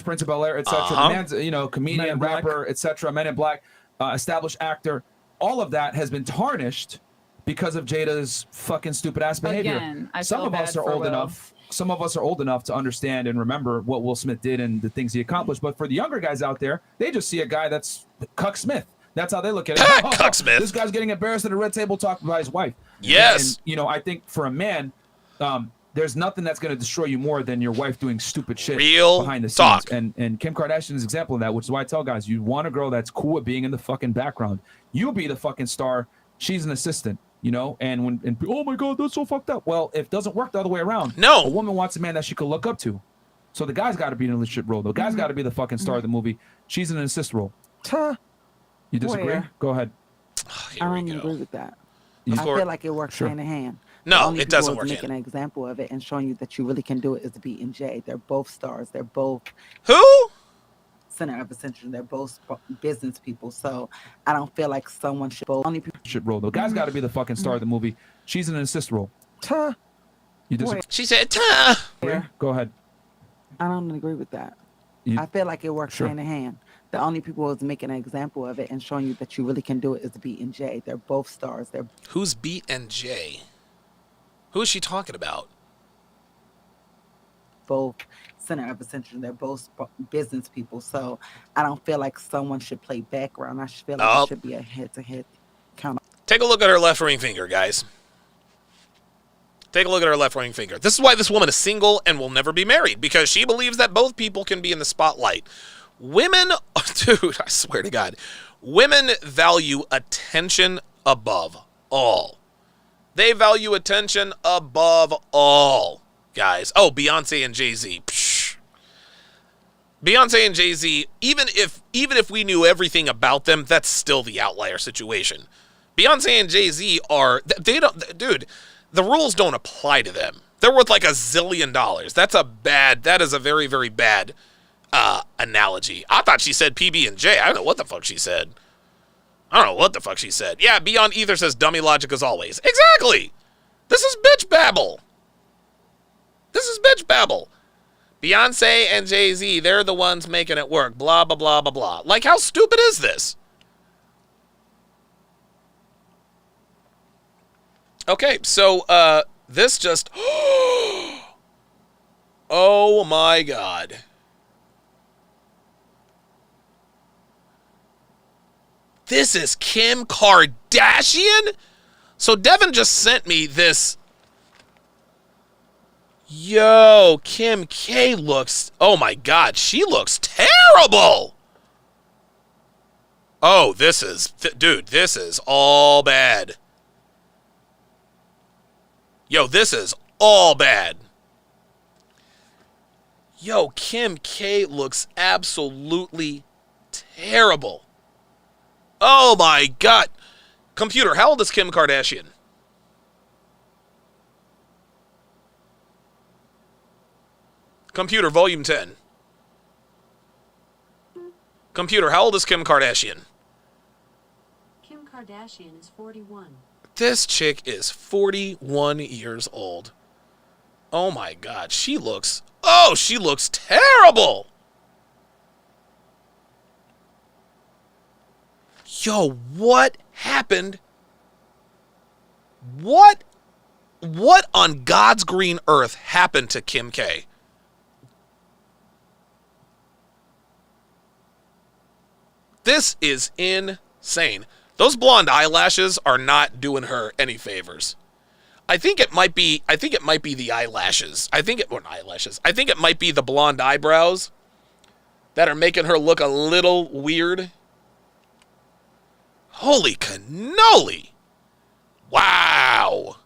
etc. The man's, you know, comedian, rapper, etc. Men in Black, established actor. All of that has been tarnished because of Jada's fucking stupid ass behavior. Again, I Some feel of us bad are for old Will. enough. Some of us are old enough to understand and remember what Will Smith did and the things he accomplished. But for the younger guys out there, they just see a guy that's Cuck Smith. That's how they look at it. Cuck Smith. This guy's getting embarrassed at a red table talking by his wife. Yes. And, you know, I think for a man, there's nothing that's going to destroy you more than your wife doing stupid shit Real behind the scenes. talk. And Kim Kardashian is an example of that, which is why I tell guys, you want a girl that's cool with being in the fucking background. You'll be the fucking star. She's an assistant. You know, and oh my God, that's so fucked up. Well, it doesn't work the other way around. No. A woman wants a man that she can look up to. So the guy's got to be in a leadership role. The guy's got to be the fucking star of the movie. She's in an assist role. You disagree? Where? Go ahead. I don't agree with that. Of I course. feel like it works Sure. hand in hand. No, The only it doesn't people work making an example of it and showing you that you really can do it is B and J. They're both stars. They're both Who? center of attention. They're both business people. So I don't feel like someone should both only people. Leadership role. The guy's got to be the fucking star of the movie. She's in an assist role. You disagree? She said, Go ahead. I don't agree with that. You- I feel like it works Sure. hand in hand. The only people who's making an example of it and showing you that you really can do it is B and J. They're both stars. They're Who's B and J? Who is she talking about? both center of attention. They're both business people. So I don't feel like someone should play background. I should feel like Oh. it should be a head-to-head count. Take a look at her left ring finger, guys. Take a look at her left ring finger. This is why this woman is single and will never be married, because she believes that both people can be in the spotlight. Women, dude, I swear to God, women value attention above all. They value attention above all, guys. Oh, Beyonce and Jay-Z. Psh. Beyonce and Jay-Z, even if we knew everything about them, that's still the outlier situation. Beyonce and Jay-Z they don't, dude, the rules don't apply to them. They're worth like $1 zillion. That is a very, very bad analogy. I thought she said PB&J. I don't know what the fuck she said. Yeah, Beyond Ether says dummy logic as always. Exactly. This is bitch babble. Beyonce and Jay-Z, they're the ones making it work. Blah, blah, blah, blah, blah. Like, how stupid is this? Okay, so, this just... Oh, my God. This is Kim Kardashian? So Devin just sent me this. Yo, Kim K looks... Oh, my God. She looks terrible. Oh, this is... Dude, this is all bad. Yo, this is all bad. Yo, Kim K looks absolutely terrible. Oh my God. Computer, how old is Kim Kardashian? Computer, volume 10. Computer, how old is Kim Kardashian? Kim Kardashian is 41. This chick is 41 years old. Oh my God, she looks terrible. Yo, what happened? What on God's green earth happened to Kim K? This is insane. Those blonde eyelashes are not doing her any favors. I think it might be the eyelashes. I think it might be the blonde eyebrows that are making her look a little weird. Holy cannoli. Wow.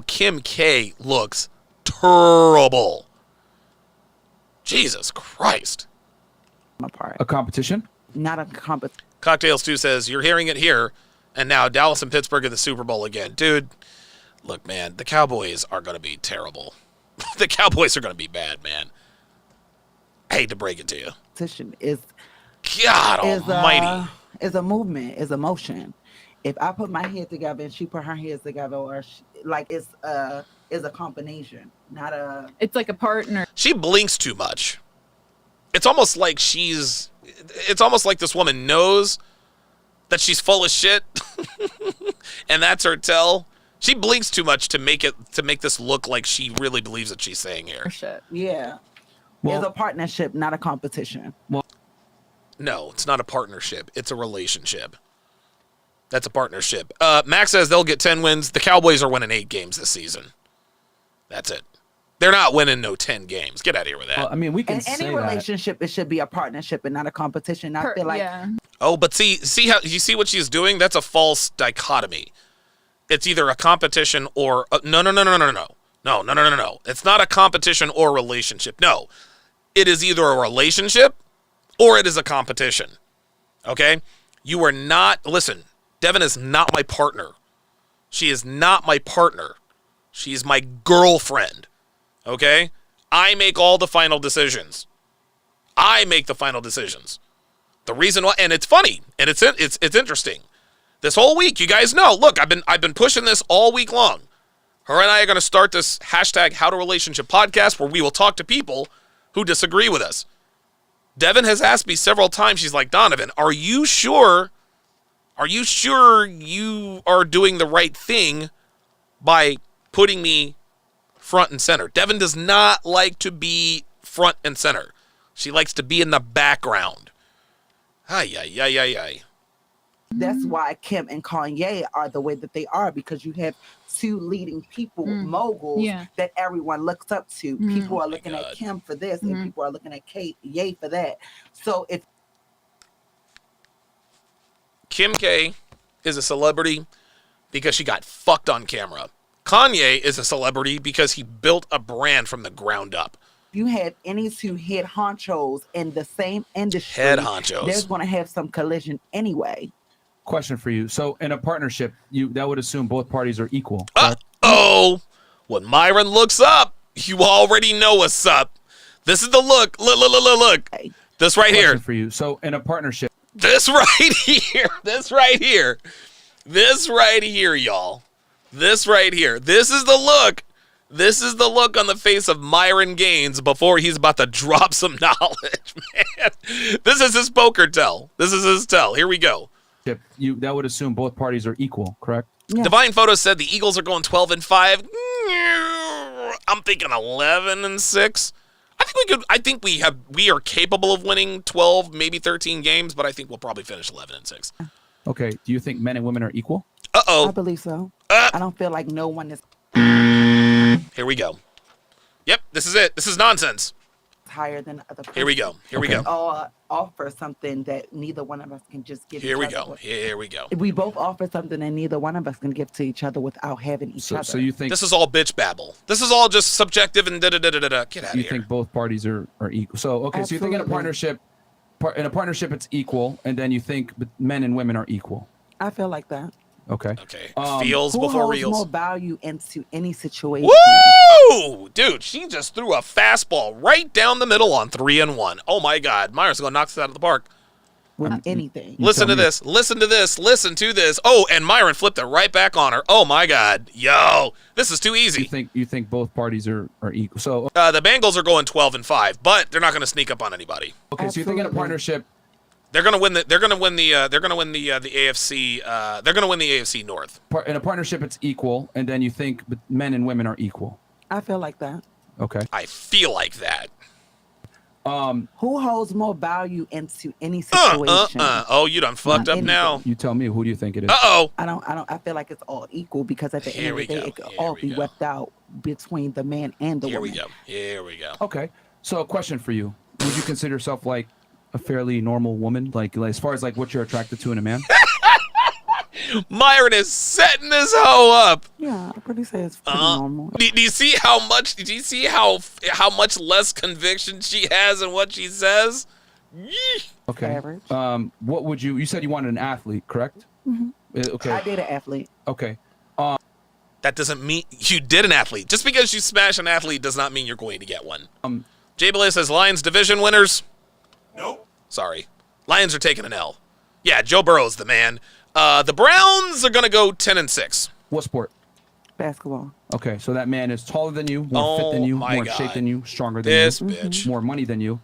Kim K looks terrible. Jesus Christ. A competition? Not a competition. Cocktails 2 says, you're hearing it here, and now Dallas and Pittsburgh in the Super Bowl again. Dude, look, man, the Cowboys are going to be terrible. The Cowboys are going to be bad, man. I hate to break it to you. Competition is God almighty. Is a movement, is a motion. If I put my head together and she put her heads together, or it's a combination, not a. It's like a partner. She blinks too much. It's almost like this woman knows that she's full of shit, and that's her tell. She blinks too much to make this look like she really believes what she's saying here. Shit. Yeah. Well, it's a partnership, not a competition. Well, no, it's not a partnership. It's a relationship. That's a partnership. Max says they'll get 10 wins. The Cowboys are winning 8 games this season. That's it. They're not winning no 10 games. Get out of here with that. Well, I mean, we can In any relationship, it should be a partnership and not a competition. I feel like. Yeah. Oh, but see you see what she's doing? That's a false dichotomy. It's either a competition or no. It's not a competition or relationship. No, it is either a relationship or it is a competition. Okay, you are not. Listen, Devin is not my partner. She is not my partner. She is my girlfriend. Okay, I make all the final decisions. I make the final decisions. The reason why, and it's funny, and it's interesting. This whole week, you guys know. Look, I've been pushing this all week long. Her and I are going to start this hashtag How to Relationship podcast where we will talk to people who disagree with us. Devin has asked me several times. She's like, Donovan, are you sure? Are you sure you are doing the right thing by putting me front and center? Devin does not like to be front and center. She likes to be in the background. Ay. That's why Kim and Kanye are the way that they are, because you have two leading people, moguls, that everyone looks up to. People are looking at Kim for this, and people are looking at Kanye for that. So if Kim K is a celebrity because she got fucked on camera. Kanye is a celebrity because he built a brand from the ground up. You have any two head honchos in the same industry, there's going to have some collision anyway. Question for you. So in a partnership, that would assume both parties are equal. Uh-oh. When Myron looks up, you already know what's up. This is the look. Look. This right here. Question for you. So in a partnership. This right here. This right here, y'all. This right here. This is the look. This is the look on the face of Myron Gaines before he's about to drop some knowledge, man. This is his poker tell. This is his tell. Here we go. That would assume both parties are equal, correct? Yeah. Divine Photo said the Eagles are going 12-5. I'm thinking 11-6. I think we are capable of winning 12, maybe 13 games, but I think we'll probably finish 11-6. Okay. Do you think men and women are equal? Uh-oh. I believe so. I don't feel like no one is. Here we go. Yep, this is it. This is nonsense. Higher than the other person. Here we go. We go. All offer something that neither one of us can just give. Here we go. If we both offer something that neither one of us can give to each other without having each other. So you think this is all bitch babble? This is all just subjective and da-da-da-da-da. Get out of here. You think both parties are equal? So okay, so you think in a partnership, it's equal, and then you think men and women are equal. I feel like that. Okay. Feels who before holds reels. more value into any situation? Woo! Dude, she just threw a fastball right down the middle on 3-1. Oh my God, Myers gonna knock this out of the park. With anything. Listen to this. Listen to this. Oh, and Myron flipped it right back on her. Oh my God, yo, this is too easy. You think both parties are equal? So the Bengals are going 12-5, but they're not gonna sneak up on anybody. Okay, so you think in a partnership. They're gonna win the AFC. They're gonna win the AFC North. In a partnership, it's equal, and then you think men and women are equal. I feel like that. Okay. I feel like that. Who holds more value into any situation? Oh, you done fucked up now. You tell me. Who do you think it is? Uh-oh. I feel like it's all equal because at the end of the day, it could all be worked out between the man and the woman. Here we go. Okay. So a question for you: would you consider yourself like a fairly normal woman, like as far as like what you're attracted to in a man? Myron is setting this hoe up. Yeah, I pretty say it's pretty normal. Do you see how much? Do you see how much less conviction she has in what she says? Yee. Okay. Average. What would you? You said you wanted an athlete, correct? Mm-hmm. Okay. I date an athlete. Okay. That doesn't mean you did an athlete. Just because you smash an athlete does not mean you're going to get one. Jay Belay says Lions division winners. Nope. Sorry, Lions are taking an L. Yeah, Joe Burrow's the man. The Browns are gonna go 10-6. What sport? Basketball. Okay, so that man is taller than you, more fit than you, more in shape than you, stronger than This you, bitch. more money than you.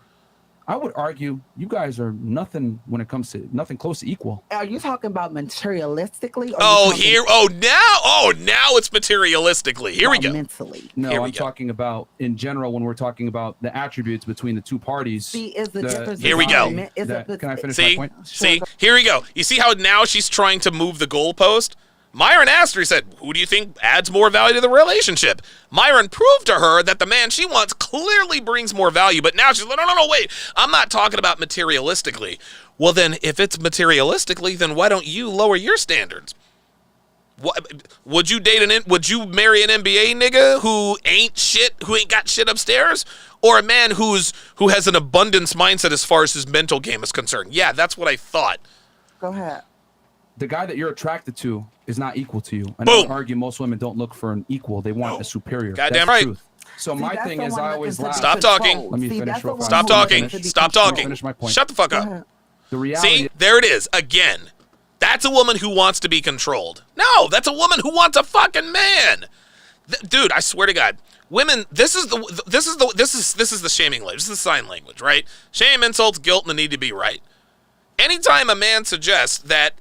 I would argue you guys are nothing when it comes to nothing close to equal. Are you talking about materialistically? Or Now it's materialistically. Here we go. Mentally. No, Here we I'm go. talking about in general when we're talking about the attributes between the two parties. See, is the difference. Here we go. Can I finish See, my point? see, here we go. You see how now she's trying to move the goalpost? Myron asked her, he said, who do you think adds more value to the relationship? Myron proved to her that the man she wants clearly brings more value, but now she's like, no, wait. I'm not talking about materialistically. Well, then, if it's materialistically, then why don't you lower your standards? What, would you marry an NBA nigga who ain't got shit upstairs? Or a man who has an abundance mindset as far as his mental game is concerned? Yeah, that's what I thought. Go ahead. The guy that you're attracted to is not equal to you. And Boom. I would argue most women don't look for an equal. They want a superior. Goddamn That's right. Truth. So See, my that's thing the is one I that always can laugh. Stop talking. Let me See, finish that's real the fast. one Stop who talking. wants to be Stop controlled. talking. Finish my point. Shut the fuck Go up. ahead. The reality See, there it is again. That's a woman who wants to be controlled. No, that's a woman who wants a fucking man. Dude, I swear to God, women. This is the shaming language. This is the sign language, right? Shame, insults, guilt, and the need to be right. Anytime a man suggests that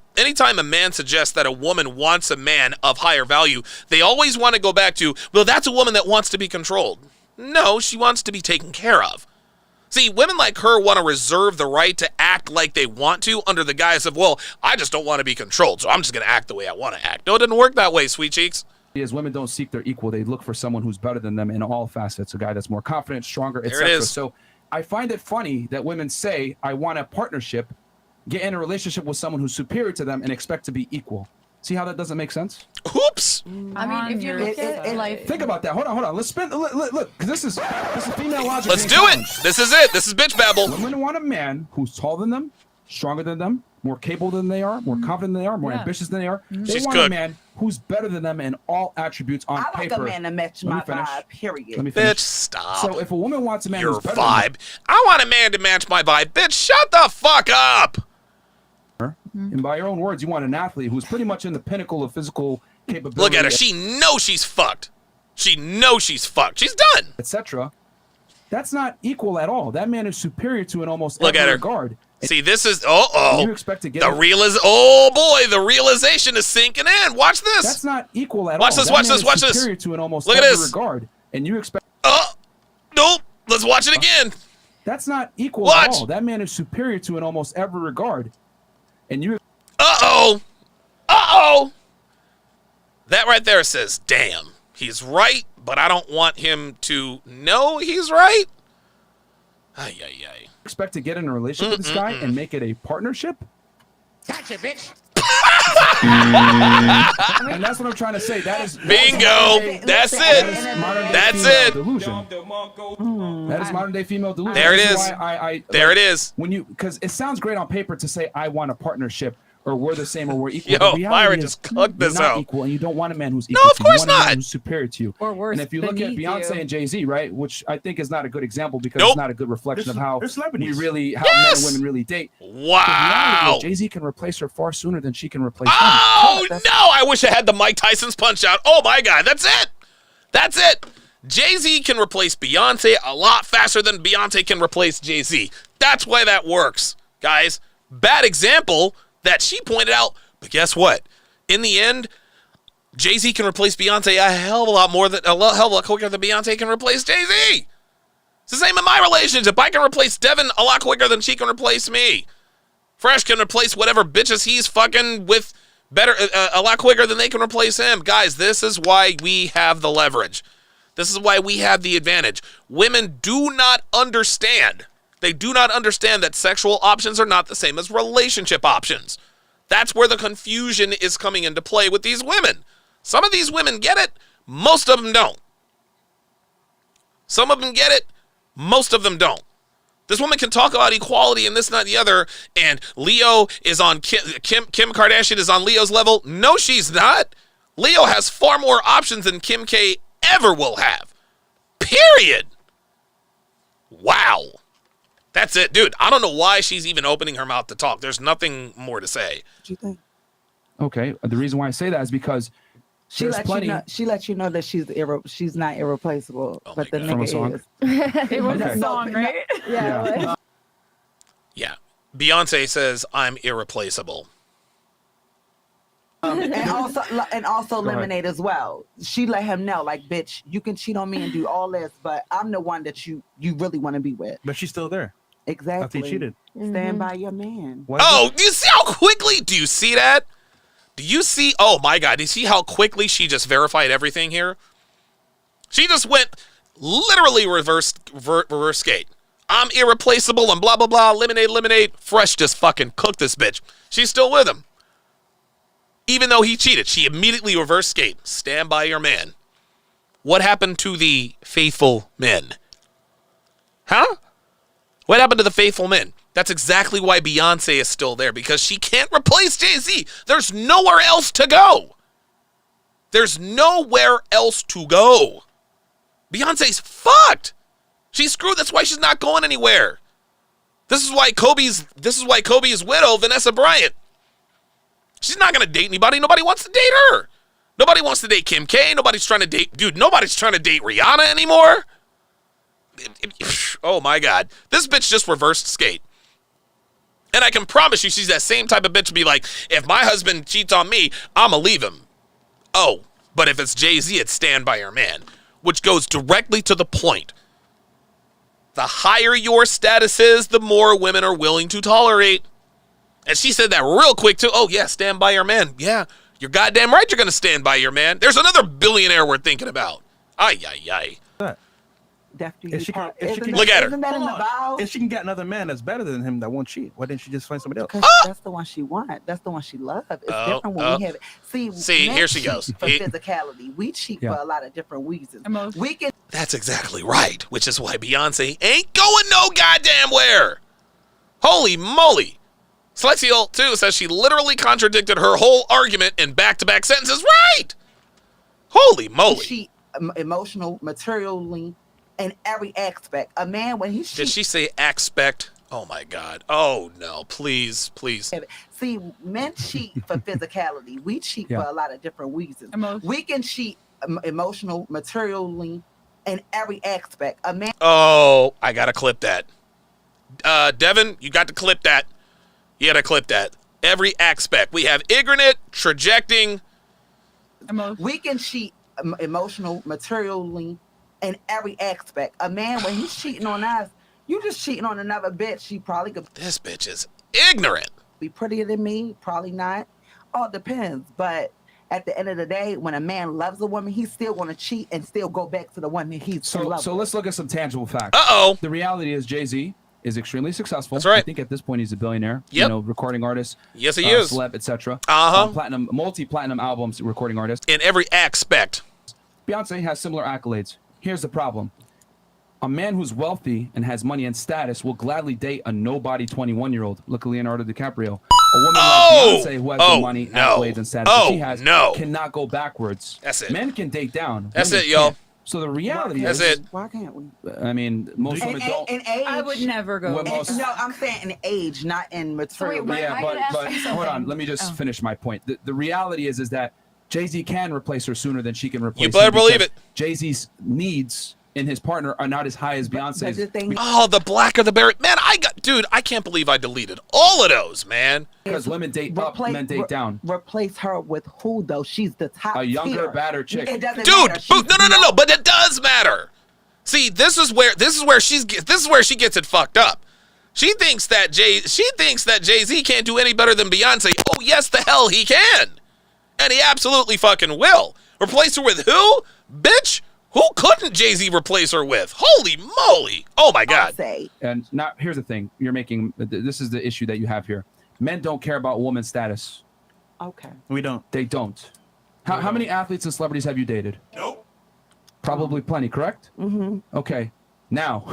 a woman wants a man of higher value, they always want to go back to, well, that's a woman that wants to be controlled. No, she wants to be taken care of. See, women like her want to reserve the right to act like they want to under the guise of, well, I just don't want to be controlled, so I'm just going to act the way I want to act. No, it doesn't work that way, sweet cheeks. is women don't seek their equal. They look for someone who's better than them in all facets, a guy that's more confident, stronger, There it etc. is. So I find it funny that women say, I want a partnership, get in a relationship with someone who's superior to them and expect to be equal. See how that doesn't make sense? Oops. I mean, if you look at life, Think about that. Hold on. Let's spin. Look, because this is female logic. Let's being do it. challenged. This is it. This is bitch babble. Women want a man who's taller than them, stronger than them, more capable than they are, more confident than they are, more ambitious than they are. They She's want cooked. a man who's better than them in all attributes on I like paper. a man to match Let me my finish. vibe, period. Let me finish. Bitch, stop. So if a woman wants a man Your who's better than vibe. I want a man to match my vibe. Bitch, shut the fuck up. her, and by your own words, you want an athlete who's pretty much in the pinnacle of physical capability. Look at her. She knows she's fucked. She knows she's fucked. She's done. etc. That's not equal at all. That man is superior to in almost Look every at her. regard. See, this is You expect to get the realization is sinking in. Watch this. That's not equal at Watch all. this, That watch man this, is watch this. superior to in almost Look at every this. regard, and you expect. Nope. Let's watch it again. That's not equal Watch. at all. That man is superior to in almost every regard, and you. Uh-oh. That right there says, damn, he's right, but I don't want him to know he's right. Ay. Expect to get in a relationship with this guy and make it a partnership? Gotcha, bitch. And that's what I'm trying to say. That is Bingo. That's it. modern-day That's female it. Delusion. That is modern day female delusion. There it This is. why There it is. Because it sounds great on paper to say I want a partnership or we're the same or we're equal. Yo, The reality Myron is just cooked you're this not out. equal, and you don't want a man who's No, equal of to you. course You want a man not. who's superior to you. Or worse, And if you look at beneath Beyonce you. and Jay-Z, right, which I think is not a good example because Nope. it's not a good reflection of how They're celebrities. men Yes. and women really date. Wow. Jay-Z can replace her far sooner than she can replace him. Oh, no. I wish I had the Mike Tyson's punch out. Oh, my God. That's it. That's it. Jay-Z can replace Beyonce a lot faster than Beyonce can replace Jay-Z. That's why that works, guys. Bad example that she pointed out. But guess what? In the end, Jay-Z can replace Beyonce a hell of a lot quicker than Beyonce can replace Jay-Z. It's the same in my relationship. I can replace Devin a lot quicker than she can replace me. Fresh can replace whatever bitches he's fucking with better a lot quicker than they can replace him. Guys, this is why we have the leverage. This is why we have the advantage. Women do not understand. They do not understand that sexual options are not the same as relationship options. That's where the confusion is coming into play with these women. Some of these women get it, most of them don't. Some of them get it, most of them don't. This woman can talk about equality and this and that and the other, and Leo is on Kim Kardashian is on Leo's level. No, she's not. Leo has far more options than Kim K ever will have. Period. Wow. That's it, dude. I don't know why she's even opening her mouth to talk. There's nothing more to say. What you think? Okay, the reason why I say that is because She there's let plenty. you know. She let you know that she's not irreplaceable, Oh but my the God. From a nigga song? is. It was Okay. a song, right? Yeah. Yeah. Beyonce says, I'm irreplaceable. And also Go ahead. Lemonade as well. She let him know, like, bitch, you can cheat on me and do all this, but I'm the one that you really want to be with. But she's still there Exactly. after he cheated. Stand by your man. Why is Oh, do you see how quickly? Do you see that? Do you see? Oh my God. Do you see how quickly she just verified everything here? She just went literally reverse skate. I'm irreplaceable and blah, blah, blah. Lemonade. Fresh just fucking cooked this bitch. She's still with him. Even though he cheated, she immediately reverse skate. Stand by your man. What happened to the faithful men? Huh? What happened to the faithful men? That's exactly why Beyonce is still there, because she can't replace Jay-Z. There's nowhere else to go. There's nowhere else to go. Beyonce's fucked. She's screwed. That's why she's not going anywhere. This is why Kobe's widow, Vanessa Bryant. She's not going to date anybody. Nobody wants to date her. Nobody wants to date Kim K. Nobody's trying to date Rihanna anymore. Oh my God. This bitch just reversed skate. And I can promise you she's that same type of bitch to be like, if my husband cheats on me, I'ma leave him. Oh, but if it's Jay-Z, it's stand by your man. Which goes directly to the point. The higher your status is, the more women are willing to tolerate. And she said that real quick too. Oh yeah, stand by your man. Yeah, you're goddamn right you're going to stand by your man. There's another billionaire we're thinking about. Ay. If she can, Look at her. Isn't that in the Hold on. vow? If she can get another man that's better than him that won't cheat, why didn't she just find somebody else? Because that's the one she wants. That's the one she loves. It's different when we have it. See, men here she cheat goes. For physicality, we cheat Yeah. for a lot of different reasons. Emotion. We can That's exactly right, which is why Beyonce ain't going no goddamn where. Holy moly. Slexial, too, says she literally contradicted her whole argument in back-to-back sentences. Right! Holy moly. cheat emotional, materially, in every aspect. A man, when he Did cheats, she say expect? Oh, my God. Oh, no. Please. see, men cheat for physicality. We cheat Yeah. for a lot of different reasons. Emotion. We can cheat emotional, materially, in every aspect. A man. Oh, I got to clip that. Devin, you got to clip that. You got to clip that. Every aspect. We have ignorant, trajecting. Emotion. We can cheat emotional, materially, in every aspect. A man, when he's cheating on us, you just cheating on another bitch. She probably could This bitch is ignorant. be prettier than me, probably not. All depends. But at the end of the day, when a man loves a woman, he's still going to cheat and still go back to the one that he's in love So with. let's look at some tangible facts. Uh-oh. The reality is Jay-Z is extremely successful. That's right. I think at this point he's a billionaire. Yep. You know, recording artist. Yes, he is. Celeb, etc. Uh-huh. Multi-platinum albums, recording artist. In every aspect. Beyonce has similar accolades. Here's the problem. A man who's wealthy and has money and status will gladly date a nobody 21-year-old. Look at Leonardo DiCaprio. A woman like Beyonce who has the money, accolades, and status that she has cannot go backwards. That's it. Men can date down. That's Women it, y'all. can't. So the reality That's is, it. Why can't we? I mean, most women don't. In age, I would never go. Well, most- No, I'm saying in age, not in material. wait, Yeah, I gotta ask but you hold on. something. Let me just finish my point. The reality is that Jay-Z can replace her sooner than she can replace You better him believe because it. Jay-Z's needs in his partner are not as high as Beyonce's. the thing Oh, the blacker the berry. Man, I can't believe I deleted all of those, man. Because women date up, men date down. Replace her with who though? She's the top. A younger, tier. badder chick. It doesn't Dude, matter. She's no, but it does matter. See, this is where she gets it fucked up. She thinks that Jay-Z can't do any better than Beyonce. Oh, yes, the hell he can. And he absolutely fucking will. Replace her with who? Bitch, who couldn't Jay-Z replace her with? Holy moly. Oh, my God. Say. And now, here's the thing. You're making, this is the issue that you have here. Men don't care about women's status. Okay. We don't. They don't. How many athletes and celebrities have you dated? Nope. Probably plenty, correct? Mm-hmm. Okay. Now,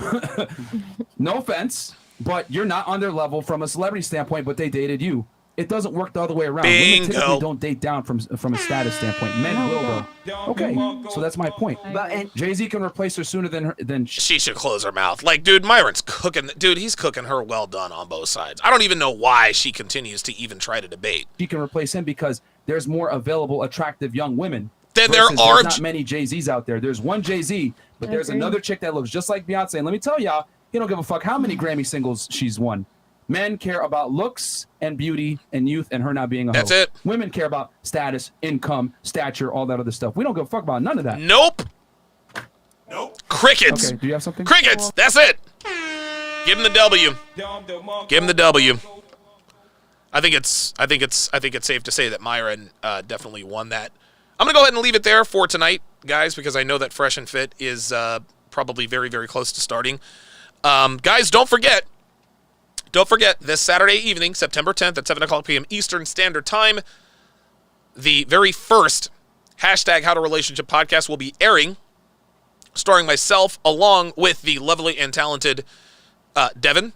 no offense, but you're not on their level from a celebrity standpoint, but they dated you. It doesn't work the other way around. Bingo. Women typically don't date down from a status standpoint. Men will though. Okay, so that's my point. But and Jay-Z can replace her sooner than She should close her mouth. Like, dude, Myron's cooking. Dude, he's cooking her well done on both sides. I don't even know why she continues to even try to debate. she can replace him because there's more available, attractive young women. There versus are there's not many Jay-Z's out there. There's one Jay-Z, but there's agree. another chick that looks just like Beyonce. And let me tell y'all, he don't give a fuck how many Grammy singles she's won. Men care about looks and beauty and youth and her not being a hoe. That's it. Women care about status, income, stature, all that other stuff. We don't give a fuck about none of that. Nope. Crickets. Okay, do you have something? Crickets. That's it. Give him the W. Give him the W. I think it's safe to say that Myron definitely won that. I'm gonna go ahead and leave it there for tonight, guys, because I know that Fresh and Fit is probably very, very close to starting. Guys, don't forget this Saturday evening, September 10th at 7 o'clock p.m. Eastern Standard Time, the very first hashtag How to Relationship podcast will be airing, starring myself along with the lovely and talented Devin.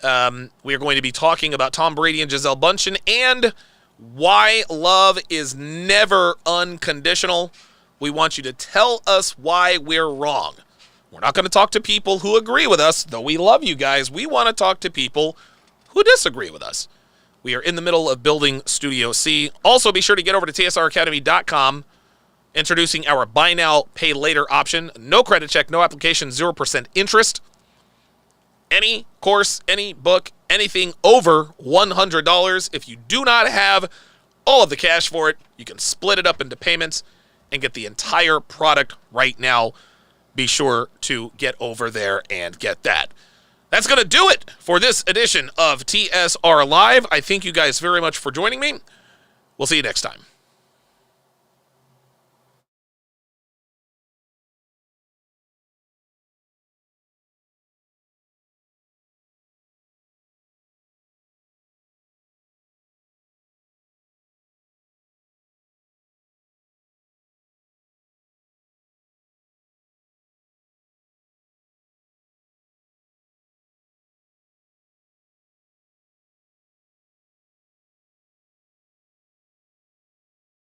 We are going to be talking about Tom Brady and Gisele Bündchen and why love is never unconditional. We want you to tell us why we're wrong. We're not going to talk to people who agree with us, though we love you guys. We want to talk to people who disagree with us. We are in the middle of building Studio C. Also, be sure to get over to tsracademy.com, introducing our buy now, pay later option. No credit check, no application, 0% interest. Any course, any book, anything over $100. If you do not have all of the cash for it, you can split it up into payments and get the entire product right now. Be sure to get over there and get that. That's going to do it for this edition of TSR Live. I thank you guys very much for joining me. We'll see you next time.